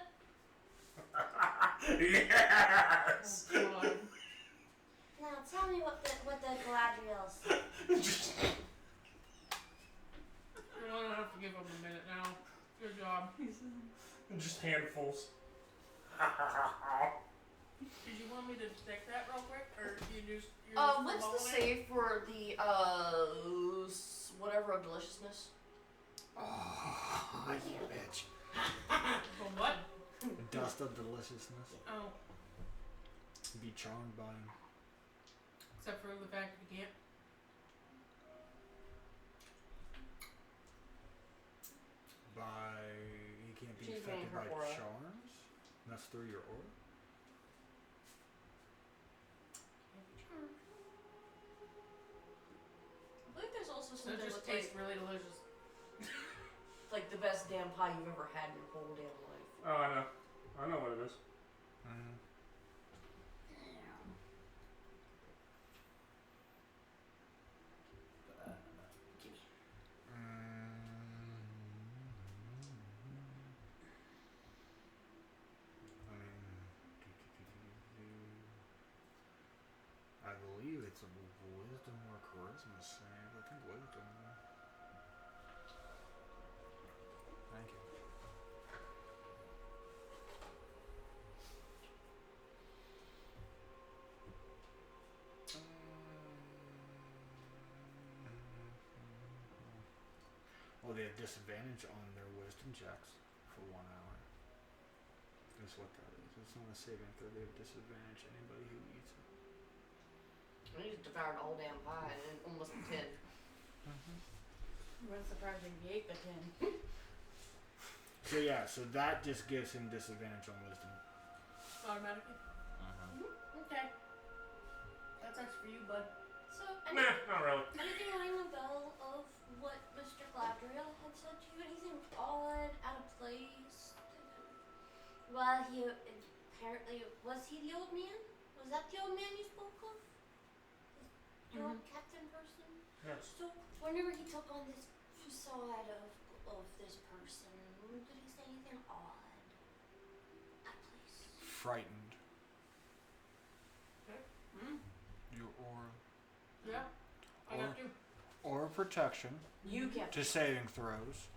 Yes! Oh, God. Now tell me what the Galadriel said. I don't have to give him a minute now. Good job. Just handfuls. Did you want me to take that real quick, or you just? What's the save for the whatever of deliciousness? Oh, you bitch. For what? Dust of deliciousness. Oh, Be charmed by him. except for the fact that you can't. He can't be She's affected getting her by aura. charms? That's through your aura? I believe there's also So something it just with tastes really delicious. like the best damn pie you've ever had in your whole damn life. Oh, I know. I know what it is. Mm-hmm. I believe it's a wisdom or charisma save. I think wisdom. Thank you. Well, they have disadvantage on their wisdom checks for 1 hour. That's what that is. It's not a saving throw. They have disadvantage anybody who eats it. I just devoured all damn pie and almost a 10. I'm surprised he ate the 10. So yeah, so that just gives him disadvantage on wisdom. Automatically. Okay. That's actually for you, bud. So, Nah, not really. anything ring a bell of what Mr. Galadriel had said to you? Anything odd, out of place? Well, he apparently, was he the old man? Was that the old man you spoke of? The old captain person? Yes. So, whenever he took on this facade of this person, did he say anything odd? Out of place? Frightened. Okay. Your aura. Yeah. I got you. Or protection You kept to saving throws.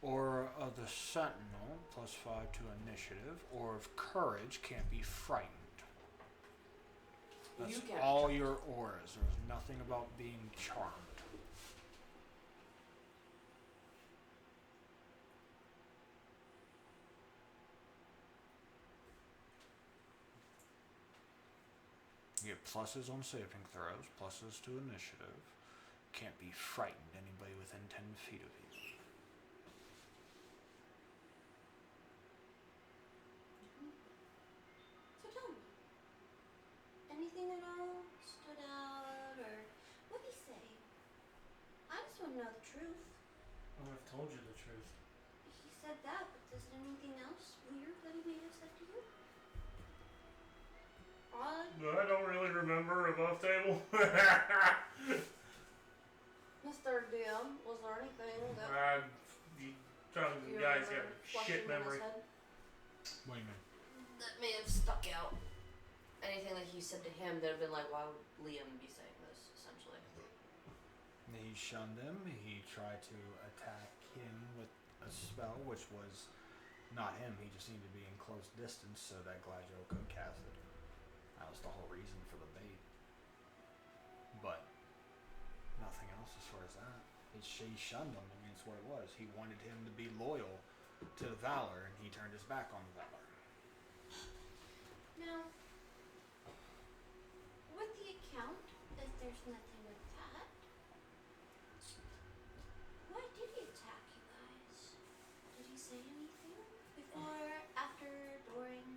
Or of the sentinel, +5 to initiative. Or of courage, can't be frightened. That's You kept all your auras. There's nothing about being charmed. You get pluses on saving throws, pluses to initiative. Can't be frightened. Anybody within 10 feet of you. So tell me, anything at all stood out, or what did he say? I just want to know the truth. Oh, I've told you the truth. He said that, but is there anything else weird that he may have said to you? Odd? I don't really remember above table. Mr. DM, was there anything that You you guys got remember a shit flashing in memory. his head? What do you mean? that may have stuck out. Anything that he said to him that would have been like, why would Liam be saying this, essentially? He shunned him. He tried to attack him with a spell, which was not him. He just needed to be in close distance so that Galadriel could cast it. That was the whole reason for the bait. But nothing else as far as that. He shunned him. I mean, it's what it was. He wanted him to be loyal to Valor, and he turned his back on Valor. Now, with the account, if there's nothing with that, why did he attack you guys? Did he say anything? Before, after, during?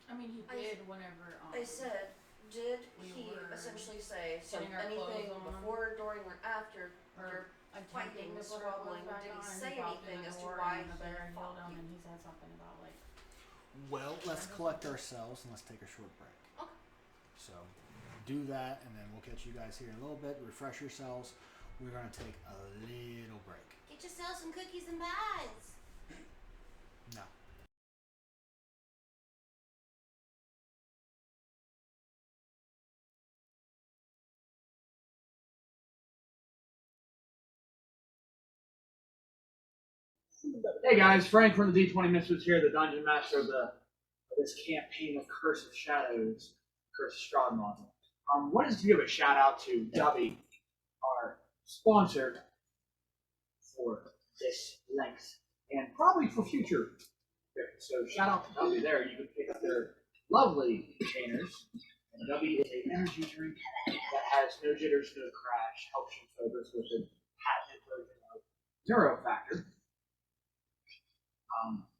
I mean, he did whenever. I said, did we he were essentially say so getting our anything clothes on. before, during, or after Or they're attempting fighting, to put our clothes squabbling? back Did he on, and say popped in anything the as to door, why and the bear he held fought him, you? and he said something about like. Well, let's collect ourselves and let's take a short break. Okay. So, do that, and then we'll catch you guys here in a little bit. Refresh yourselves. We're going to take a little break. Get yourself some cookies and pies. No. Hey guys, Frank from the D20 Misfits here, the Dungeon Master of this campaign of Curse of Shadows, Curse of Strahd. Wanted to give a shout out to Dubby, our sponsor for this length, and probably for future. So shout out to Dubby there. You can pick up their lovely containers. And Dubby is an energy drink that has no jitters, no crash, helps you focus with a patented version of Neurofactor.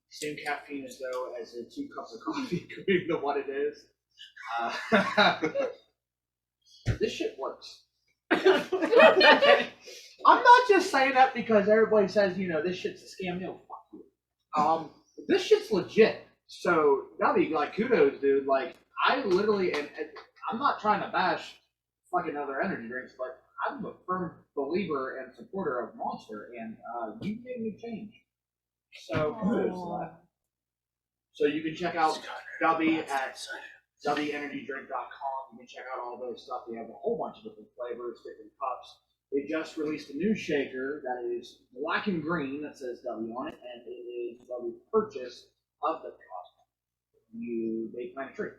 Same caffeine as though as 2 cups of coffee being the what it is. This shit works. I'm not just saying that because everybody says, this shit's a scam. No, fuck you. This shit's legit. So, Dubby, like, kudos, dude. Like, I literally, and I'm not trying to bash fucking other energy drinks, but I'm a firm believer and supporter of Monster, and you made me change. So kudos to that. So you can check out Dubby at dubbyenergydrink.com. You can check out all those stuff. They have a whole bunch of different flavors, different cups. They just released a new shaker that is black and green that says Dubby on it, and it is Dubby purchase of the cup. They plant a tree.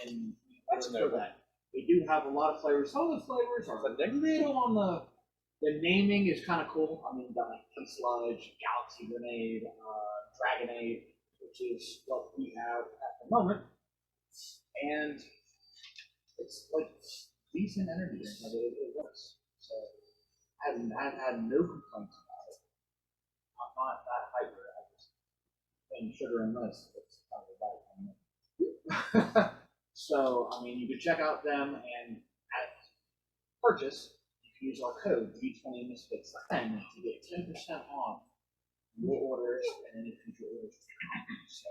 And let's know that. They do have a lot of flavors. Some of the flavors are a little on the naming is kind of cool. I mean, like Pink Sludge, Galaxy Grenade, Dragonade, which is what we have at the moment. And it's like decent energy. It works. So I've had no complaints about it. I'm not that hyper. I just think sugar and this. It's kind of a bad thing. So, I mean, you can check out them and at purchase, use our code D20 Misfits 10 to get 10% off your orders and any future orders. So,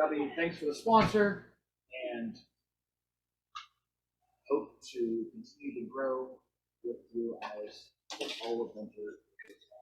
W, thanks for the sponsor, and hope to continue to grow with you as all of winter goes on.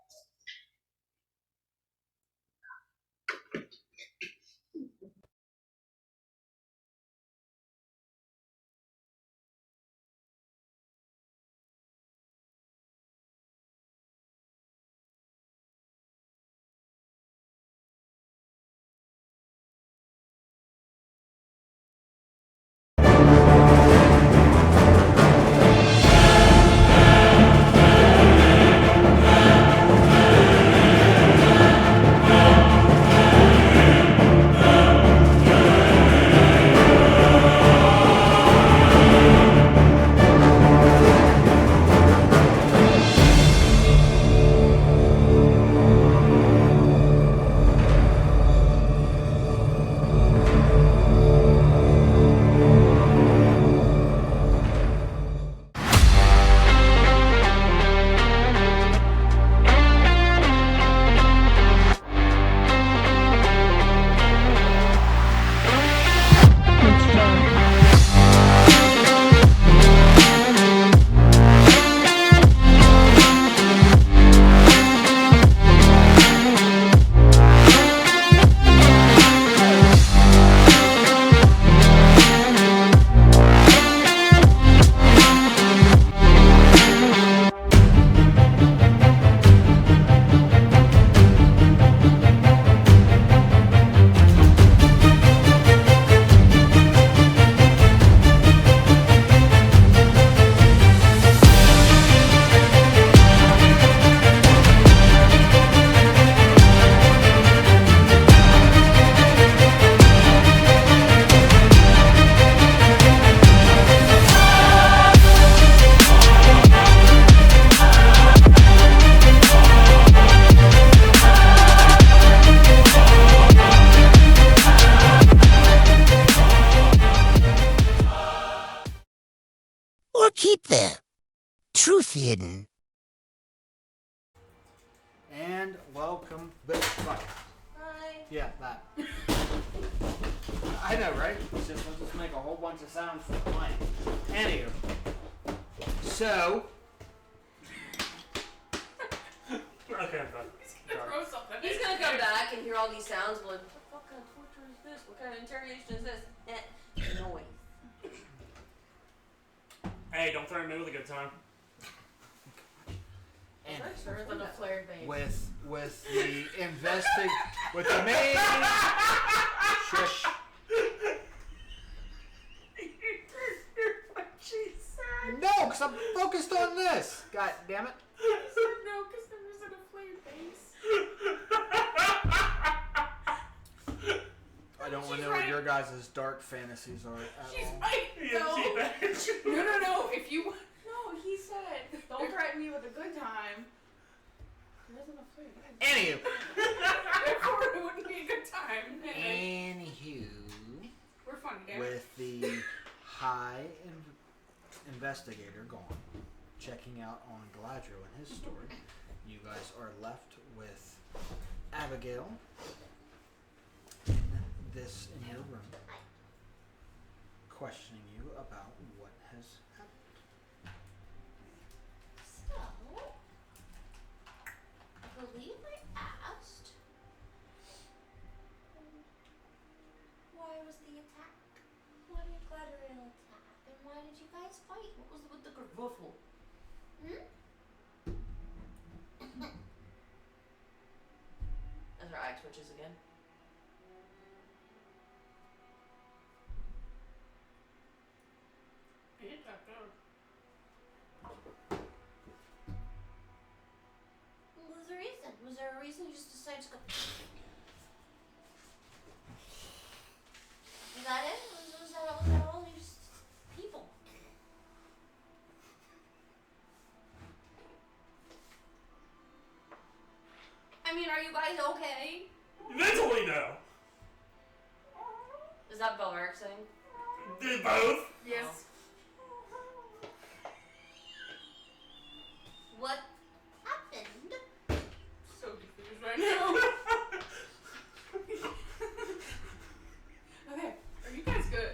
there. Truth hidden. And welcome back. Hi. Yeah, that. I know, right? Let's just make a whole bunch of sounds for the mic. Anywho. So. Okay, I'm done. Throw something. He's gonna come back and hear all these sounds. Like, what kind of torture is this? What kind of interrogation is this? Noise. Hey, don't threaten me with a good time. And There isn't a flared base. with the with the main shush. What she said. No, because I'm focused on this. God damn it. I said no, because there isn't a flared base. I don't want She's to know what right. your guys' dark fantasies are at She's all. right. Yeah, No. No. If you. No, he said, don't threaten me with a good time. There isn't a flared base. Anywho. Therefore, it wouldn't be a good time. Anywho. We're funny, damn it. With the high investigator gone, checking out on Galadriel and his story, you guys are left with Abigail in your room, questioning you about what has happened. So, I believe I asked, why was the attack? Why did Galadriel attack? And why did you guys fight? What was with the kerfuffle? As her eye twitches again. What was the reason? Was there a reason you just decided to go? Was that it? Was that all? You just people. I mean, are you guys okay? Mentally, no. Is that Belric saying? Did both. Yes. What happened? So confused right now. Okay, are you guys good?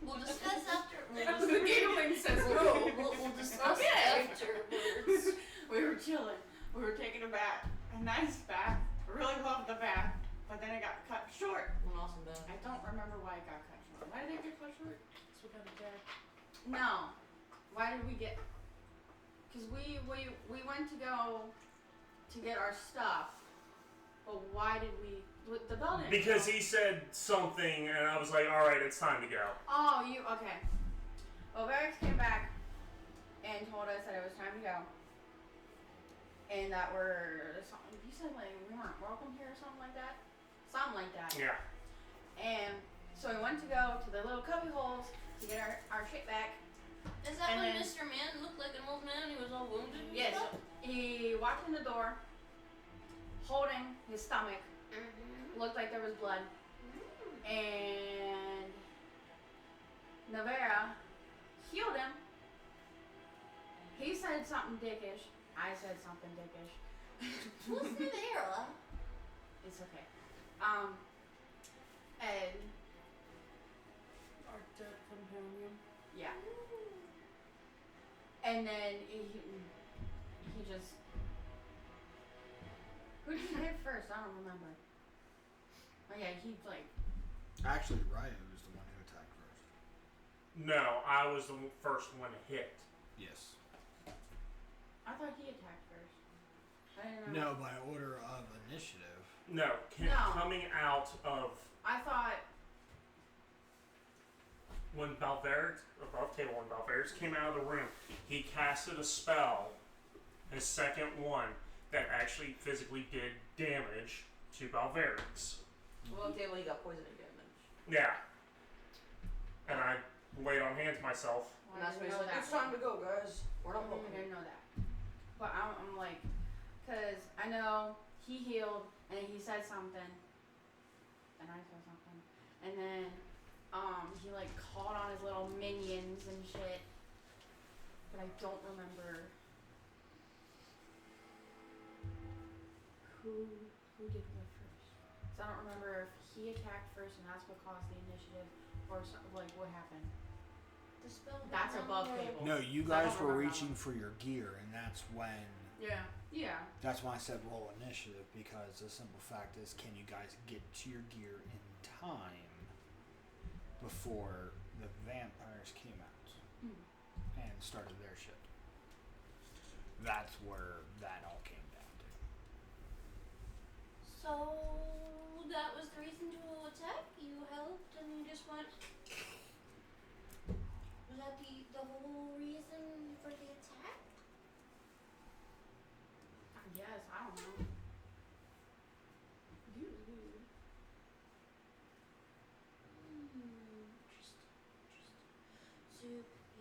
We'll discuss after. The giggling says no. We'll discuss Okay. afterwards. We were chilling. We were taking a bath. A nice bath. I really loved the bath. But then it got cut short. An awesome bed. I don't remember why it got cut short. Why did it get cut short? So we got a dad. No. Why did we get... Because we went to go to get our stuff. But why did we... The bell didn't Because go. he said something, and I was like, all right, it's time to go. Oh, you... Okay. Well, Varix came back and told us that it was time to go. And that we're... You said, like, we weren't welcome here or something like that? Something like that. Yeah. And so we went to go to the little cubby holes to get our shit back. Is that And when then- Mr. Man looked like an old man? He was all wounded. and Yes. stuff? He walked in the door, holding his stomach. Mhm. Looked like there was blood. And Navera healed him. He said something dickish. I said something dickish. Who's Navera? It's okay. And Our dead companion. yeah. And then he just... Who did he hit first? I don't remember. Oh yeah, he like... Actually, Ryan was the one who attacked first. No, I was the first one hit. Yes. I thought he attacked first. I didn't know. No, by order of initiative. No, No. coming out of I thought... when Balverix, above table when Balverix came out of the room, he casted a spell, his second one, that actually physically did damage to Balverix. Well, okay, well, you got poisoning damage. Yeah. And I laid on hands myself. And that's I when didn't he's know like, that. it's time to go, guys. We're not I welcome. didn't know that. But I'm like... Because I know he healed and he said something. And I said something. And then he like called on his little minions and shit. but I don't remember who did what first. So I don't remember if he attacked first and that's what caused the initiative, or like what happened. The spell. That's above table. No, you So I guys don't were remember reaching that for your gear, and that's when. Yeah. Yeah. That's why I said roll initiative, because the simple fact is, can you guys get to your gear in time before the vampires came out and started their shit? That's where that all came down to. So that was the reason to attack? You helped and you just went. Was that the whole reason for the attack? Yes, I don't know. Dude. Interesting. So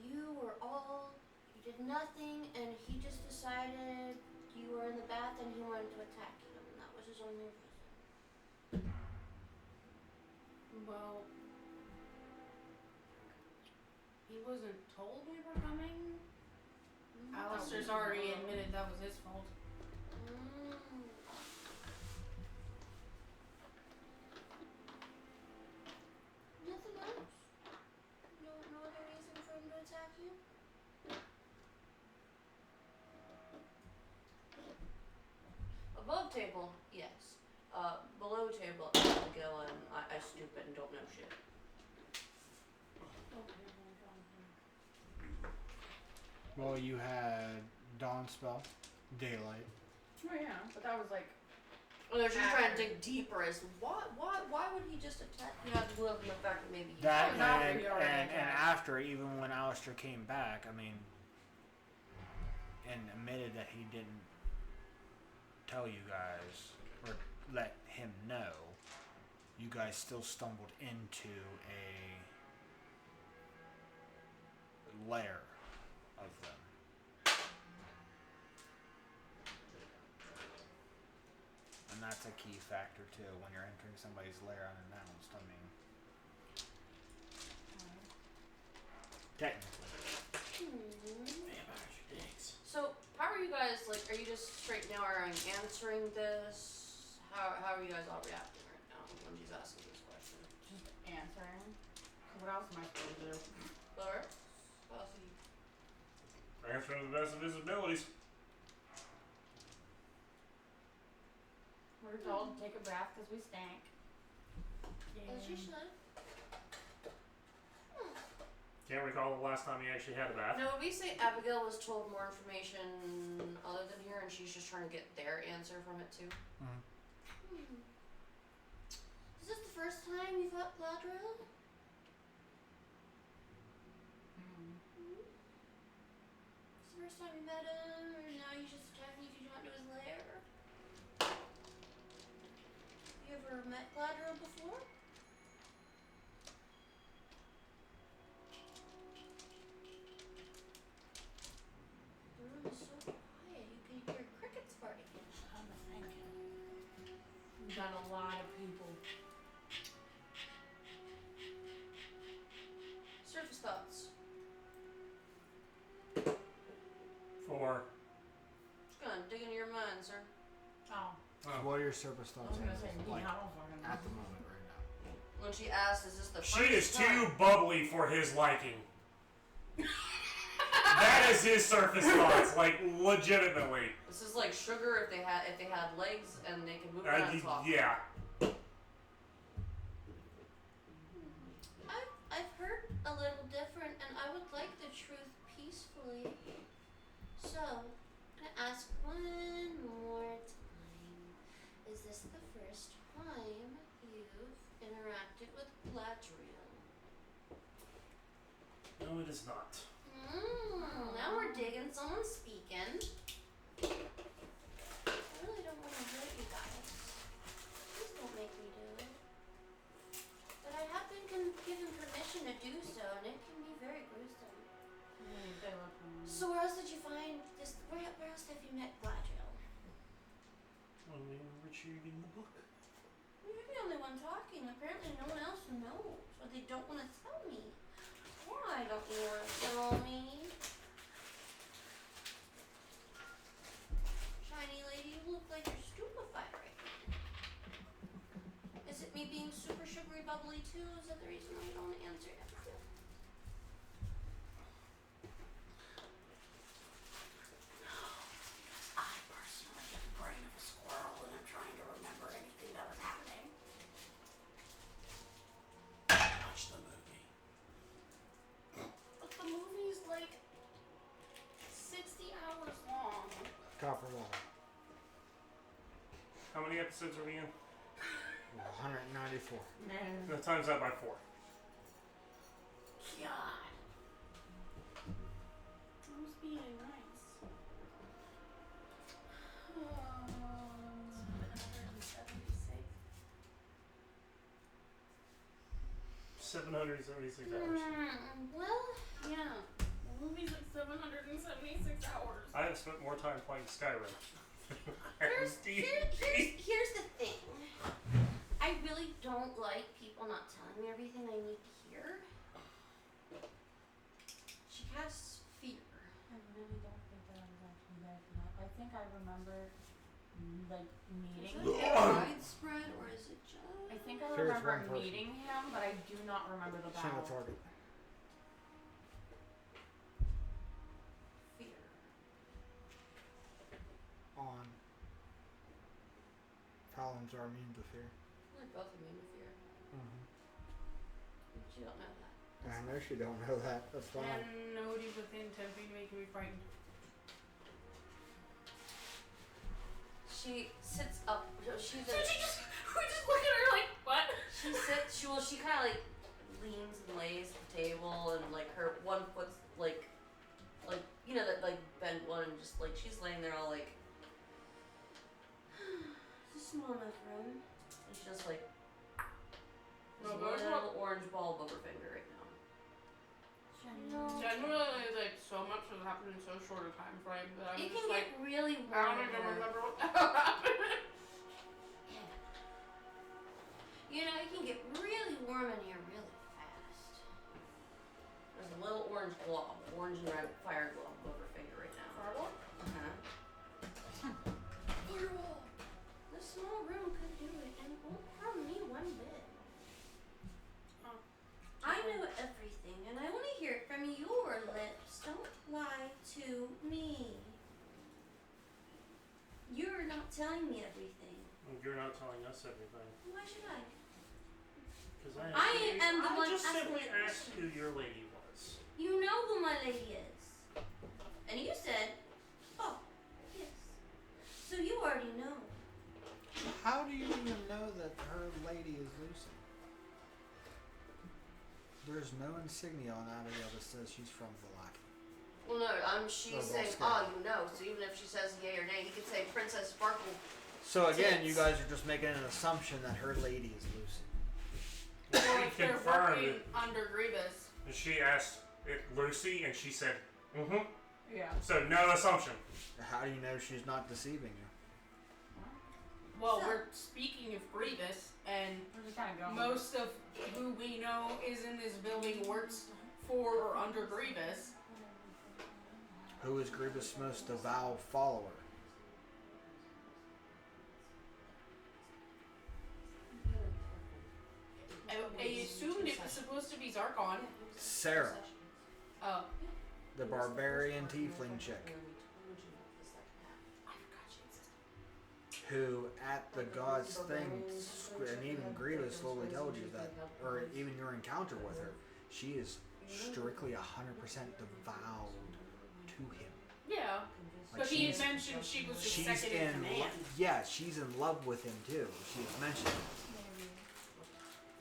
you were you did nothing, and he just decided you were in the bath and he wanted to attack you, and that was his only reason. Well, he wasn't told we were coming. Alistair's already admitted that was his fault. Nothing else? No other reason for him to attack you? Above table, yes. Below table, Abigail and I stupid and don't know shit. Well, you had Dawn Spell, Daylight. Oh yeah, but that was like. Well, they're just trying to dig deeper as why would he just attack? You know, the fact that maybe he That was after and, he already and attacked. after, even when Alistair came back, I mean, and admitted that he didn't tell you guys or let him know, you guys still stumbled into a lair of them. And that's a key factor too when you're entering somebody's lair unannounced. I mean, technically. So how are you guys like? Are you just straight now answering this? How are you guys all reacting right now when she's asking this question? Just answering. What else am I supposed to do? Laura? What else are you? Answering to the best of his abilities. We're told to take a bath because we stank. As you should. Can't recall the last time he actually had a bath. No, would we say Abigail was told more information other than here, and she's just trying to get their answer from it too? Is this the first time you fought Gladriel? It's the first time you met him, or now he's just attacking you because you went to his lair? You ever met Gladriel before? The room is so quiet, you can hear crickets farting. I'm thinking. We've got a lot of people. Surface thoughts. For Just gonna dig into your mind, sir. Oh, What are your surface I thoughts was gonna say me. like I don't fucking know. at the moment right now? When she asked, "Is this the first she is time?" too bubbly for his liking. That is his surface thoughts, like legitimately. This is like sugar if they had legs and they could move around and talk. Yeah. I've heard a little different, and I would like the truth peacefully. So, I'm gonna ask one more time. Is this the first time you've interacted with Gladriel? No, it is not. Now we're digging. Someone's speaking. I really don't want to hurt you guys. Please don't make me do it. But I have been given permission to do so, and it can be very gruesome. So where else did you find this? Where else have you met Gladriel? When we were retrieving the book. Well, you're the only one talking. Apparently no one else knows, or they don't want to tell me. Why don't you want to tell me? being super sugary bubbly too? Is that the reason why you don't answer it? I personally have the brain of a squirrel and I'm trying to remember anything that was happening. Watch the movie. But the movie's like 60 hours long. Copper water. How many episodes are we in? 194. Man. No, times that by 4. God. I was being nice. 776 hours. Well, Yeah. The movie's like 776 hours. I have spent more time playing Skyrim. here's the thing. I really don't like people not telling me everything I need to hear. She has fear. I really don't think that I was actually there for that. I think I remember, like, meeting Is it him. widespread or is it just? I think I Here's remember one person. meeting him, but I do not remember the Single battle. target. Fear. On. Paladins are immune to fear. We're both immune to fear. Mm-hmm. But you don't know that. I know she don't know that. That's fine. And nobody within 10 feet of me can be frightened. She sits up. She's So we just look at her like, what? She sits. She kind of like leans and lays at the table, and like her one foot's like you know that like bent one, and just like she's laying there all like. It's a small enough room, and she's just like. There's No, one but little orange ball above her finger right now. No. Genuinely, like, so much has happened in so short a time frame that I'm It just can like, get really I warm. don't even in here. remember what the hell happened. You know, it can get really warm in here really fast. There's a little orange glob, orange and red fire glob above her finger right now. Fireball? Uh-huh. Fireball! This small room could do it, and it won't harm me one bit. Oh. I know everything, and I want to hear it from your lips. Don't lie to me. You're not telling me everything. You're not telling us everything. Why should I? Because I am the one just asking simply the asked who your lady was. You know who my lady is. And you said, oh, yes. So you already know. How do you even know that her lady is Lucy? There's no insignia on Abigail that says she's from Valaki. Well, no, she's Oh, saying, that's oh, you know. So even if she says yay or nay, you could say Princess Sparkle. So again, Tits. you guys are just making an assumption that her lady is Lucy. Well, She if they're confirmed working it. under Grievous. And she asked it Lucy, and she said, mm-hmm. Yeah. So no assumption. How do you know she's not deceiving you? Well, So- we're speaking of Grievous, and We're just kind of going. most of who we know is in this building works for or under Grievous. Who is Grievous' most devout follower? I assumed it was supposed to be Zarkon. Sarah, Oh. the barbarian tiefling chick, I forgot she existed. who at the god's thing, and even Grievous slowly told you that, or even your encounter with her, she is strictly 100% devout to him. Yeah. Like But he had she's- mentioned she was his She's second in in command. yeah, she's in love with him too. She has mentioned it.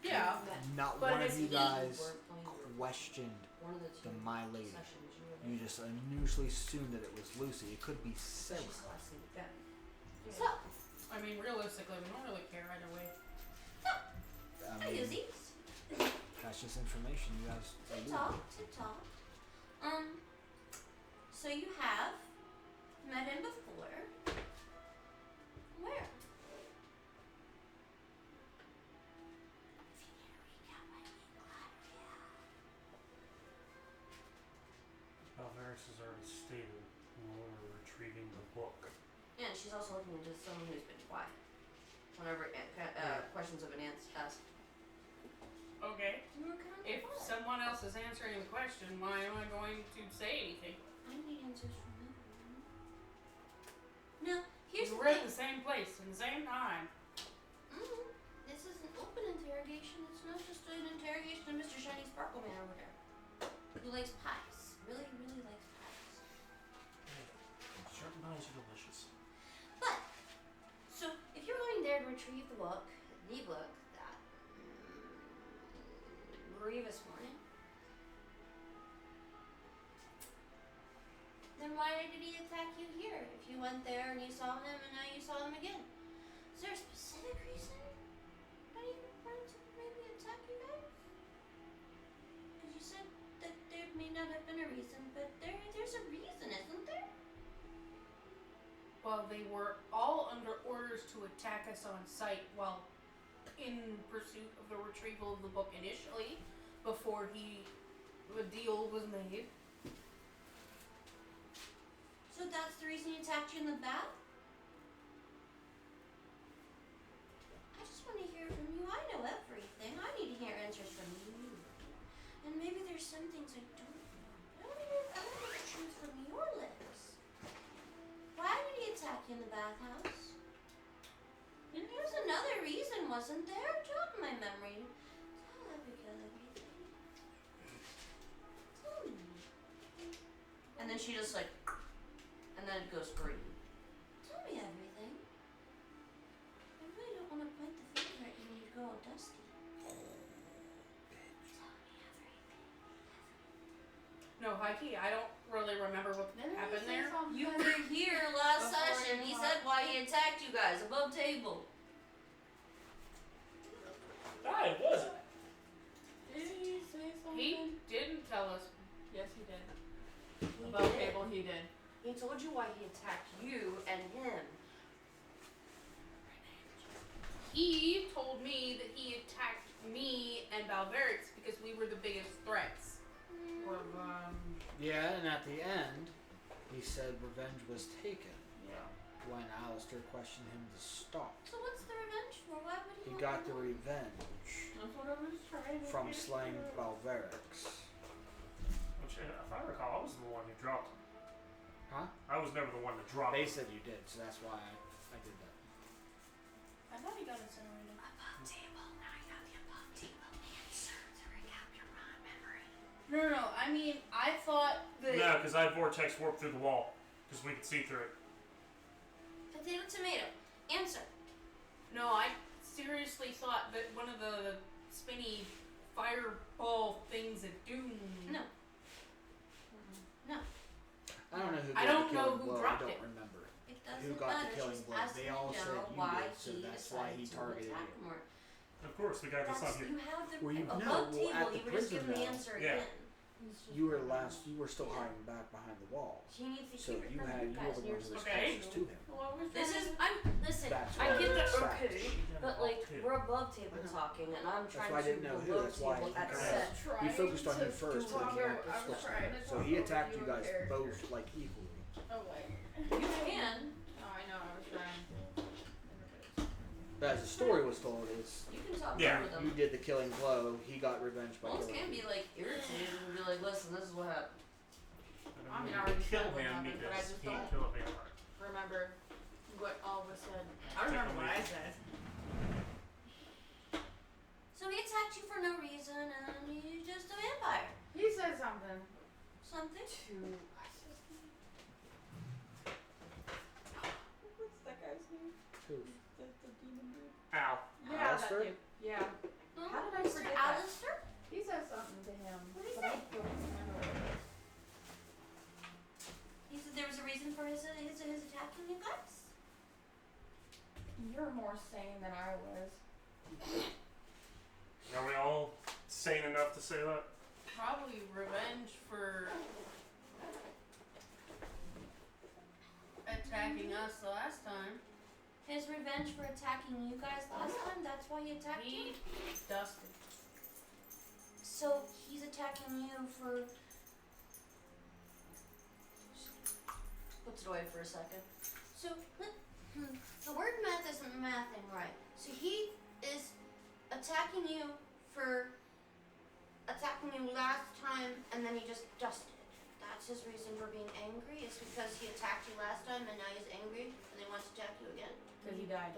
Yeah. Not But one of has you he- guys questioned the My Lady. You just initially assumed that it was Lucy. It could be Sarah. So, I mean, realistically, we don't really care either way. I I mean, use these. that's just information you guys. Tip top, tip top. So you have met him before. Where? Alvarez has already stated when we're retrieving the book. Yeah, and she's also looking into someone who's been quiet. Whenever questions have been asked, someone else is answering the question, why am I going to say anything? I need answers from everyone. Now, here's We the were thing. at the same place in the same time. This is an open interrogation. It's not just an interrogation of Mr. Shiny Sparkle Man over there. Who likes pies. Really, really likes pies. Certain pies are delicious. But, so, if you're going there to retrieve the book that Grievous morning, then why did he attack you here? If you went there and you saw him and now you saw him again. Is there a specific reason that he wanted to maybe attack you guys? Because you said that there may not have been a reason, but there's a reason, isn't there? Well, they were all under orders to attack us on sight while in pursuit of the retrieval of the book initially, before the deal was made. So that's the reason he attacked you in the bath? I just want to hear from you. I know everything. I need to hear answers from you. And maybe there's some things I don't know. I want to hear the truth from your lips. Why did he attack you in the bathhouse? And there was another reason, wasn't there? Jog my memory. Tell Abigail everything. Tell me. And then she just like, and then it goes green. Tell me everything. I really don't want to point the finger at you when you go all dusty. Tell me everything. No, Heike, I don't really remember what happened there. You were here last Before session. you He talk. said why he attacked you guys above table. I wasn't. Did he say something? He didn't tell us. Yes, he did. He Above did. table, he did. He told you why he attacked you and him. He told me that he attacked me and Balverix because we were the biggest threats. Or, yeah, and at the end, he said revenge was taken Yeah. when Alistair questioned him to stop. So what's the revenge for? Why would he? He want got to the know? revenge That's what I was trying to from get slaying to. Balverix. Which, if I recall, I was the one who dropped him. Huh? I was never the one to drop They him. said you did, so that's why I did that. I thought he got incinerated. Above table. Now you got the above table answer to recap your memory. No. I mean, I thought that. No, because I vortex warped through the wall. Because we could see through it. Potato, tomato. Answer. No, I seriously thought that one of the spinny fireball things at Doom. No. No. I don't know who. I got don't the know killing who blow. dropped I don't it. remember It who doesn't got matter. the killing She's blow. asking They all to said know you why did, so he that's why he decided to targeted attack you. more. Of course, the guy that's not That's, here. you have the Were you- above no, well, table. at the You were just prison giving the though. answer Yeah. again. You were you were still hiding back behind the wall. She needs to So keep it you from had you you were guys. the and you're one who was supposed Okay. closest to him. Well, I was This trying is to- listen. That's I why get that it's okay, fact. but like Too. we're above table I know. talking, and I'm That's trying why I to didn't know who. below That's why table he at kinda- set. He focused on you first, do so a he had character to switch trying them. to So talk he over attacked you you in guys character. both like equally. Oh, wait. You can. Oh, I know, I was trying. But as the story was told, is You can talk Yeah. over them. you did the killing blow. He got revenge by Wolves killing can you. be like irritated and be like, listen, this is what happened. I mean, I I already kill said what him happened, but I because just he don't- killed a vampire. Remember what all was said. I remember what I said. So he attacked you for no reason, and he's just a vampire. He said something Something. to. What's that guy's name? Who? The demon dude. Ow. Yeah, Alistair? that dude. Yeah. No, How did I Mr. forget that? Alistair? He said something to him. What did he but I say? don't remember what it was. He said there was a reason for his attacking you guys. You're more sane than I was. Are we all sane enough to say that? Probably revenge for attacking us the last time. His revenge for attacking you guys last time. That's why he attacked you. He dusted. So he's attacking you for. Puts it away for a second. So the word math isn't mathing right. So he is attacking you for attacking you time, and then he just dusted. That's his reason for being angry? Is because he attacked you last time, and now he's angry, and he wants to attack you again? Because he died.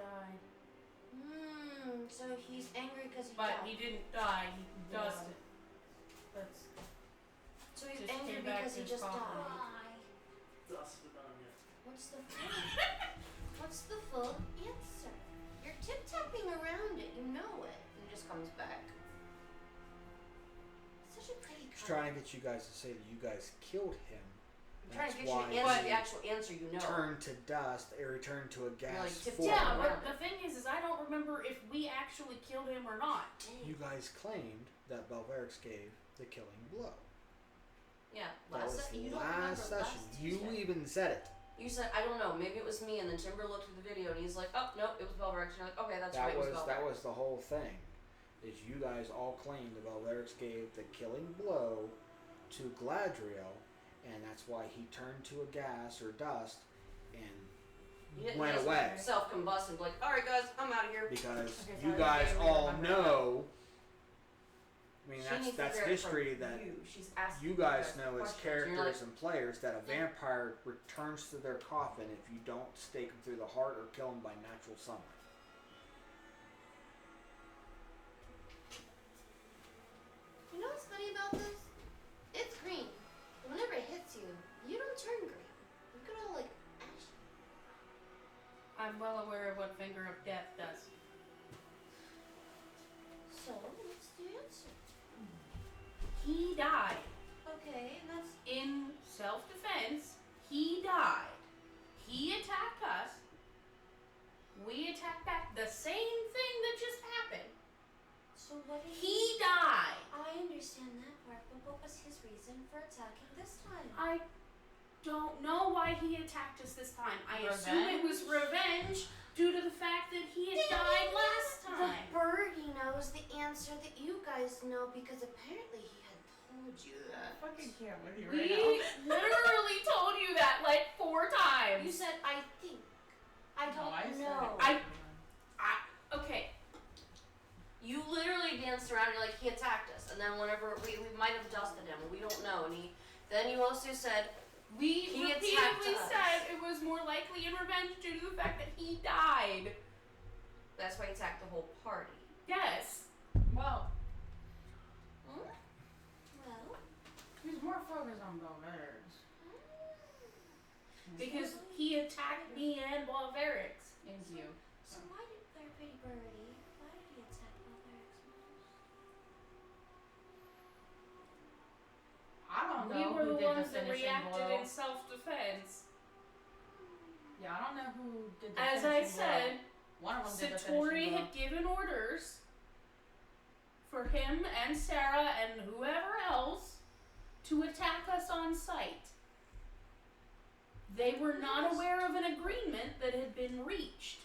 So he's angry because he But died. he didn't die. He Yeah. dusted. That's So he's Just angry came back because to he his just coffin. died. Dusted on you. What's the full answer? You're tip-tapping around it. You know it. And it just comes back. Such a pretty He's card. trying to get you guys to say that you guys killed him. I'm trying to That's get you why to answer he the actual answer you know. turned to dust or returned to a gas like, tip- form. Yeah, around but the thing is I don't remember if we actually killed him or not. You guys claimed that Belverix gave the killing blow. Yeah, That was you don't remember last session. last You Tuesday. even said it. You said, I don't know, maybe it was me, and then Timber looked at the video and he's like, oh, nope, it was Belverex. You're like, okay, that's right, it was Belverex. That was the whole thing. Is you guys all claimed that Belverix gave the killing blow to Gladriel, and that's why he turned to a gas or dust and went away. Self-combust and be like, alright guys, I'm out of here. Because Okay, you sorry, guys I all remember know. I mean, She needs to that's hear it history from that you. She's asking you guys you know as questions. You're characters like, and players that a Yeah. vampire returns to their coffin if you don't stake them through the heart or kill them by natural sunlight. You know what's funny about this? It's green. But whenever it hits you, you don't turn green. You get all like ashy. I'm well aware of what Finger of Death does. So, what's the answer? He died. Okay, and that's In self-defense, he died. He attacked us. We attacked back. The same thing that just happened. so what did He died. I understand that part, but what was his reason for attacking this time? I don't know why he attacked us this time. I assume it was revenge due to the fact that he had died last time. The birdie knows the answer that you guys know because apparently he had told you that. fucking can't with you We right now. literally told you that like 4 times. You said, I think. I don't I said know. it. Okay. you literally danced around, you're like, he attacked us. And then whenever, we might have dusted him, we don't know. And then you also said, We He attacked repeatedly us. said it was more likely in revenge due to the fact that he died. that's why he attacked the whole party. Yes. Well, Well, he's more focused on Belverix. Because he attacked me and Balverix. Thank you. so why did Pretty Birdie, why did he attack Belverix most? I don't We know were who the did ones the that finishing reacted blow. in self-defense. Yeah, I don't know who did the As I finishing said, blow. One of them did the Satori finishing blow. had given orders for him and Sarah and whoever else to attack us on sight. They were not aware of an agreement that had been reached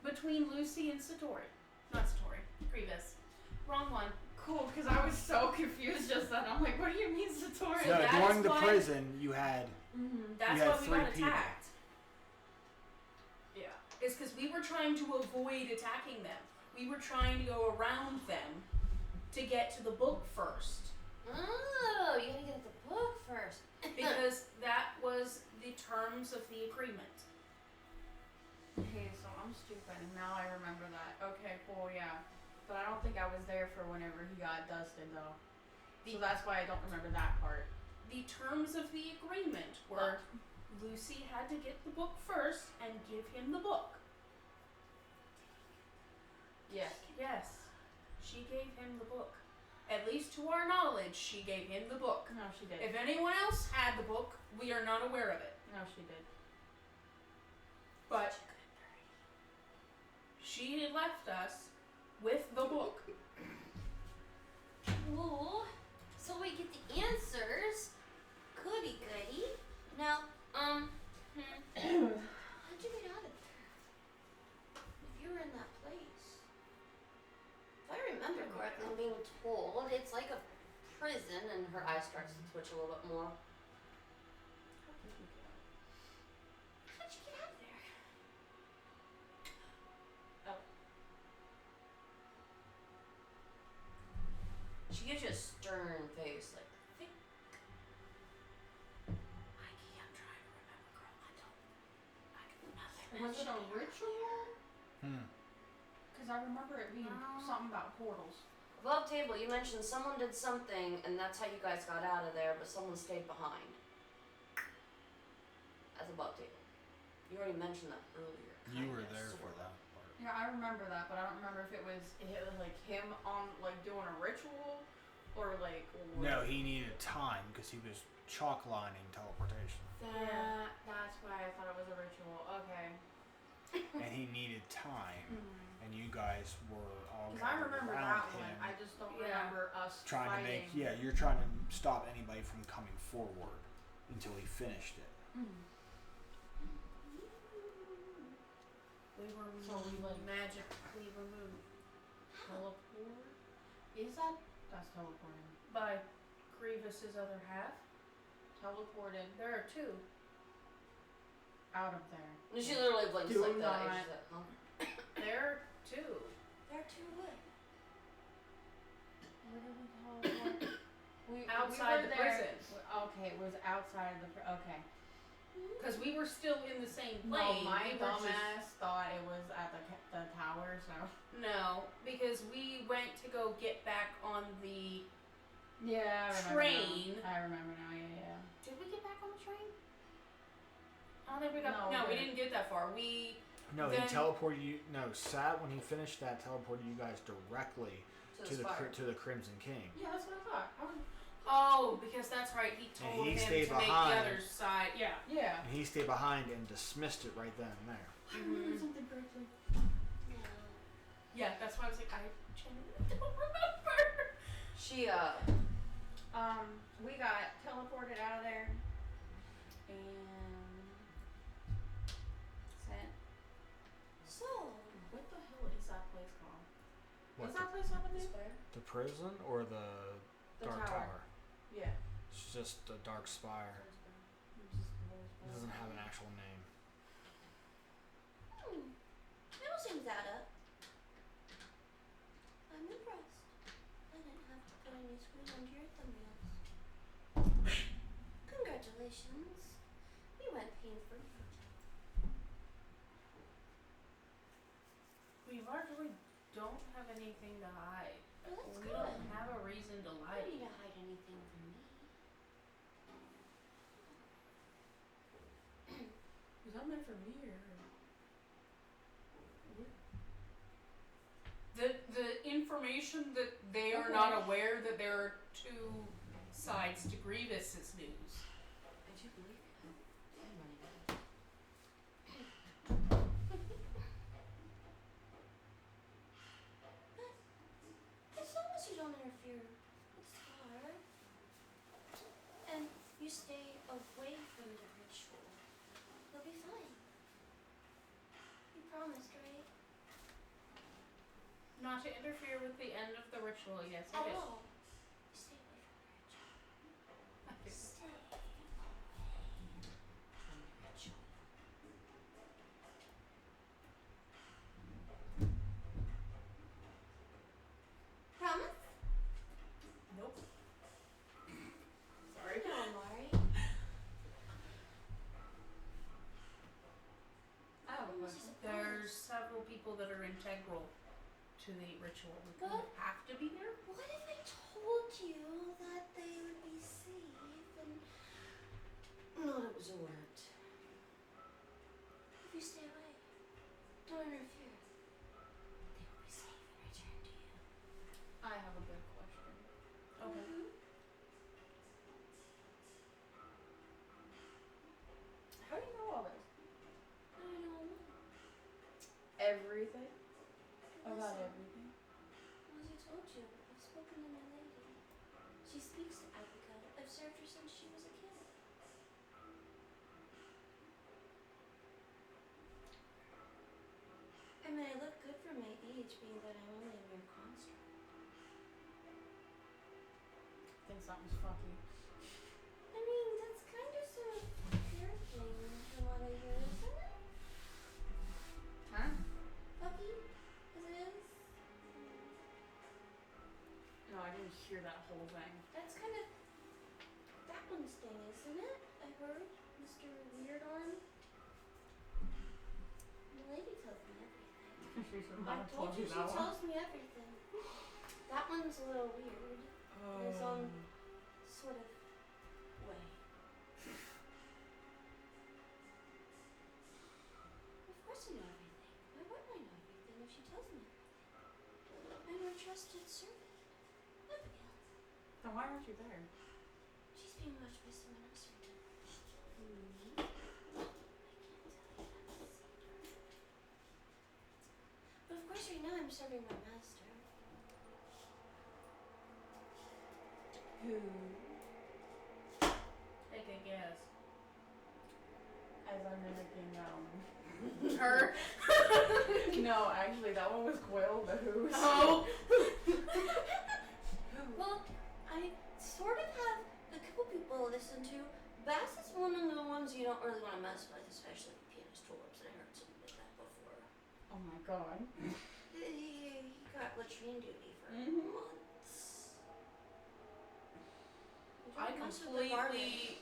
between Lucy and Satori. Not Satori, Grievous. Wrong one. Cool, because I was so confused just then. I'm like, what do you mean Satori? So that during is the why- prison, you had That's You had why we 3 got people. attacked. Yeah. It's because we were trying to avoid attacking them. We were trying to go around them to get to the book first. Oh, you gotta get at the book first. Because that was the terms of the agreement. Okay, so I'm stupid. Now I remember that. Okay, cool, yeah. But I don't think I was there for whenever he got dusted, though. So that's why I don't remember that part. The terms of the agreement were Lucy had to get the book first and give him the book. Yes. Yes. She gave him the book. At least to our knowledge, she gave him the book. No, she did. If anyone else had the book, we are not aware of it. No, she did. But she had left us with the book. Ooh, so we get the answers. Goody goody. Now, how'd you get out of there? If you were in that place. If I remember correctly, I'm being told it's like a prison, and her eye starts to twitch a little bit more. How'd you get out of there? She gives you a stern face, Was it a ritual? Hmm. Because I remember it being something about portals. Above table, you mentioned someone did something, and that's how you guys got out of there, but someone stayed behind. That's above table. You already mentioned that earlier. You were Kinda, there for sorta. that part. Yeah, I remember that, but I don't remember if it was like him on like doing a ritual, or like. No, he needed time because he was chalk lining teleportation. That's why I thought it was a ritual. Okay. And he needed time, and you guys were all Because I gathered remember around that him, one. I just don't Yeah. remember us trying fighting. to make. Yeah, you're trying to stop anybody from coming forward until he finished it. We were So we like magically removed. teleport. Is that? That's teleporting. By Grievous's other half. Teleported There are two. out of there. And she literally blinks Do like that. not- And she's like, huh? There are two. There are two what? Where did we teleport? Outside were the there. prison. Okay, it was outside of the. Okay. Because we were still in the same No, plane. my We were just- dumbass thought it was at the tower. So. No, because we went to go get back on the Yeah. I remember train. Now. I remember now. Yeah. Did we get back on the train? I don't think we got. No, No, we we didn't get that far. We No, Then- he teleported you. No, Sat when he finished that teleported you guys directly to the spire. to the Crimson King. Yeah, that's what I thought. because that's right. He told he him stayed to make behind. the other side. Yeah. Yeah. And he stayed behind and dismissed it right then and there. I remember something correctly. Yeah, that's why I was like, I genuinely don't remember. She We got teleported out of there and sent. So, What the hell is that place called? What, Is that place have a name? the prison or the The Dark Tower? Yeah. It's just the Dark Spire. It doesn't have an actual name. I will sync that up. I'm impressed. I didn't have to put any screws under your thumbnails. Congratulations. You went pain-free. We largely don't have anything to hide. Oh, that's We good. don't have a reason to I lie. don't need to hide anything from me. Was that meant for me or? The information that they are Okay. not aware that there are two sides to Grievous's news. I do believe you. I'm running As long as you don't interfere with Scar, and you stay away from the ritual, you'll be fine. You promised, right? Not to interfere with the end of the ritual, yes, At it is. all. Stay away from the ritual. Stay away from the ritual. Promise? Nope. Sorry. Don't worry. I have a Promise question. is a promise. There's several people that are integral to the ritual who But- don't have to be there. What if I told you that they would be safe and Not it was a word. if you stay away, don't interfere, they will be safe and return to you? I have a good question. Okay. How do you know all this? I don't know. Everything about Listen, everything. as I told you, I've spoken to my lady. She speaks to Abigail. I've served her since she was a kid. I mean, I look good for my age, being that I'm only a mere construct. I think something's fucky. I mean, that's kind of sort of fair thing from what I hear, isn't it? Huh? Fucky, as it is. No, I didn't hear that whole thing. That's kind of that one's thing, isn't it? I heard, Mr. Weird Arm. lady tells me everything. She's I not told you she that one. tells me everything. That one's a little weird. In its own sort of way. Of course I know everything. Why wouldn't I know everything if she tells me everything? I'm her trusted servant. Abigail. Then why aren't you there? She's being watched by someone else right now. Me? I can't tell you that. But of course right now I'm serving my master. Who? Take a guess. As I'm mimicking, Her? No, actually, that one was Quill, the Who's. Oh! Well, I sort of have a couple people to listen to. Bass is one of the ones you don't really want to mess with, especially pianist tulips, and I heard something like that before. Oh my god. He got latrine duty for Mhm. months. I Don't mess with the garden. completely.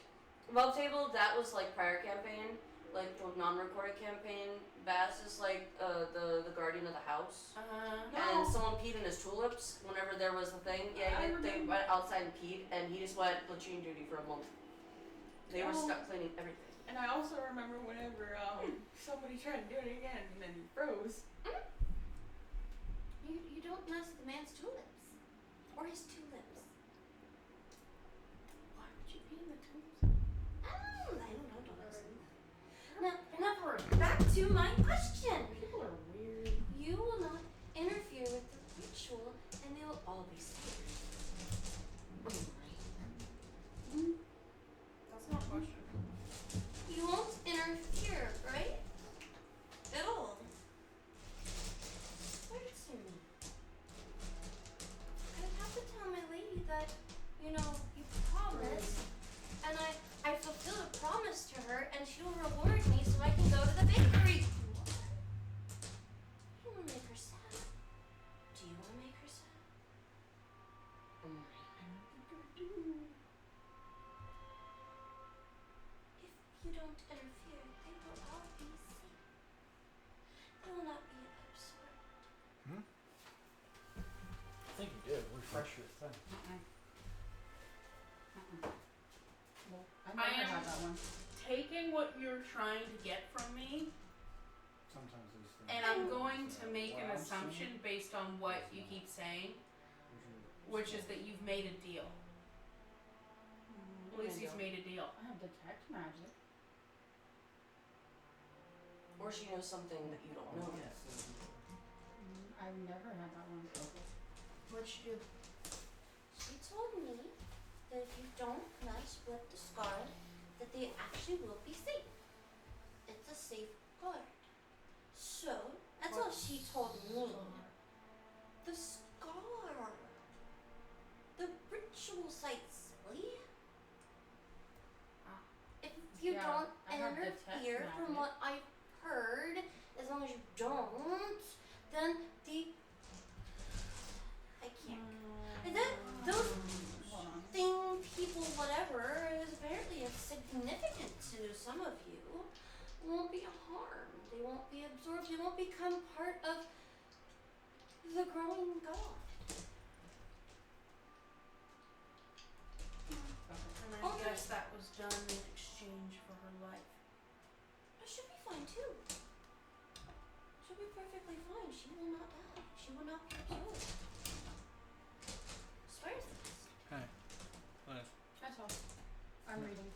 Above table, that was like prior campaign, like the non-recorded campaign. Bass is like the guardian of the house. And someone peed in his tulips whenever there was a thing. Yeah, I they went outside and peed, and he just went latrine duty for a month. They were Oh. stuck cleaning everything. And I also remember whenever somebody tried to do it again and then he froze. You don't mess with the man's tulips. Or his tulips. Why would you be in the tulips? I don't know, don't mess with them. Now, back to my question. People are weird. You will not interfere with the ritual, and they will all be safe. That's not a question. You won't interfere, right? At all. Hurts me. I'd have to tell my lady that, you promised, and I fulfilled a promise to her, and she'll reward me so I can go to the bakery. I don't want to make her sad. Do you want to make her sad? I don't think I do. If you don't interfere, they will all be safe. They will not be absorbed. I think you did. Refresh your thing. Well, I I never am- had that one. Taking what you're trying to get from me, Sometimes these things. and I'm going to make an Well, I'm assumption based on what you keep saying, which is that you've made a deal. Lucy's made a deal. I have detect magic. Or she knows something that you don't know yet. I've never had that one. What'd she do? She told me that if you don't mess with the scar, that they actually will be safe. It's a safeguard. So, that's all she told me. The scar. The ritual site, silly. If you Yeah, don't I have detect interfere from magic. what I've heard, as long as you don't, then I can't. And then those Hold on. thing, people, whatever, is apparently insignificant to some of you, won't be harmed. They won't be absorbed. They won't become part of the growing god. And I Okay. guess that was done in exchange for her life. That should be fine too. She'll be perfectly fine. She will not die. She will not be absorbed. Swears this. Hey. That's all. I'm reading.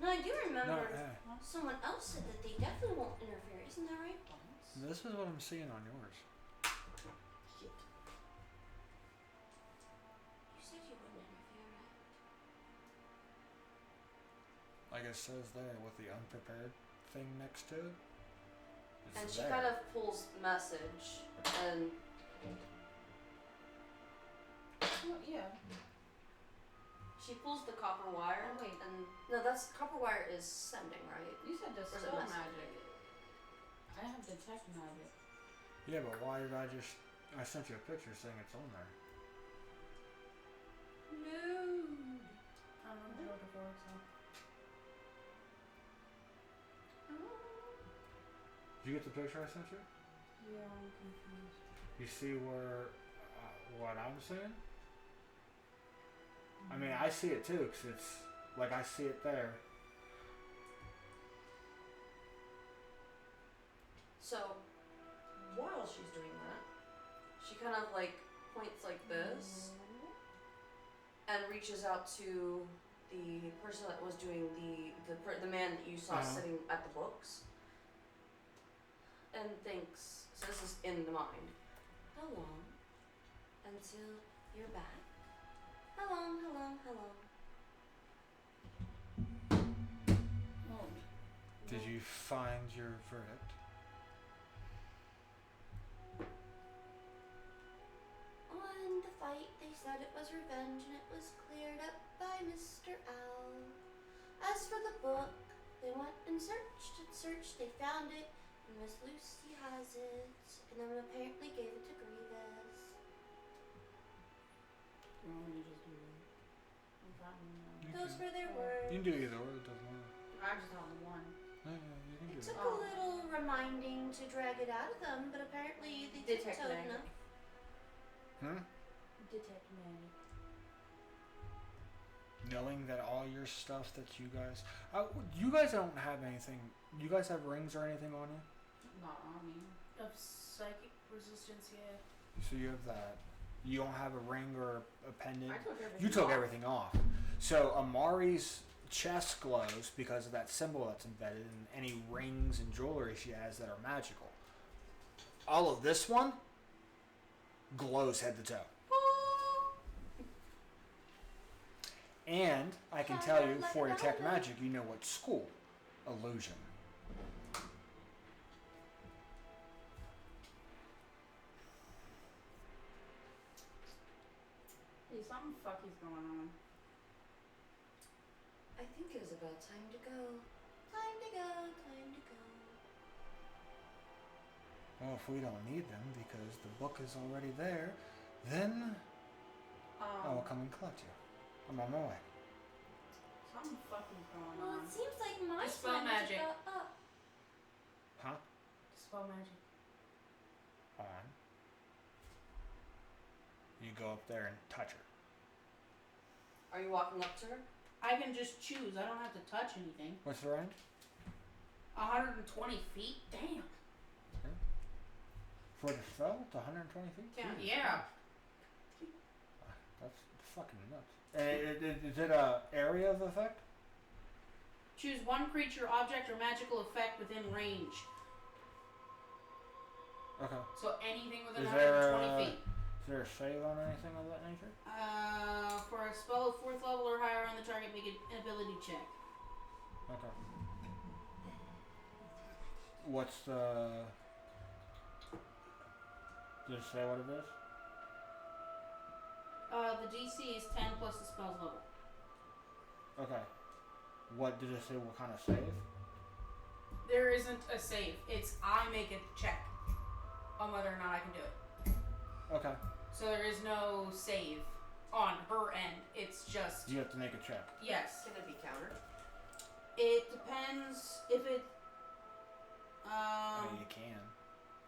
No, I do No, remember hey. someone else said that they definitely won't interfere. Isn't that right? This is what I'm seeing on yours. Shit. You said you wouldn't interfere, right? Like it says there with the unprepared thing next to it. It's And she there. kind of pulls message and Well, yeah. she pulls the copper wire. Oh, wait. And no, that's copper wire is sending, right? You said Or is it dispel messaging? magic. I have detect magic. Yeah, but why did I just? I sent you a picture saying it's on there. Nude. I don't know what before, so. Did you get the picture I sent you? Yeah, I'm confused. You see where what I'm saying? I mean, I see it too, 'cause it's like I see it there. So, while she's doing that, she kind of like points like this and reaches out to the person that was doing the man that you saw sitting at the books, and thinks. So this is in the mind. How long until you're back? How long? How long? How long? Oh. Did you find your verdict? On the fight, they said it was revenge and it was cleared up by Mr. Owl. As for the book, they went and searched and searched, they found it, and Miss Lucy has it, and then apparently gave it to Grievous. Why don't you just do that? I'm fine. Those were their words. You can do either or. It doesn't matter. I just thought the one. Yeah, you can It do took it. a little reminding to drag it out of them, but apparently they Detect tiptoed magic. enough. Detect magic. Knowing that all your stuff that you guys don't have anything. You guys have rings or anything on you? Not on me. Of psychic resistance, yeah. So you have that. You don't have a ring or a pendant. I took everything. You took off. everything off. So Amari's chest glows because of that symbol that's embedded in any rings and jewelry she has that are magical. All of this one glows head to toe. And I can tell you, for detect magic, you know what school? Illusion. Hey, something fucky's going on. I think it is about time to go. Time to go, time to go. Well, if we don't need them because the book is already there, then I will come and collect you. I'm on my way. Something fucky's going Well, on. it seems like my Dispel time magic. is about up. Huh? Dispel magic. On. You go up there and touch her. Are you walking up to her? I can just choose. I don't have to touch anything. What's the range? 120 feet? Damn. For the spell, it's 120 feet? Yeah. That's fucking nuts. Is it a area of effect? Choose one creature, object, or magical effect within range. Okay. So anything within Is there 120 feet. Is there a save on anything of that nature? For a spell of 4th level or higher on the target, make an ability check. Okay. What's the... Does it say what it is? The DC is 10 plus the spell's level. Okay. What did it say? What kind of save? There isn't a save. It's I make a check on whether or not I can do it. Okay. So there is no save on her end. It's just You have to make a check. yes. Can it be countered? It depends if it. I mean, you can.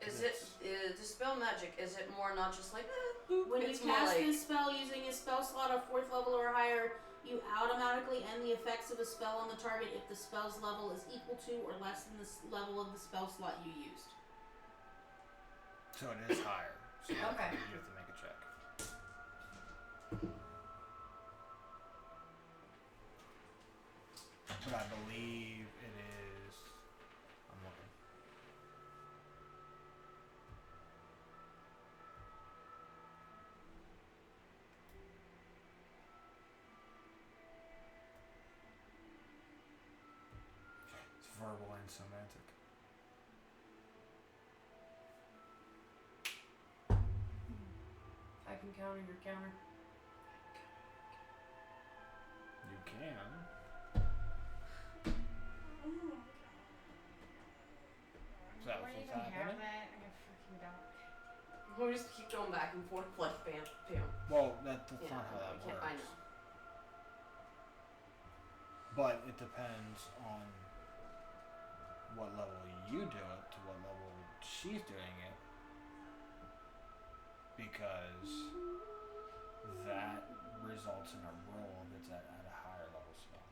Is it dispel magic? Is it more not just like boop? When you It's more cast like this spell using a spell slot of 4th level or higher, you automatically end the effects of a spell on the target if the spell's level is equal to or less than the level of the spell slot you used. So it is higher. So Okay. You have to make a check. But I believe it is... I'm looking. It's verbal and semantic. I can counter your counter. You can. Is that what's happening? that? I freaking don't. we just keep going back and forth, like bam, bam. Well, that's Yeah, not how that we can't- works. I know. But it depends on what level you do it to what level she's doing it, because that results in a roll if it's at a higher level spell.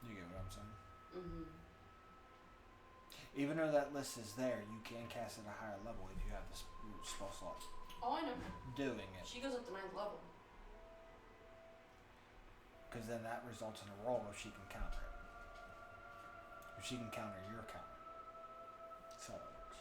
You get what I'm saying? Mm-hmm. Even though that list is there, you can cast at a higher level if you have the spell slot Oh, I know. doing it. She goes up to 9th level. Because then that results in a roll if she can counter it. If she can counter your counter. That's how that works.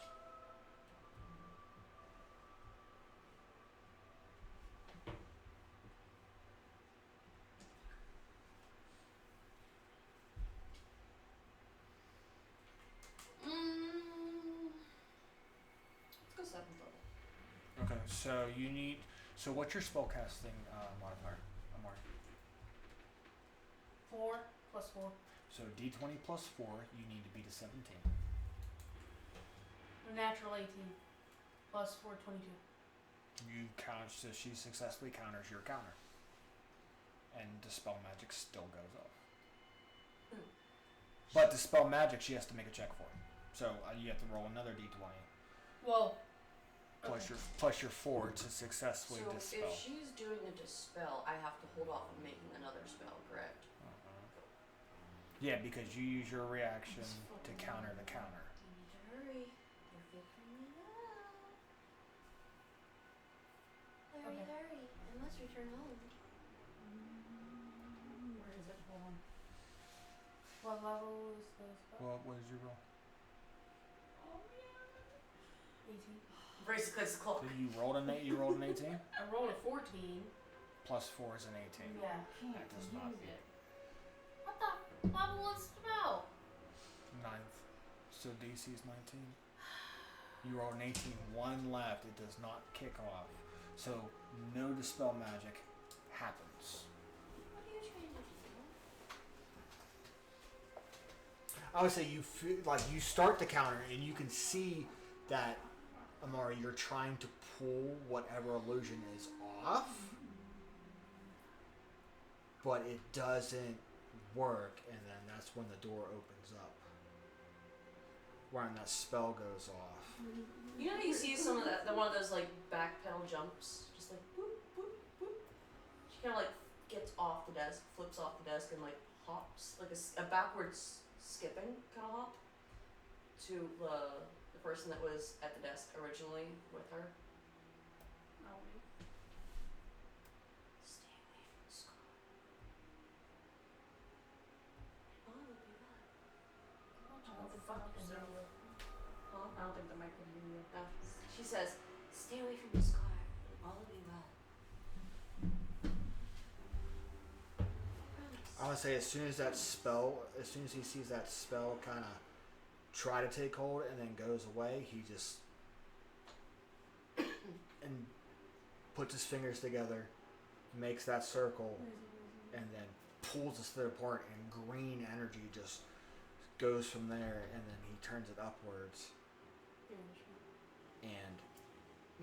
Let's go 7th level. Okay, so you need. So what's your spellcasting modifier, Amari? 4 plus 4. So D20 plus 4, you need to beat a 17. Natural 18 plus 4, 22. You count, so she successfully counters your counter. And Dispel Magic still goes off. But Dispel Magic, she has to make a check for. So you have to roll another D20. Well, Plus your 4 to successfully So dispel. if she's doing a dispel, I have to hold off on making another spell, correct? Yeah, because you use your reaction to counter the counter. You need to hurry. You're figuring it out. Hurry, Okay. hurry. I must return home. where is it? Hold on. What level is the spell? What is your roll? 18. Race against the clock. So you rolled an 18? I rolled a 14. Plus 4 is an 18. Yeah. That does not use beat. it. What the level is the spell? 9th. So DC is 19. You rolled an 18, 1 left. It does not kick off. So no Dispel Magic happens. What are you trying to do? I would say you feel like you start the counter and you can see that, Amari, you're trying to pull whatever illusion is off, but it doesn't work, and then that's when the door opens up. When that spell goes off. You know how you see some of that, one of those like back pedal jumps, just like boop boop boop. She kind of like gets off the desk, flips off the desk, and like hops like a backwards skipping kind of hop to the person that was at the desk originally with her. Oh, wait. Stay away from the scar. Oh, it'll be right. What the fuck is that? Huh? I don't think the mic would hear you. No. She says, "Stay away from the scar. All will be well." I would say as soon as he sees that spell kind of try to take hold and then goes away, he just and puts his fingers together, makes that circle, and then pulls the thing apart, and green energy just goes from there, and then he turns it upwards. And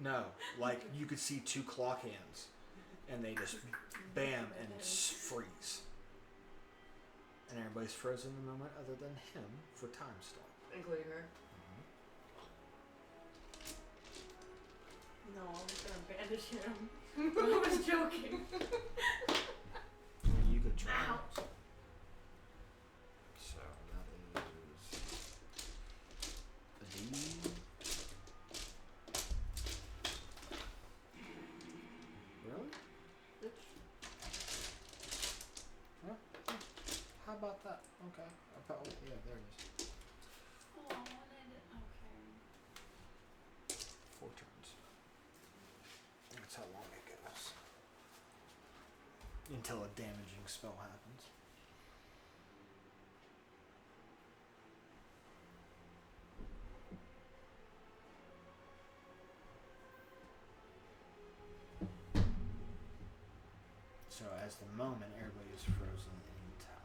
no, like you could see 2 clock hands, and they just bam and freeze. And everybody's frozen in the moment other than him for time stop. Including her. No, I was gonna bandage him. I was joking. You could try. Ouch. So that is a D. Really? Huh? How about that? Okay. Yeah, there it is. Oh, I wanted it. Okay. 4 turns. That's how long it goes. Until a damaging spell happens. So as the moment, everybody is frozen in time.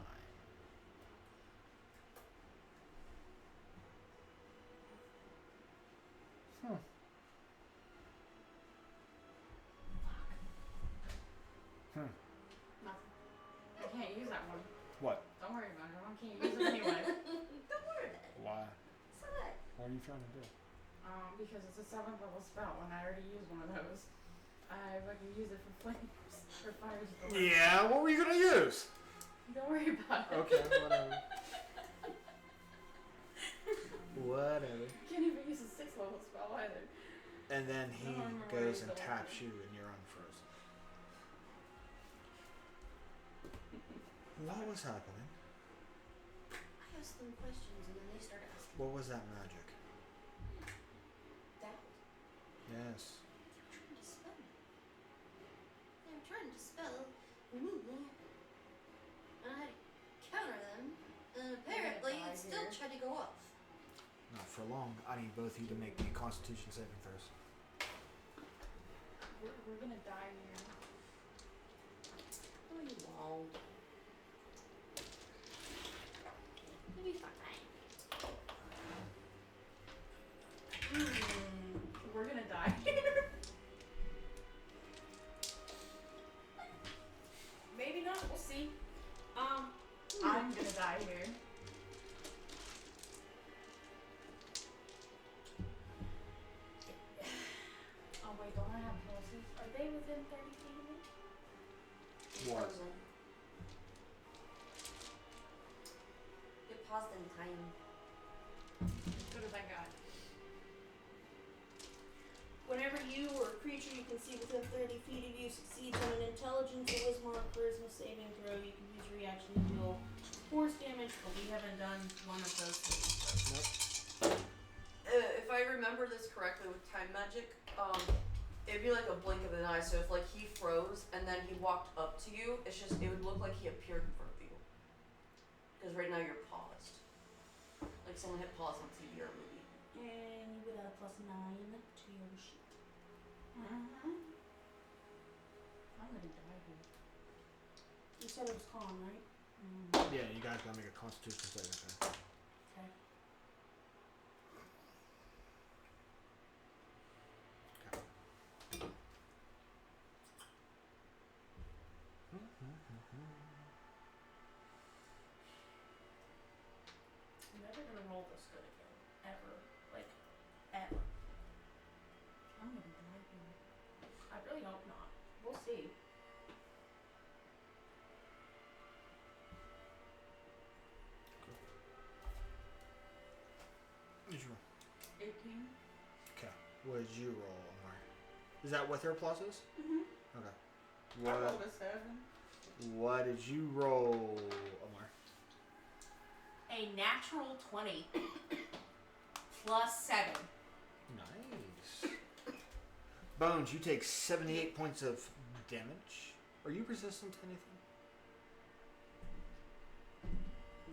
What? Don't worry about it. I can't use it anyway. Don't worry about it. Why? It's alright. What are you trying to do? Because it's a 7th level spell, and I already used one of those. I can use it for flames or fires. Yeah, what were you gonna use? Don't worry about it. Okay, whatever. Whatever. Can't even use a 6th level spell either. And then he I don't remember what goes he's and the taps one. you, and you're unfrozen. What was happening? I asked them questions and then they started asking. What was that magic? That Yes. they were trying to dispel me. And I had to counter them. And apparently it still tried to go off. Not for long. I need both of you to make me Constitution saving throws. We're gonna die here. Oh, you won't. You'll be fine. We're gonna die here. Maybe not. We'll see. I'm gonna die here. Oh wait, don't I have pulses? Are they within 30 feet of me? What? Frozen. Get paused in time. What have I got? Whenever you or a creature you can see within 30 feet of you succeeds on an intelligence or wisdom or charisma saving throw, you can use your reaction to deal force damage, but we haven't done one of those things. Nope. If I remember this correctly with time magic, it'd be like a blink of an eye. So if like he froze and then he walked up to you, it would look like he appeared in front of you. Because right now you're paused. Like someone hit pause on TV or a movie. And you would add a +9 to your sheet. I'm gonna die here. You said it was calm, right? Yeah, you guys gotta make a Constitution saving throw. Okay. I'm never gonna roll this good again. Ever. Like, ever. I'm gonna die here. I really hope not. We'll see. What did you roll? 18. Okay. What did you roll, Omar? Is that with her pluses? Mm-hmm. Okay. I rolled a 7. What did you roll, Omar? A natural 20 plus 7. Nice. Bones, you take 78 points of damage. Are you resistant to anything?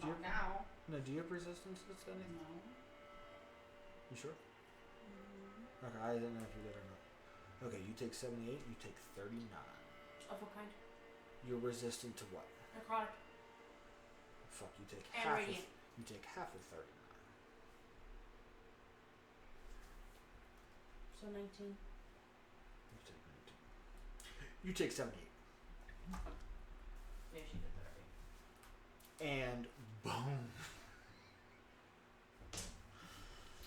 Do you Not now. No, do you have resistance to anything? No. You sure? Okay, I didn't know if you did or not. Okay, you take 78, you take 39. Of what kind? You're resistant to what? Necrotic. Fuck, you take And half radiant. you take half of 39. So 19. You take 19. You take 78. Yeah, she did that already. And boom.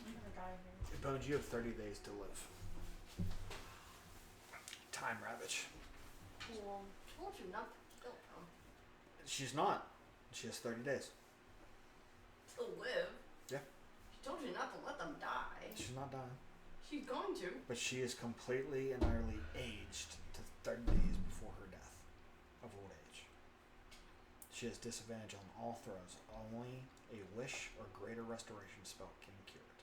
I'm gonna die here. Bones, you have 30 days to live. Time ravage. Cool. Told you not to kill them. She's not. She has 30 days. To live? Yeah. She told you not to let them die. She's not dying. She's going to. But she is completely and utterly aged to 30 days before her death of old age. She has disadvantage on all throws. Only a wish or greater restoration spell can cure it.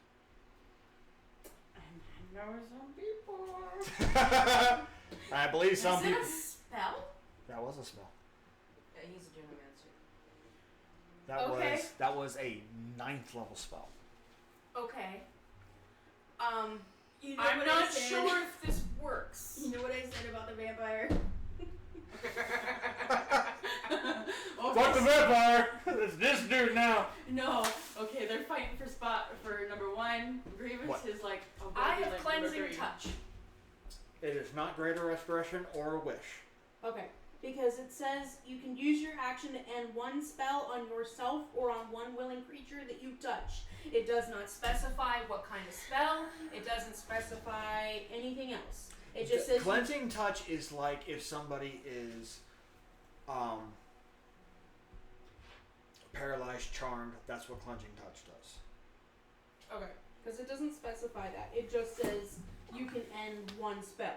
And I know some people. I believe some Is it people. a spell? That was a spell. Yeah, he's a geomancer. Okay. That was a 9th level spell. Okay. You know I'm what not I said? sure if this works. You know what I said about the vampire? Fuck the vampire! It's this dude now. No. Okay, they're fighting for spot for number 1. Grievous What? is like. I have like cleansing number 3. touch. It is not greater restoration or a wish. Okay. because it says you can use your action to end one spell on yourself or on one willing creature that you touch. It does not specify what kind of spell. It doesn't specify anything else. It just says cleansing touch is like if somebody is paralyzed, charmed. That's what cleansing touch does. okay, because it doesn't specify that. It just says you can end one spell.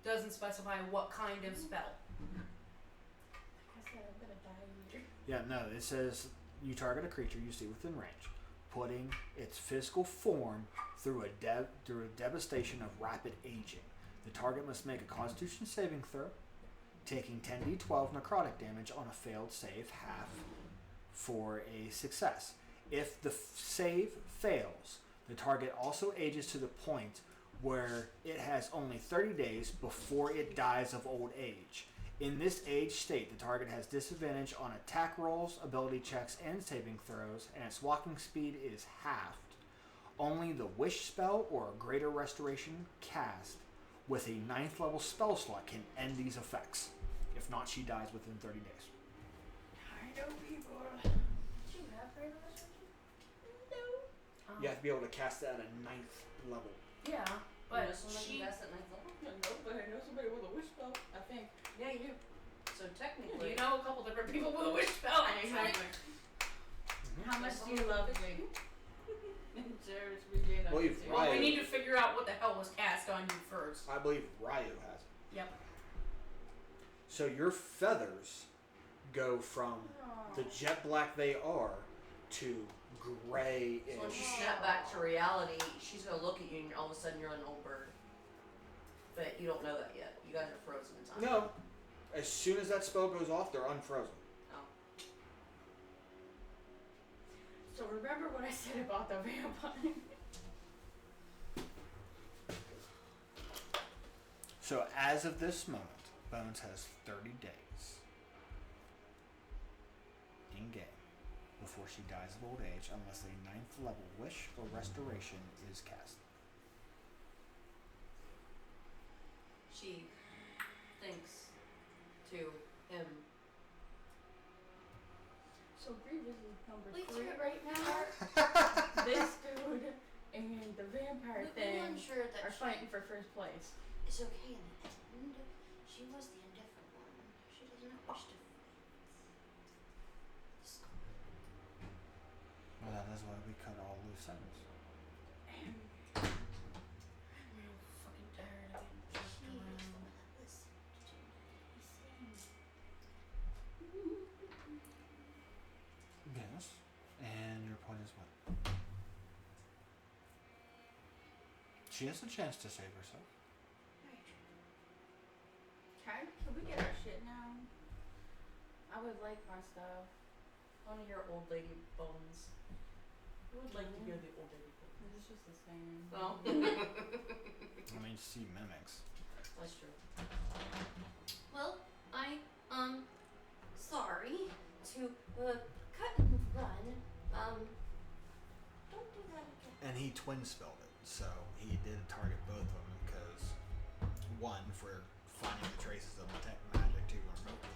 Doesn't specify what kind of spell. I said I'm gonna die here. Yeah, no. It says you target a creature you see within range, putting its physical form through a devastation of rapid aging. The target must make a Constitution saving throw, taking 10d12 necrotic damage on a failed save, half for a success. If the save fails, the target also ages to the point where it has only 30 days before it dies of old age. In this age state, the target has disadvantage on attack rolls, ability checks, and saving throws, and its walking speed is halved. Only the Wish spell or a Greater Restoration cast with a 9th level spell slot can end these effects. If not, she dies within 30 days. I know people. Do you have Greater Restoration? No. You have to be able to cast that at a 9th level. Yeah, You but know someone she. who casts at 9th level? No, but I know somebody with a wish spell. I think. Yeah, you do. So technically, You know a couple different people with a wish spell. Exactly. How much do you love me? Cherish Regina. Well, you've Well, we Ryu. need to figure out what the hell was cast on you first. I believe Ryu has it. Yep. So your feathers go from the jet black they are to gray so when you ish. snap back to reality, she's gonna look at you and all of a sudden you're an old bird. But you don't know that yet. You guys are frozen in time. No. As soon as that spell goes off, they're unfrozen. Oh. So remember what I said about the vampire? So as of this moment, Bones has 30 days in game before she dies of old age unless a 9th level Wish or Restoration is cast. She thinks to him. So Grievous is number Wait, 3 sir. right now. This dude and the vampire We're thing unsure that are fighting for first place. it's okay in the end. She was the indifferent one. She does not wish to fight. Well, that is why we cut all loose ends. And I'm real fucking tired of getting jerked She is the around. one that listened to me sing. Yes. And your point is what? She has a chance to save herself. okay, can we get our shit now? I would like my stuff. I want to hear old lady bones. I would like to hear the old lady bones. It's just the same. Oh. I mean, she mimics. That's true. Well, sorry to cut and run. Don't do that again. And he twin spelled it, so he did target both of them because one for finding the traces of detect magic to remotely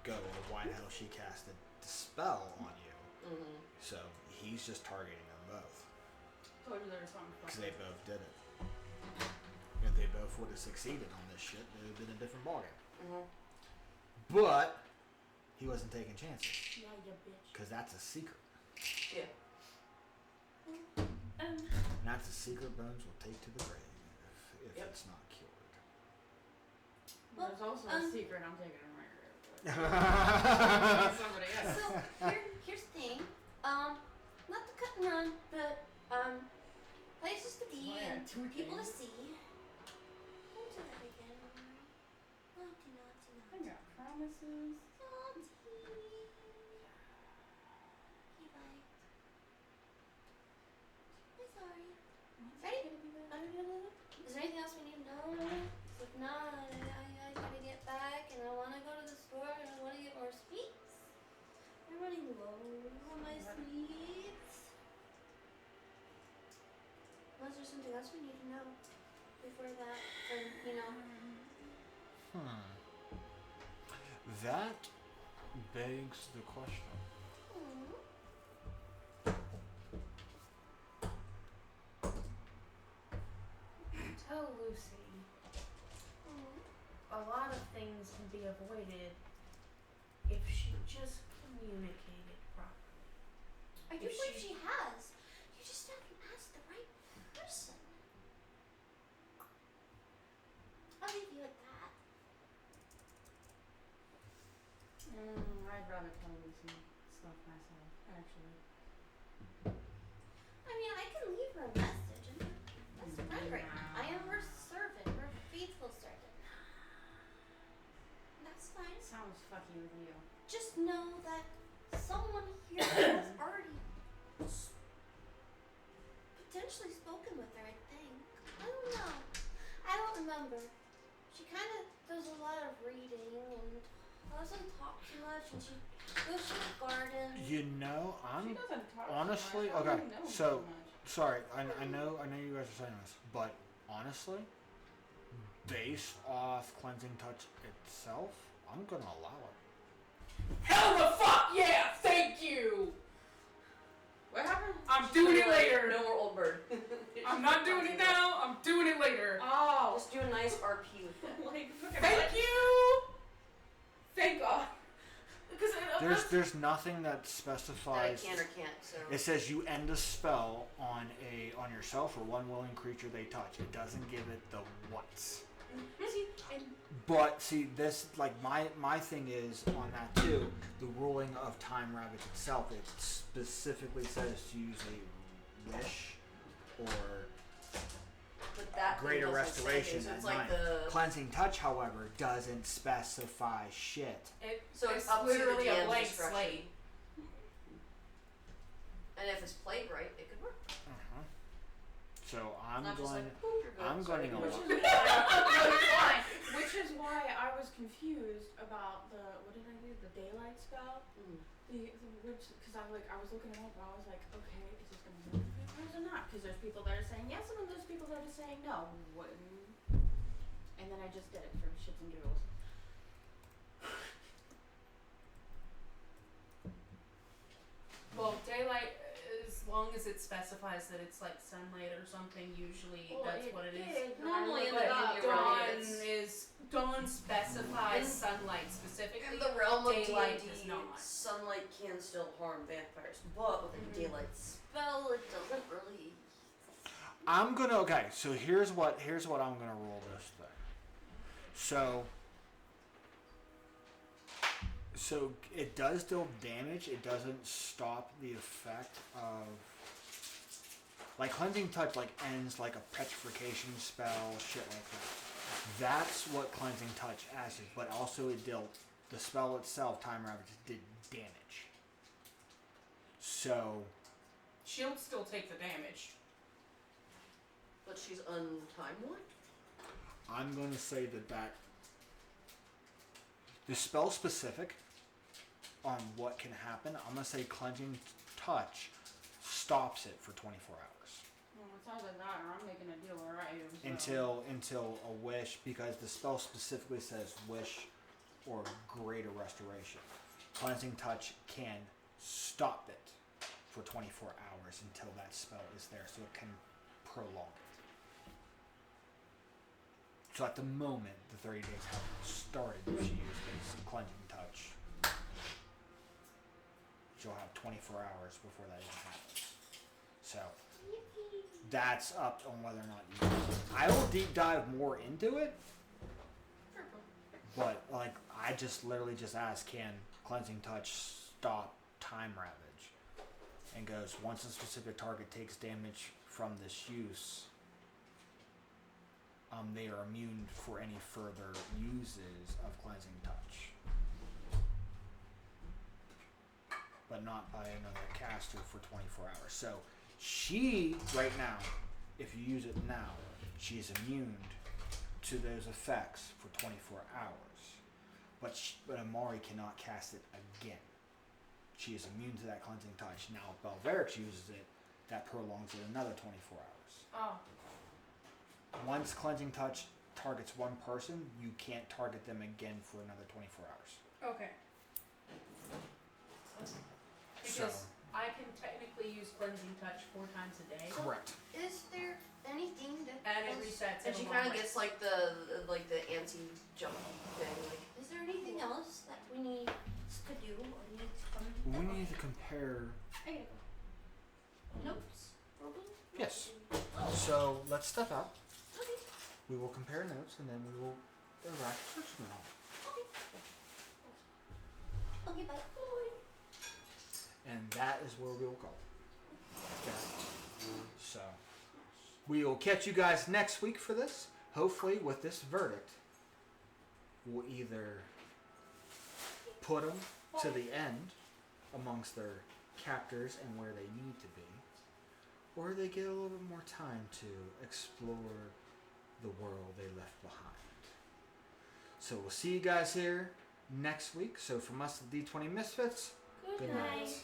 go, or why the hell she casted the spell on you. Mm-hmm. So he's just targeting them both Told you there was something because they both did it. If they both would have succeeded on this shit, it would have been a different ballgame. Mm-hmm. But he wasn't taking chances Yeah, you bitch. because that's a secret. Yeah. And that's a secret Bones will take to the grave if Yep. it's not cured. Well, There's also a secret I'm taking in my grave. Somebody else. So here's the thing. Not to cut and run, but places to be Oh, yeah, and two people to things. see. Don't do that again, alright? Naughty, naughty, I naughty. got promises. Naughty. He liked. I'm sorry. Ready? Is there anything else we need to know? If not, I gotta get back and I wanna go to the store and I wanna get more sweets. I'm running low on my sweets. Unless there's something else we need to know before that, or, you know. That begs the question. Tell Lucy a lot of things can be avoided if she just communicated properly. I do If believe she- she has. You just haven't asked the right person. I'll leave you at that. I'd rather tell Lucy stuff myself, actually. I mean, I can leave her a message, and that's fine right now. I am her servant, her faithful servant. That's fine. Sounds fucky with you. Just know that someone here has already potentially spoken with her, I think. I don't know. I don't remember. She kind of does a lot of reading and doesn't talk too much, and she goes to the garden. You know, She doesn't talk honestly too much. I okay. don't know So too much. sorry, I know you guys are saying this, but honestly, based off cleansing touch itself, I'm gonna allow it. Hell the fuck yeah! Thank you! What happened? I'm doing it later! No more old bird. I'm not doing it now, I'm doing it later. Oh, Just do a nice RP with that. like fucking Thank you! Thank God. Because There's nothing that That I specifies. can or can't, so. It says you end a spell on yourself or one willing creature they touch. It doesn't give it the what's. See, and But see, this like my thing is on that too. The ruling of Time Ravage itself, it specifically says to use a wish or But that thing greater doesn't restoration say, so at it's like night. the. Cleansing touch, however, doesn't specify shit. So it's it's up to literally the a DM's blank discretion. slate. And if it's played right, it could work. So I'm Not just going. like, "Boop, you're good." I'm Sorry, going to good. Which is why, which is why I was confused about the what did I do? The daylight spell. Mm. The which because I was looking it up. And I was like, okay, is this gonna work or is it not? Because there's people that are saying yes, and then there's people that are saying no. And then I just did it for shits and giggles. Well, daylight, as long as it specifies that it's like sunlight or something, usually Well, that's it what it is. did, but Normally in I the looked game up- you're right, Dawn it's- Dawn specifies In- sunlight specifically. In the realm of daylight D&D, does not. sunlight can still harm vampires, but with a daylight spell, it doesn't really. I'm gonna okay. So here's what I'm gonna roll this thing. So it does deal damage. It doesn't stop the effect of like cleansing touch. Like ends like a petrification spell, shit like that. That's what cleansing touch acts, but also it dealt the spell itself. Time Ravage did damage. So She'll still take the damage. But she's untimed. I'm going to say that the spell specific on what can happen, I'm going to say cleansing touch stops it for 24 hours. Well, it's either that or I'm making a deal where I am. So. Until a wish, because the spell specifically says wish or greater restoration. Cleansing touch can stop it for 24 hours until that spell is there, so it can prolong it. So at the moment, the 30 days haven't started. If she uses cleansing touch, she'll have 24 hours before that even happens. So that's up on whether or not you use it. I will deep dive more into it, but like I just literally just asked, can cleansing touch stop Time Ravage? And goes, once a specific target takes damage from this use, they are immune for any further uses of cleansing touch, but not by another caster for 24 hours. So she, right now, if you use it now, she is immune to those effects for 24 hours. But Amari cannot cast it again. She is immune to that cleansing touch. Now, if Belverix uses it, that prolongs it another 24 hours. Oh. Once cleansing touch targets one person, you can't target them again for another 24 hours. Okay. Because I can technically use cleansing touch 4 times a day. Correct. Is there anything that And it resets. And she kind of gets like the anti-jump thing. Like, is there anything else that we need to do or need to come? We need to compare. I gotta go. Notes, probably. Yes. So let's step out. Okay. We will compare notes and then we will interact with search them all. Okay, bye. And that is where we will go. Okay. So we will catch you guys next week for this. Hopefully, with this verdict, we'll either put them to the end amongst their captors and where they need to be, or they get a little bit more time to explore the world they left behind. So we'll see you guys here next week. So from us, the D20 Misfits, Good night. night.